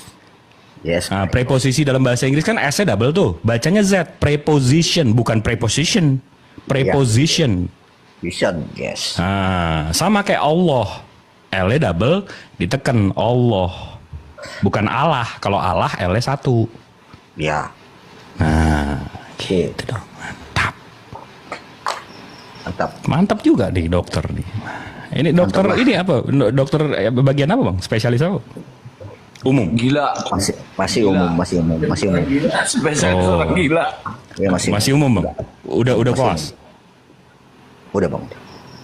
Yes. Preposisi dalam bahasa Inggris kan S-nya double tuh. Bacanya Z. Preposition bukan preposition. Preposition. Vision, yes. Sama kayak Allah. L-nya double ditekan Allah. Bukan Allah. Kalau Allah L-nya satu. Ya. Gitu dong. Mantap juga nih dokter nih. Ini dokter ini apa? Dokter bagian apa bang? Spesialis apa? Umum. Gila. Masih umum. Spesialis orang gila. Ya, masih umum bang. Udah koas. Udah bang.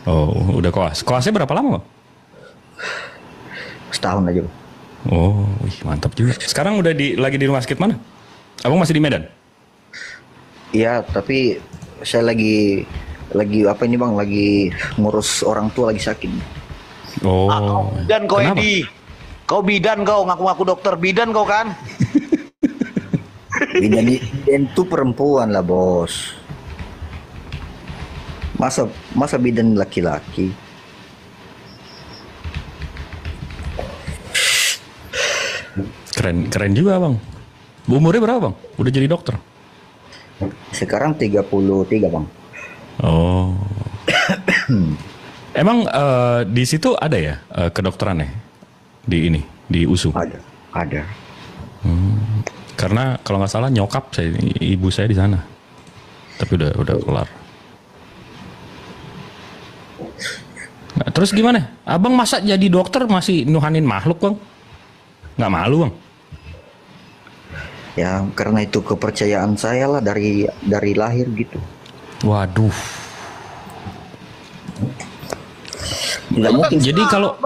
Oh, udah koas. Koasnya berapa lama bang? Setahun aja bang. Oh, mantap juga. Sekarang udah lagi di rumah sakit mana? Abang masih di Medan? Iya, tapi saya lagi apa ini bang? Lagi ngurus orang tua lagi sakit. Oh. Dan kau Edi, kau bidan kau ngaku-ngaku dokter bidan kau kan? Bidan itu perempuan lah bos. Masa bidan laki-laki? Keren juga bang. Umurnya berapa bang? Udah jadi dokter? Sekarang 33 bang. Oh. Emang di situ ada ya kedokteran ya? Di USU? Ada. Karena kalau nggak salah nyokap ibu saya di sana. Tapi udah kelar. Nah, terus gimana? Abang masa jadi dokter masih nuhanin makhluk bang? Nggak malu bang? Ya karena itu kepercayaan saya lah dari lahir gitu. Waduh. Nggak mungkin. Jadi kalau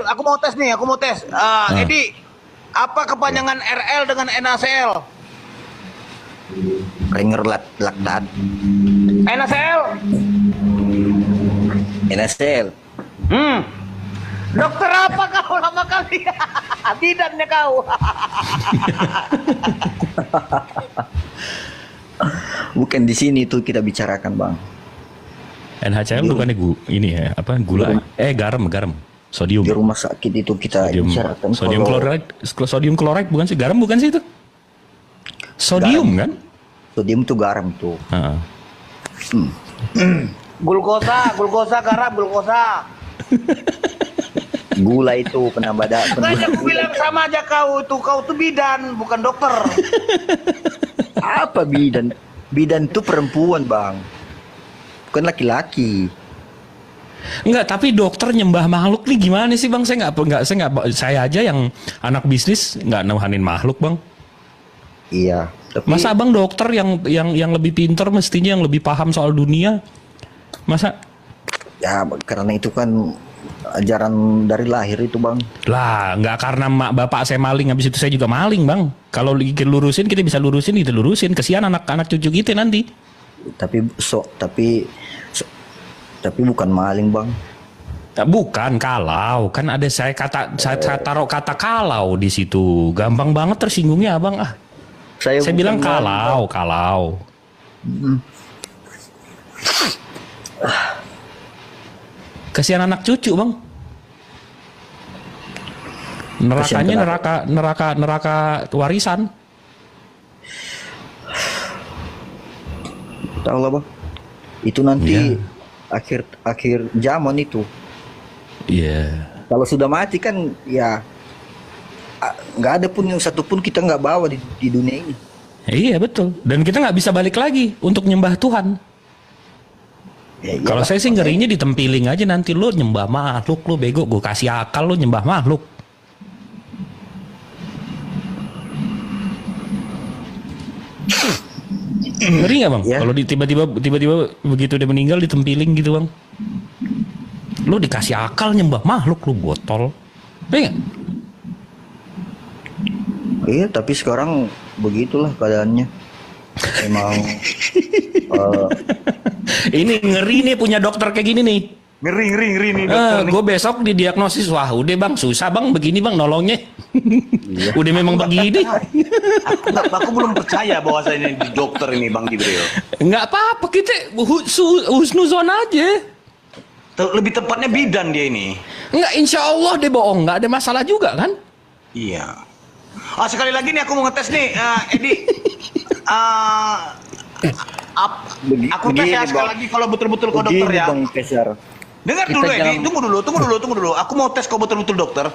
aku mau tes. Edi, apa kepanjangan RL dengan NaCl? Ringer laktat. NaCl. Dokter apa kau lama kali? Bidannya kau. Bukan di sini tuh kita bicarakan bang. NaCl bukannya ini ya apa gula? Garam. Sodium. Di rumah sakit itu kita bicarakan. Sodium klorid bukan sih? Garam bukan sih itu? Sodium kan? Sodium itu garam tuh. Glukosa, garam, glukosa. Gula itu penambah Banyak aku bilang sama aja kau tuh bidan, bukan dokter. Apa bidan? Bidan itu perempuan bang, bukan laki-laki. Enggak, tapi dokter nyembah makhluk nih gimana sih bang? Saya aja yang anak bisnis nggak nuhanin makhluk bang. Iya. Tapi... Masa abang dokter yang lebih pinter mestinya yang lebih paham soal dunia? Masa? Ya karena itu kan ajaran dari lahir itu bang. Lah nggak karena bapak saya maling habis itu saya juga maling bang. Kalau lurusin kita bisa lurusin, kesian anak-anak cucu kita nanti. Tapi bukan maling bang. Bukan, kalau kan ada saya taruh kata kalau di situ gampang banget tersinggungnya abang ah. Saya bilang kalau. Kesian anak cucu bang. Nerakanya neraka warisan. Tahu lah bang. Itu nanti akhir zaman itu. Iya. Kalau sudah mati kan ya nggak ada pun yang satu pun kita nggak bawa di dunia ini. Iya betul. Dan kita nggak bisa balik lagi untuk nyembah Tuhan. Ya, kalau saya sih ngerinya ditempiling aja, nanti lu nyembah makhluk, lu bego, gue kasih akal lu nyembah makhluk. Ngeri nggak bang? Ya. Kalau tiba-tiba begitu dia meninggal ditempiling gitu bang, lu dikasih akal nyembah makhluk, lu botol. Iya nggak? Iya, tapi sekarang begitulah keadaannya. Emang ini ngeri nih punya dokter kayak gini nih. Ngeri nih dokter nih. Gue besok didiagnosis, wah udah bang susah bang begini bang nolongnya. Iya. Udah memang begini. Aku belum percaya bahwasanya di dokter ini Bang Jibril. Nggak apa-apa, kita husnuzon aja. Lebih tepatnya bidan dia ini. Nggak, insya Allah dia bohong, nggak ada masalah juga kan? Iya. Sekali lagi nih aku mau ngetes nih, Edi. Aku tes ya sekali lagi kalau betul-betul kau dokter ya. Bang Pesar. Dengar dulu Edi, tunggu dulu. Aku mau tes kau betul-betul dokter.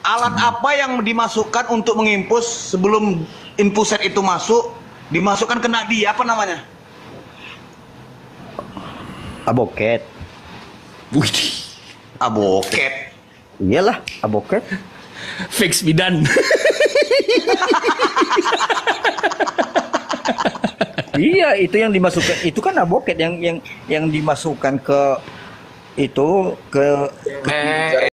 Alat apa yang dimasukkan untuk mengimpus sebelum infuset itu masuk, dimasukkan ke nadi, apa namanya? Aboket. Wih. Aboket. Iyalah, aboket. Fix bidan. Iya, itu yang dimasukkan, itu kan aboket yang dimasukkan ke